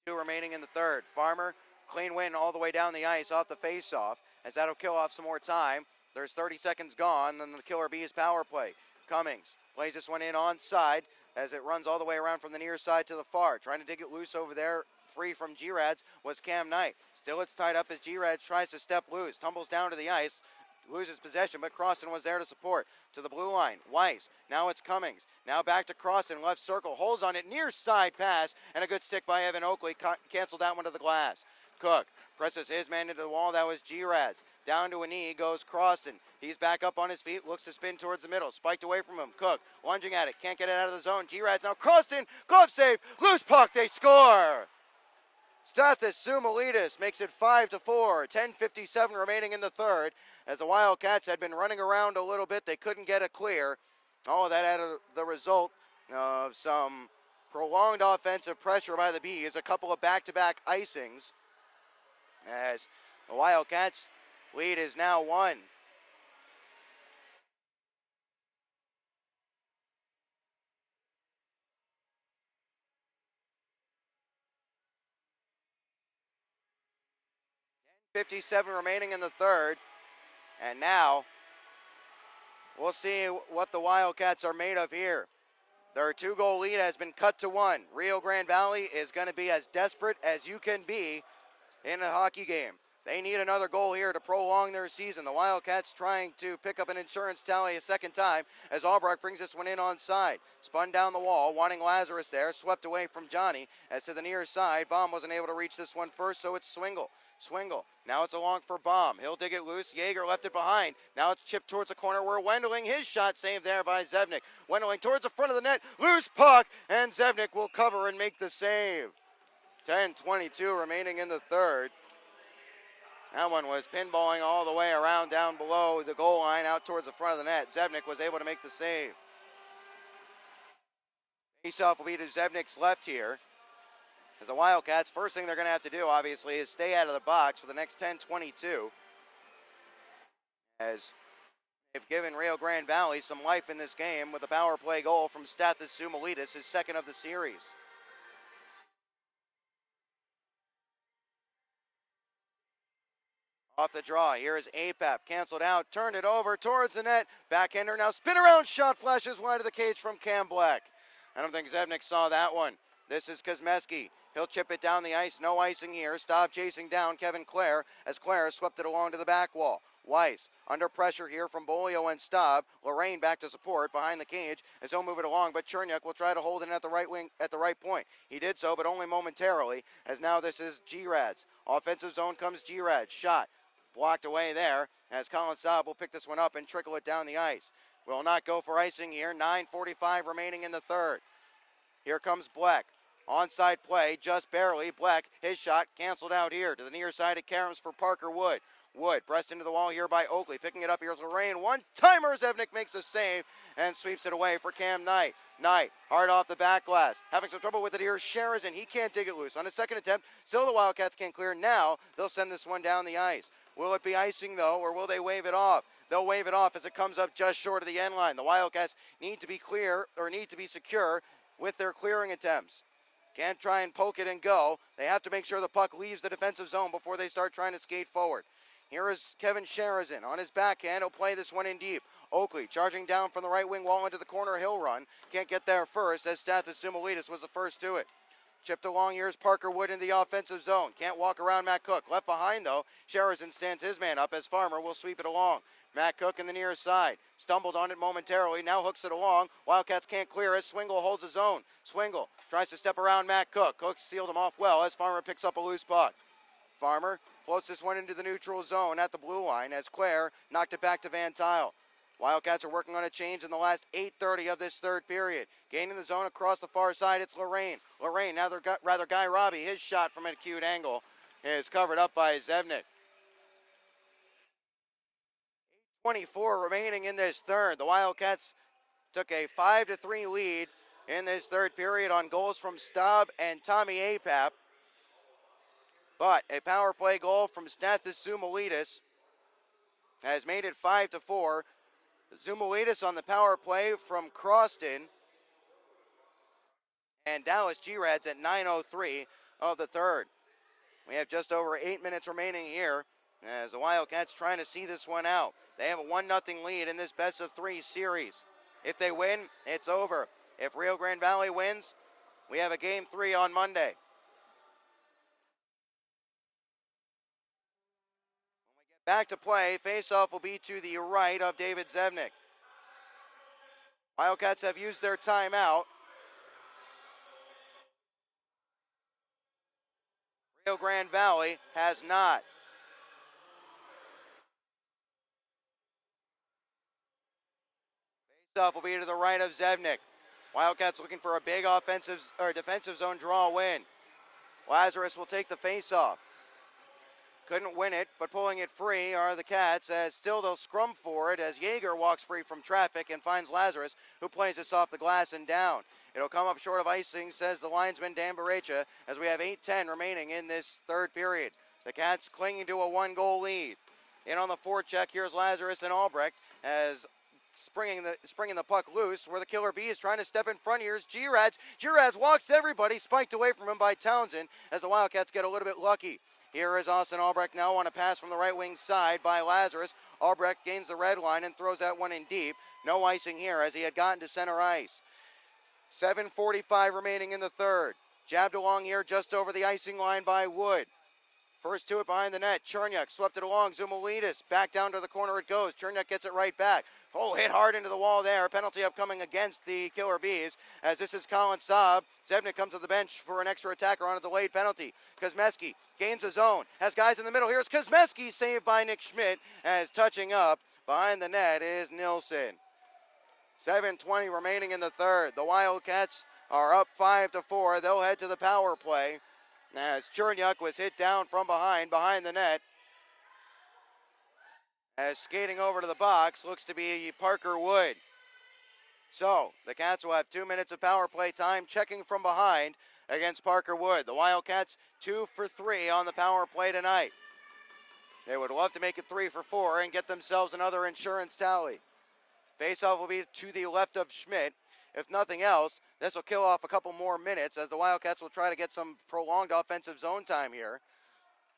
11:42 remaining in the third. Farmer, clean win all the way down the ice off the faceoff, as that'll kill off some more time. There's 30 seconds gone, then the Killer Bees power play. Cummings plays this one in onside as it runs all the way around from the near side to the far. Trying to dig it loose over there, free from G-Rads, was Cam Knight. Still it's tied up as G-Rads tries to step loose, tumbles down to the ice, loses possession, but Crossan was there to support. To the blue line, Weiss. Now it's Cummings. Now back to Crossan, left circle, holds on it, near side pass, and a good stick by Evan Oakley, canceled that one to the glass. Cook presses his man into the wall, that was G-Rads. Down to a knee goes Crossan. He's back up on his feet, looks to spin towards the middle, spiked away from him. Cook lunging at it, can't get it out of the zone. G-Rads now, Crossan, glove save, loose puck, they score! Stathis Sumalitis makes it 5-4, 10:57 remaining in the third. As the Wildcats had been running around a little bit, they couldn't get it clear. All of that had the result of some prolonged offensive pressure by the Bees, a couple of back-to-back icings, as the Wildcats' lead is now 1. .57 remaining in the third, and now we'll see what the Wildcats are made of here. Their 2-goal lead has been cut to 1. Rio Grande Valley is going to be as desperate as you can be in a hockey game. They need another goal here to prolong their season. The Wildcats trying to pick up an insurance tally a second time as Albrecht brings this one in onside. Spun down the wall, wanting Lazarus there, swept away from Johnny. As to the near side, Baum wasn't able to reach this one first, so it's Swingle. Now it's along for Baum. He'll dig it loose. Yeager left it behind. Now it's chipped towards the corner where Wendling, his shot saved there by Zevnik. Wendling towards the front of the net. Loose puck, and Zevnik will cover and make the save. 10:22 remaining in the third. That one was pinballing all the way around down below the goal line out towards the front of the net. Zevnik was able to make the save. Faceoff will be to Zevnik's left here. As the Wildcats, first thing they're going to have to do, obviously, is stay out of the box for the next 10:22. As they've given Rio Grande Valley some life in this game with a power play goal from Stathis Sumalitis, his second of the series. Off the draw, here is Apap, canceled out, turned it over towards the net. Backhander now, spin around, shot flashes wide of the cage from Cam Black. I don't think Zevnik saw that one. This is Kosmeski. He'll chip it down the ice, no icing here. Staub chasing down Kevin Clare as Clare swept it along to the back wall. Weiss under pressure here from Bolio and Staub. Lorraine back to support behind the cage as he'll move it along, but Cherniak will try to hold it at the right wing at the right point. He did so, but only momentarily, as now this is G-Rads. Offensive zone comes G-Rads. Shot blocked away there as Colin Staub will pick this one up and trickle it down the ice. Will not go for icing here. 9:45 remaining in the third. Here comes Black. Onside play, just barely. Black, his shot canceled out here to the near side of Karams for Parker Wood. Wood pressed into the wall here by Oakley. Picking it up, here's Lorraine. One-timer, Zevnik makes a save and sweeps it away for Cam Knight. Knight, hard off the back glass. Having some trouble with it here, Sherazin. He can't dig it loose. On his second attempt, still the Wildcats can't clear. Now, they'll send this one down the ice. Will it be icing, though, or will they wave it off? They'll wave it off as it comes up just short of the end line. The Wildcats need to be clear, or need to be secure with their clearing attempts. Can't try and poke it and go. They have to make sure the puck leaves the defensive zone before they start trying to skate forward. Here is Kevin Sherazin on his backhand. He'll play this one in deep. Oakley charging down from the right wing wall into the corner. He'll run. Can't get there first as Stathis Sumalitis was the first to it. Chipped along, here's Parker Wood in the offensive zone. Can't walk around Matt Cook. Left behind, though. Sherazin stands his man up as Farmer will sweep it along. Matt Cook in the near side. Stumbled on it momentarily. Now hooks it along. Wildcats can't clear as Swingle holds his own. Swingle tries to step around Matt Cook. Cook sealed him off well as Farmer picks up a loose puck. Farmer floats this one into the neutral zone at the blue line as Clare knocked it back to Van Tile. Wildcats are working on a change in the last 8:30 of this third period. Gaining the zone across the far side, it's Lorraine. Lorraine, now rather Guy Robbie. His shot from an acute angle is covered up by Zevnik. 8:24 remaining in this third. The Wildcats took a 5-3 lead in this third period on goals from Staub and Tommy Apap. But a power play goal from Stathis Zumalitis has made it 5-4. Zumalitis on the power play from Croston. And Dallas G-Rads at 9:03 of the third. We have just over 8 minutes remaining here as the Wildcats trying to see this one out. They have a 1-0 lead in this best-of-3 series. If they win, it's over. If Rio Grande Valley wins, we have a Game 3 on Monday. When we get back to play, face-off will be to the right of David Zevnik. Wildcats have used their timeout. Rio Grande Valley has not. Face-off will be to the right of Zevnik. Wildcats looking for a big offensive or defensive zone draw win. Lazarus will take the face-off. Couldn't win it, but pulling it free are the Cats, as still they'll scrum for it as Yeager walks free from traffic and finds Lazarus, who plays this off the glass and down. It'll come up short of icing, says the linesman Dan Barecha, as we have 8:10 remaining in this third period. The Cats clinging to a 1-goal lead. In on the forecheck, here's Lazarus and Albrecht as springing the puck loose, where the Killer Bee is trying to step in front. Here's G-Rads. G-Rads walks everybody, spiked away from him by Townsend as the Wildcats get a little bit lucky. Here is Austin Albrecht now on a pass from the right wing side by Lazarus. Albrecht gains the red line and throws that one in deep. No icing here as he had gotten to center ice. 7:45 remaining in the third. Jabbed along here just over the icing line by Wood. First to it behind the net. Cherniak swept it along. Zumalitis back down to the corner it goes. Cherniak gets it right back. Oh, hit hard into the wall there. Penalty upcoming against the Killer Bees as this is Colin Saab. Zevnik comes to the bench for an extra attacker on a delayed penalty. Kosmeski gains his own. Has guys in the middle. Here's Kosmeski, saved by Nick Schmidt, as touching up behind the net is Nilsson. 7:20 remaining in the third. The Wildcats are up 5-4. They'll head to the power play as Cherniak was hit down from behind the net. As skating over to the box looks to be Parker Wood. So the Cats will have 2 minutes of power play time, checking from behind against Parker Wood. The Wildcats 2 for 3 on the power play tonight. They would love to make it 3 for 4 and get themselves another insurance tally. Faceoff will be to the left of Schmidt. If nothing else, this will kill off a couple more minutes as the Wildcats will try to get some prolonged offensive zone time here.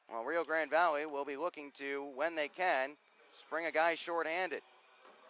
While Rio Grande Valley will be looking to, when they can, spring a guy shorthanded.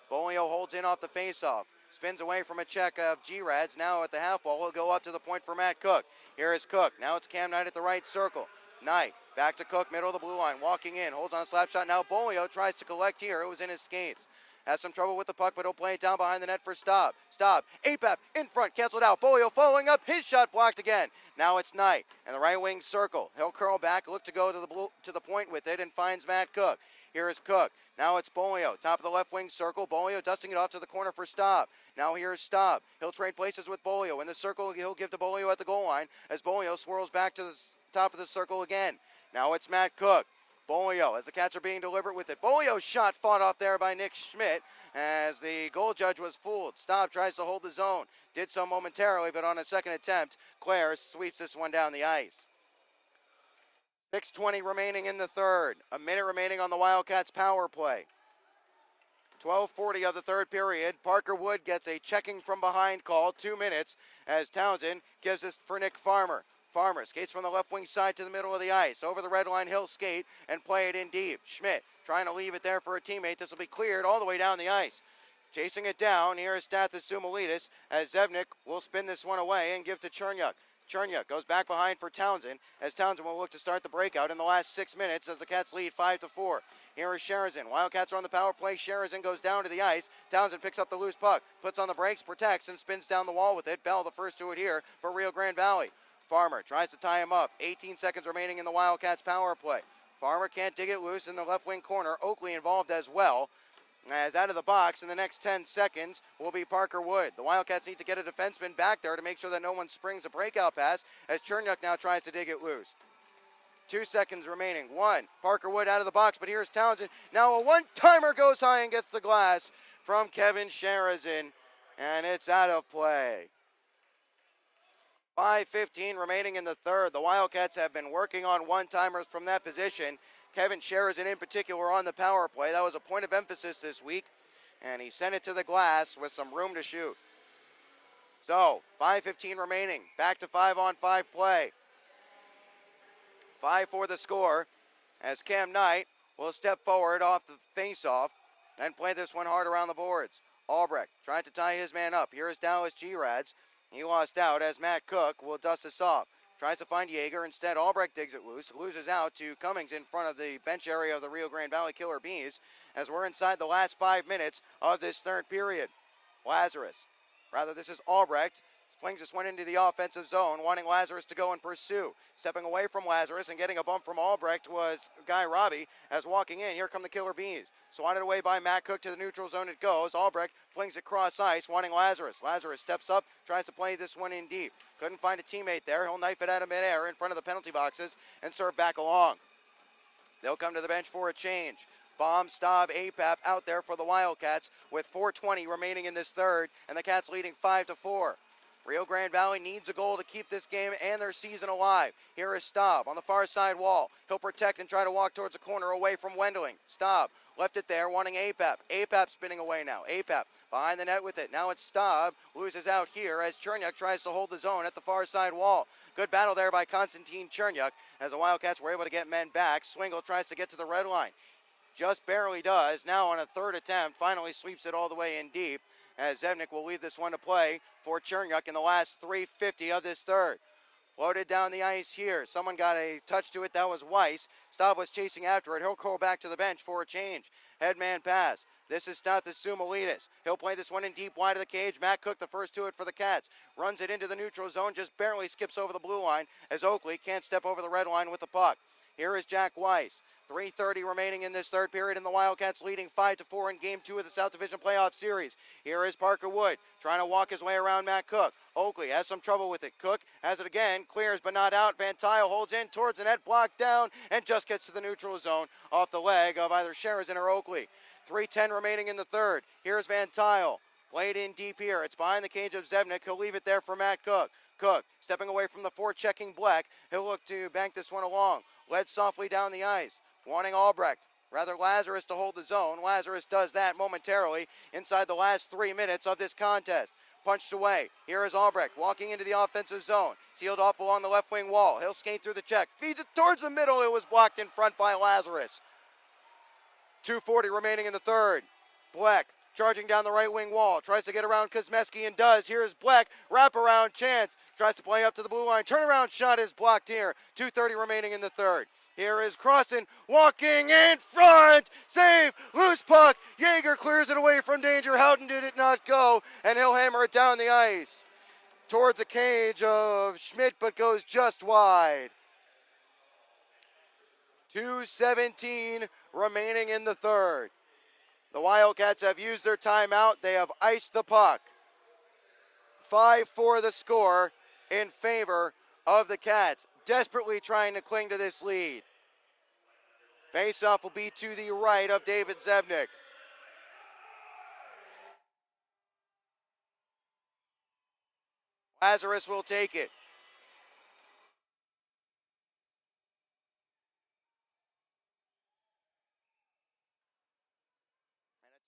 Bolio holds in off the faceoff. Spins away from a check of G-Rads. Now at the half wall, will go up to the point for Matt Cook. Here is Cook. Now it's Cam Knight at the right circle. Knight back to Cook, middle of the blue line. Walking in, holds on a slap shot. Now Bolio tries to collect here. It was in his skates. Has some trouble with the puck, but he'll play it down behind the net for Staub. Staub, Apep in front, canceled out. Bolio following up, his shot blocked again. Now it's Knight, and the right wing circle. He'll curl back, look to go to the point with it, and finds Matt Cook. Here is Cook. Now it's Bolio, top of the left wing circle. Bolio dusting it off to the corner for Staub. Now here's Staub. He'll trade places with Bolio. In the circle, he'll give to Bolio at the goal line as Bolio swirls back to the top of the circle again. Now it's Matt Cook. Bolio, as the Cats are being deliberate with it. Bolio's shot fought off there by Nick Schmidt as the goal judge was fooled. Staub tries to hold the zone. Did so momentarily, but on a second attempt, Claire sweeps this one down the ice. 6:20 remaining in the third. A minute remaining on the Wildcats power play. 12:40 of the third period. Parker Wood gets a checking from behind call. 2 minutes as Townsend gives this for Nick Farmer. Farmer skates from the left wing side to the middle of the ice. Over the red line, he'll skate and play it in deep. Schmidt trying to leave it there for a teammate. This will be cleared all the way down the ice. Chasing it down, here is Stathis Zumalitis as Zevnik will spin this one away and give to Cherniak. Cherniak goes back behind for Townsend as Townsend will look to start the breakout in the last 6 minutes as the Cats lead 5-4. Here is Sherazin. Wildcats are on the power play. Sherazin goes down to the ice. Townsend picks up the loose puck, puts on the brakes, protects, and spins down the wall with it. Bell the first to it here for Rio Grande Valley. Farmer tries to tie him up. 18 seconds remaining in the Wildcats power play. Farmer can't dig it loose in the left wing corner. Oakley involved as well. As out of the box in the next 10 seconds will be Parker Wood. The Wildcats need to get a defenseman back there to make sure that no one springs a breakout pass as Cherniak now tries to dig it loose. 2 seconds remaining. One. Parker Wood out of the box, but here's Townsend. Now a one-timer goes high and gets the glass from Kevin Sherazin, and it's out of play. 5:15 remaining in the third. The Wildcats have been working on one-timers from that position. Kevin Sheridan in particular on the power play. That was a point of emphasis this week, and he sent it to the glass with some room to shoot. So, 5:15 remaining. Back to 5-on-5 play. 5 for the score as Cam Knight will step forward off the face-off and play this one hard around the boards. Albrecht trying to tie his man up. Here is Dallas G-Rads. He lost out as Matt Cook will dust this off. Tries to find Yeager. Instead, Albrecht digs it loose. Loses out to Cummings in front of the bench area of the Rio Grande Valley Killer Bees as we're inside the last 5 minutes of this third period. This is Albrecht. Flings this one into the offensive zone, wanting Lazarus to go and pursue. Stepping away from Lazarus and getting a bump from Albrecht was Guy Robbie. As walking in, here come the Killer Bees. Swatted away by Matt Cook to the neutral zone it goes. Albrecht flings it cross ice, wanting Lazarus. Lazarus steps up, tries to play this one in deep. Couldn't find a teammate there. He'll knife it out of midair in front of the penalty boxes and serve back along. They'll come to the bench for a change. Bomb, Staub, APAP out there for the Wildcats with 4:20 remaining in this third, and the Cats leading 5-4. Rio Grande Valley needs a goal to keep this game and their season alive. Here is Staub on the far side wall. He'll protect and try to walk towards the corner away from Wendling. Staub left it there, wanting APAP. APAP spinning away now. APAP behind the net with it. Now it's Staub. Loses out here as Cherniak tries to hold the zone at the far side wall. Good battle there by Konstantin Cherniak as the Wildcats were able to get men back. Swingle tries to get to the red line. Just barely does. Now on a third attempt, finally sweeps it all the way in deep as Zevnik will leave this one to play for Cherniak in the last 3:50 of this third. Floated down the ice here. Someone got a touch to it. That was Weiss. Staub was chasing after it. He'll call back to the bench for a change. Headman pass. This is Stathis Sumalidis. He'll play this one in deep wide of the cage. Matt Cook, the first to it for the Cats. Runs it into the neutral zone. Just barely skips over the blue line as Oakley can't step over the red line with the puck. Here is Jack Weiss. 3:30 remaining in this third period, and the Wildcats leading 5-4 in Game 2 of the South Division Playoff Series. Here is Parker Wood trying to walk his way around Matt Cook. Oakley has some trouble with it. Cook has it again, clears but not out. Van Tile holds in towards the net, blocked down, and just gets to the neutral zone off the leg of either Sheridan or Oakley. 3:10 remaining in the third. Here's Van Tile. Played in deep here. It's behind the cage of Zevnik. He'll leave it there for Matt Cook. Cook stepping away from the forechecking Black. He'll look to bank this one along. Led softly down the ice. Wanting Lazarus to hold the zone. Lazarus does that momentarily inside the last 3 minutes of this contest. Punched away. Here is Albrecht walking into the offensive zone. Sealed off along the left wing wall. He'll skate through the check. Feeds it towards the middle. It was blocked in front by Lazarus. 2:40 remaining in the third. Black charging down the right wing wall. Tries to get around Kosmeski and does. Here's Black. Wraparound chance. Tries to play up to the blue line. Turnaround shot is blocked here. 2:30 remaining in the third. Here is Crossan walking in front. Save. Loose puck. Yeager clears it away from danger. Howden did it not go. And he'll hammer it down the ice towards the cage of Schmidt, but goes just wide. 2:17 remaining in the third. The Wildcats have used their timeout. They have iced the puck. 5-4 the score in favor of the Cats. Desperately trying to cling to this lead. Face-off will be to the right of David Zevnik. Lazarus will take it.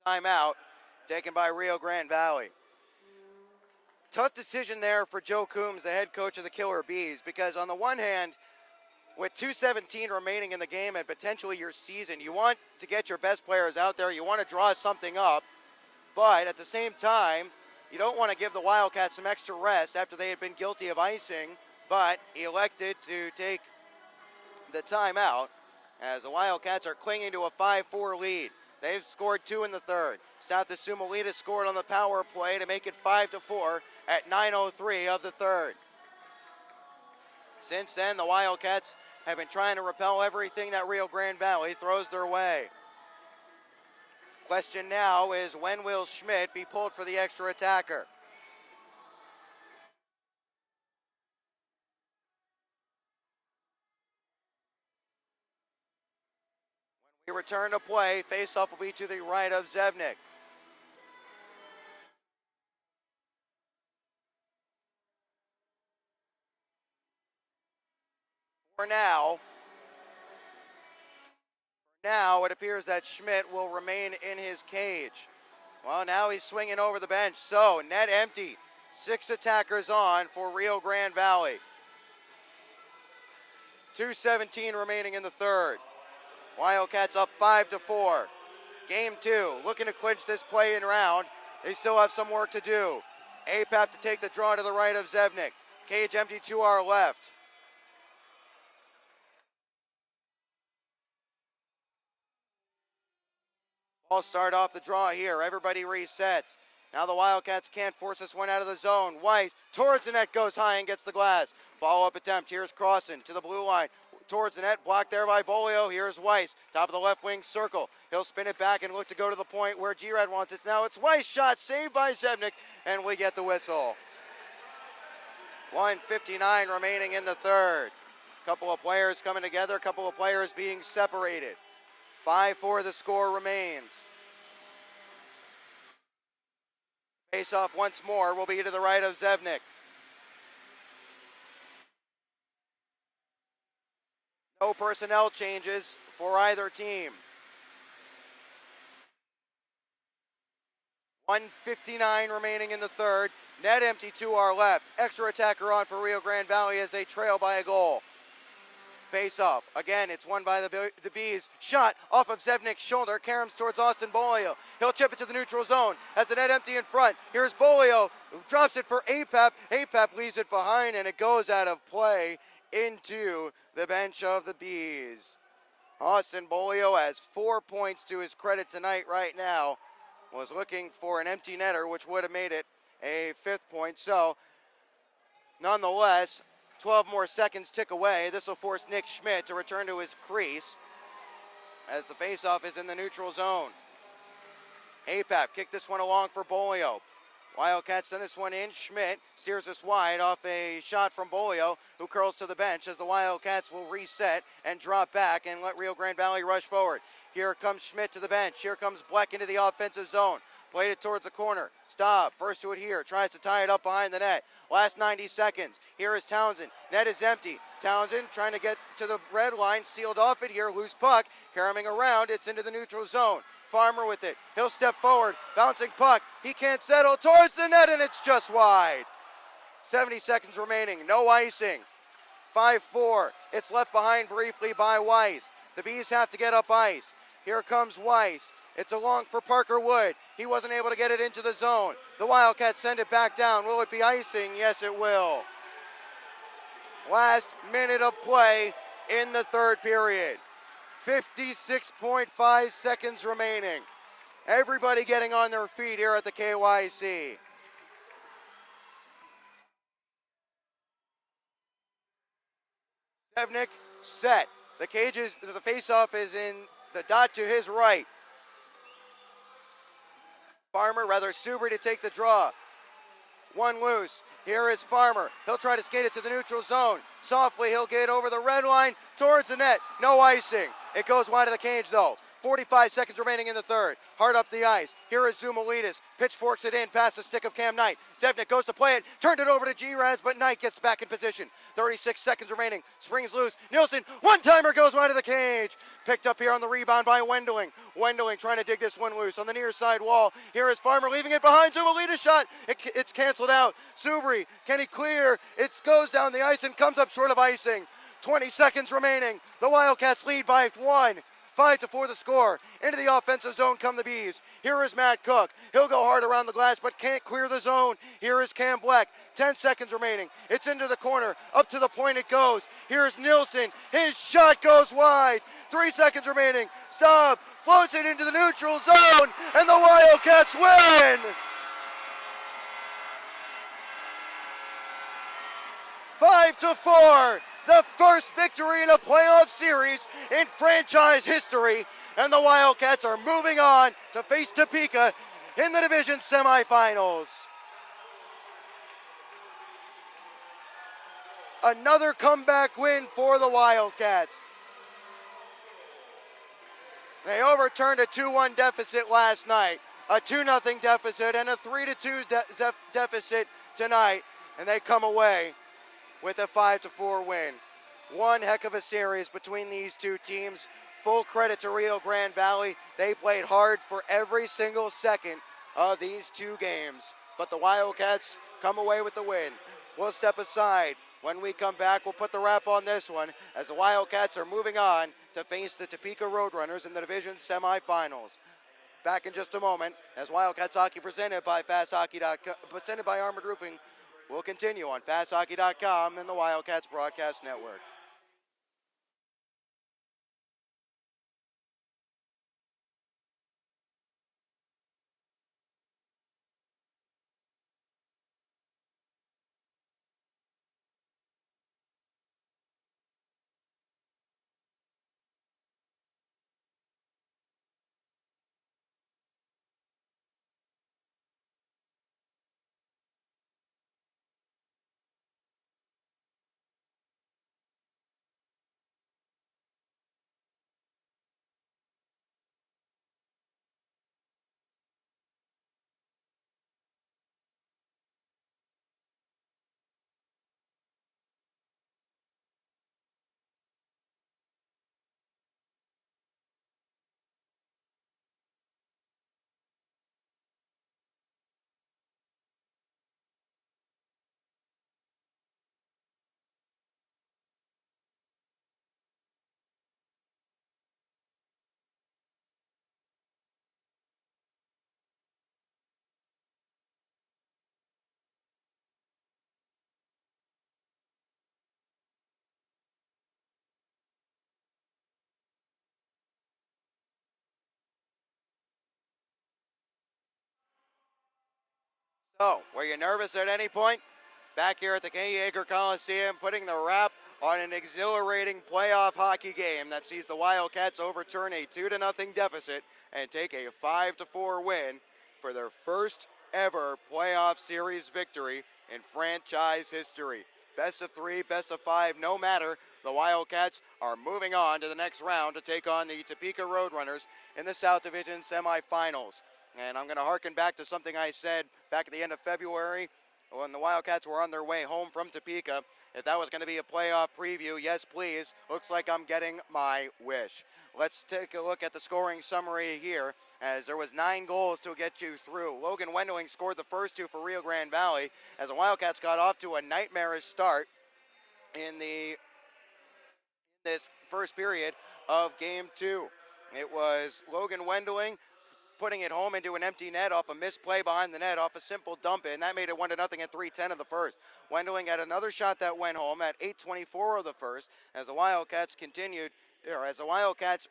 And a timeout taken by Rio Grande Valley. Tough decision there for Joe Coombs, the head coach of the Killer Bees, because on the one hand, with 2:17 remaining in the game and potentially your season, you want to get your best players out there. You want to draw something up. But at the same time, you don't want to give the Wildcats some extra rest after they had been guilty of icing. But he elected to take the timeout as the Wildcats are clinging to a 5-4 lead. They've scored 2 in the third. Stathis Sumalidis scored on the power play to make it 5-4 at 9:03 of the third. Since then, the Wildcats have been trying to repel everything that Rio Grande Valley throws their way. Question now is, when will Schmidt be pulled for the extra attacker? When we return to play, face-off will be to the right of Zevnik. For now, it appears that Schmidt will remain in his cage. Well, now he's swinging over the bench. So, net empty. 6 attackers on for Rio Grande Valley. 2:17 remaining in the third. Wildcats up 5-4. Game 2, looking to clinch this play-in round. They still have some work to do. APAP to take the draw to the right of Zevnik. Cage empty to our left. Ball start off the draw here. Everybody resets. Now the Wildcats can't force this one out of the zone. Weiss towards the net, goes high and gets the glass. Follow-up attempt. Here's Crossan to the blue line. Towards the net, blocked there by Bolio. Here's Weiss, top of the left wing circle. He'll spin it back and look to go to the point where G-Rad wants it. Now it's Weiss, shot saved by Zevnik, and we get the whistle. 1:59 remaining in the third. Couple of players coming together, couple of players being separated. 5-4 the score remains. Face off once more will be to the right of Zevnik. No personnel changes for either team. 1:59 remaining in the third. Net empty to our left. Extra attacker on for Rio Grande Valley as they trail by a goal. Face off. Again, it's won by the Bees. Shot off of Zevnik's shoulder. Caroms towards Austin Bolio. He'll chip it to the neutral zone. Has the net empty in front. Here's Bolio, who drops it for APAP. APAP leaves it behind, and it goes out of play into the bench of the Bees. Austin Bolio has 4 points to his credit tonight right now. Was looking for an empty netter, which would have made it a 5th point. So, nonetheless, 12 more seconds tick away. This will force Nick Schmidt to return to his crease as the faceoff is in the neutral zone. APAP kicked this one along for Bolio. Wildcats send this one in. Schmidt steers this wide off a shot from Bolio, who curls to the bench as the Wildcats will reset and drop back and let Rio Grande Valley rush forward. Here comes Schmidt to the bench. Here comes Bleck into the offensive zone. Played it towards the corner. Stop. First to it here. Tries to tie it up behind the net. Last 90 seconds. Here is Townsend. Net is empty. Townsend trying to get to the red line. Sealed off it here. Loose puck. Caroming around. It's into the neutral zone. Farmer with it. He'll step forward. Bouncing puck. He can't settle towards the net, and it's just wide. 70 seconds remaining. No icing. 5-4. It's left behind briefly by Weiss. The Bees have to get up ice. Here comes Weiss. It's along for Parker Wood. He wasn't able to get it into the zone. The Wildcats send it back down. Will it be icing? Yes, it will. Last minute of play in the third period. 56.5 seconds remaining. Everybody getting on their feet here at the KYC. Zevnik set. The faceoff is in the dot to his right. Subri to take the draw. One loose. Here is Farmer. He'll try to skate it to the neutral zone. Softly, he'll get over the red line towards the net. No icing. It goes wide of the cage, though. 45 seconds remaining in the third. Hard up the ice. Here is Zumalides. Pitchforks it in past the stick of Cam Knight. Zevnik goes to play it. Turned it over to G-Raz, but Knight gets back in position. 36 seconds remaining. Springs loose. Nielsen, one-timer goes wide of the cage. Picked up here on the rebound by Wendling. Wendling trying to dig this one loose on the near side wall. Here is Farmer leaving it behind. Zumalides shot. It's canceled out. Subri, can he clear? It goes down the ice and comes up short of icing. 20 seconds remaining. The Wildcats lead by 1. 5-4 the score. Into the offensive zone come the Bees. Here is Matt Cook. He'll go hard around the glass but can't clear the zone. Here is Cam Black. 10 seconds remaining. It's into the corner. Up to the point it goes. Here's Nielsen. His shot goes wide. 3 seconds remaining. Stop. Floats it into the neutral zone. And the Wildcats win. 5-4. The first victory in a playoff series in franchise history. And the Wildcats are moving on to face Topeka in the division semifinals. Another comeback win for the Wildcats. They overturned a 2-1 deficit last night, a 2-0 deficit, and a 3-2 deficit tonight, and they come away with a 5-4 win. One heck of a series between these two teams. Full credit to Rio Grande Valley. They played hard for every single second of these two games. But the Wildcats come away with the win. We'll step aside. When we come back, we'll put the wrap on this one as the Wildcats are moving on to face the Topeka Roadrunners in the division semifinals. Back in just a moment as Wildcats hockey presented by FastHockey.com, presented by Armored Roofing, will continue on FastHockey.com and the Wildcats Broadcast Network. So, were you nervous at any point? Back here at the Kay Yeager Coliseum, putting the wrap on an exhilarating playoff hockey game that sees the Wildcats overturn a 2-0 deficit and take a 5-4 win for their first ever playoff series victory in franchise history. Best of 3, best of 5, no matter. The Wildcats are moving on to the next round to take on the Topeka Roadrunners in the South Division semifinals. And I'm going to harken back to something I said back at the end of February when the Wildcats were on their way home from Topeka. If that was going to be a playoff preview, yes, please. Looks like I'm getting my wish. Let's take a look at the scoring summary here, as there was 9 goals to get you through. Logan Wendling scored the first 2 for Rio Grande Valley, as the Wildcats got off to a nightmarish start in this first period of Game 2. It was Logan Wendling putting it home into an empty net off a misplay behind the net, off a simple dump in. That made it 1-0 at 3:10 of the first. Wendling had another shot that went home at 8:24 of the first, as the Wildcats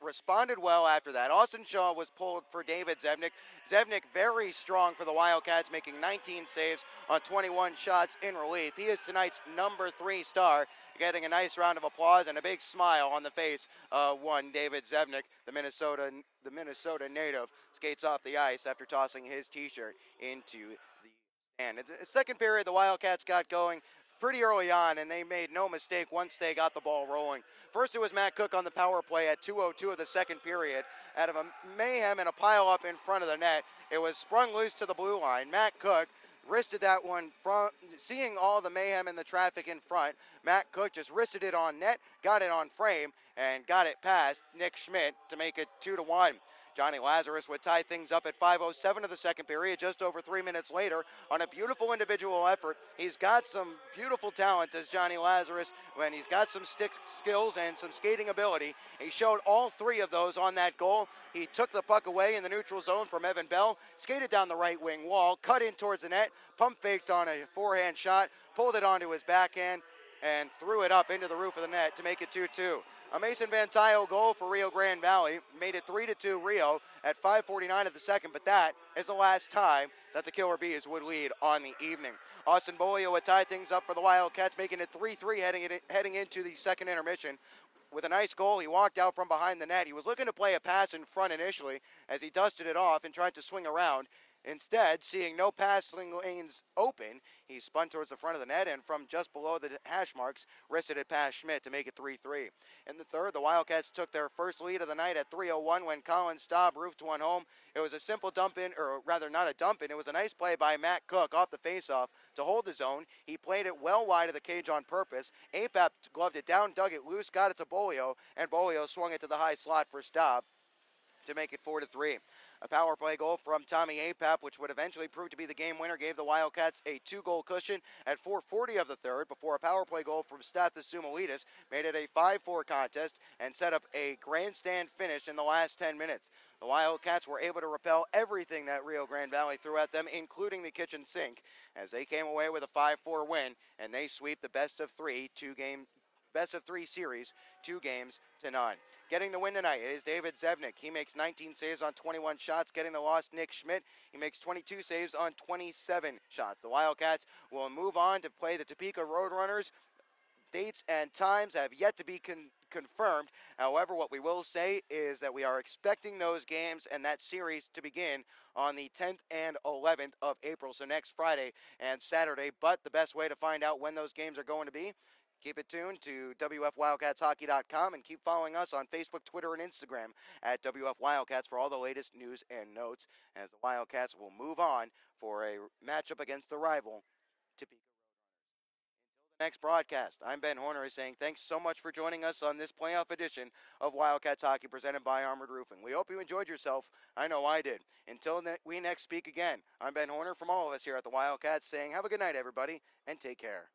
responded well after that. Austin Shaw was pulled for David Zevnik. Zevnik very strong for the Wildcats, making 19 saves on 21 shots in relief. He is tonight's number 3 star, getting a nice round of applause and a big smile on the face of one David Zevnik, the Minnesota native, skates off the ice after tossing his t-shirt into the stand. In the second period, the Wildcats got going pretty early on, and they made no mistake once they got the ball rolling. First, it was Matt Cook on the power play at 2:02 of the second period. Out of a mayhem and a pile-up in front of the net, it was sprung loose to the blue line. Matt Cook wristed that one from seeing all the mayhem and the traffic in front. Matt Cook just wristed it on net, got it on frame, and got it past Nick Schmidt to make it 2-1. Johnny Lazarus would tie things up at 5:07 of the second period, just over 3 minutes later, on a beautiful individual effort. He's got some beautiful talent, as Johnny Lazarus, when he's got some stick skills and some skating ability. He showed all 3 of those on that goal. He took the puck away in the neutral zone from Evan Bell, skated down the right wing wall, cut in towards the net, pump faked on a forehand shot, pulled it onto his backhand, and threw it up into the roof of the net to make it 2-2. A Mason Van Tile goal for Rio Grande Valley made it 3-2 Rio at 5:49 of the second, but that is the last time that the Killer Bees would lead on the evening. Austin Bolio would tie things up for the Wildcats, making it 3-3 heading into the second intermission. With a nice goal, he walked out from behind the net. He was looking to play a pass in front initially as he dusted it off and tried to swing around. Instead, seeing no passing lanes open, he spun towards the front of the net and from just below the hash marks, wristed it past Schmidt to make it 3-3. In the third, the Wildcats took their first lead of the night at 3:01 when Colin Staub roofed one home. It was a simple dump in, or rather not a dump in, it was a nice play by Matt Cook off the faceoff to hold his own. He played it well wide of the cage on purpose. Apap gloved it down, dug it loose, got it to Bolio, and Bolio swung it to the high slot for Staub to make it 4-3. A power play goal from Tommy Apap, which would eventually prove to be the game winner, gave the Wildcats a 2-goal cushion at 4:40 of the third before a power play goal from Stathis Sumalides made it a 5-4 contest and set up a grandstand finish in the last 10 minutes. The Wildcats were able to repel everything that Rio Grande Valley threw at them, including the kitchen sink, as they came away with a 5-4 win, and they sweep the best of three series, 2-0. Getting the win tonight is David Zevnik. He makes 19 saves on 21 shots. Getting the loss, Nick Schmidt. He makes 22 saves on 27 shots. The Wildcats will move on to play the Topeka Roadrunners. Dates and times have yet to be confirmed. However, what we will say is that we are expecting those games and that series to begin on the 10th and 11th of April, so next Friday and Saturday. But the best way to find out when those games are going to be, keep it tuned to WFWildcatsHockey.com and keep following us on Facebook, Twitter, and Instagram at WF Wildcats for all the latest news and notes as the Wildcats will move on for a matchup against the rival, Topeka. Until the next broadcast, I'm Ben Horner saying thanks so much for joining us on this playoff edition of Wildcats Hockey presented by Armored Roofing. We hope you enjoyed yourself. I know I did. Until we next speak again, I'm Ben Horner from all of us here at the Wildcats saying have a good night, everybody, and take care.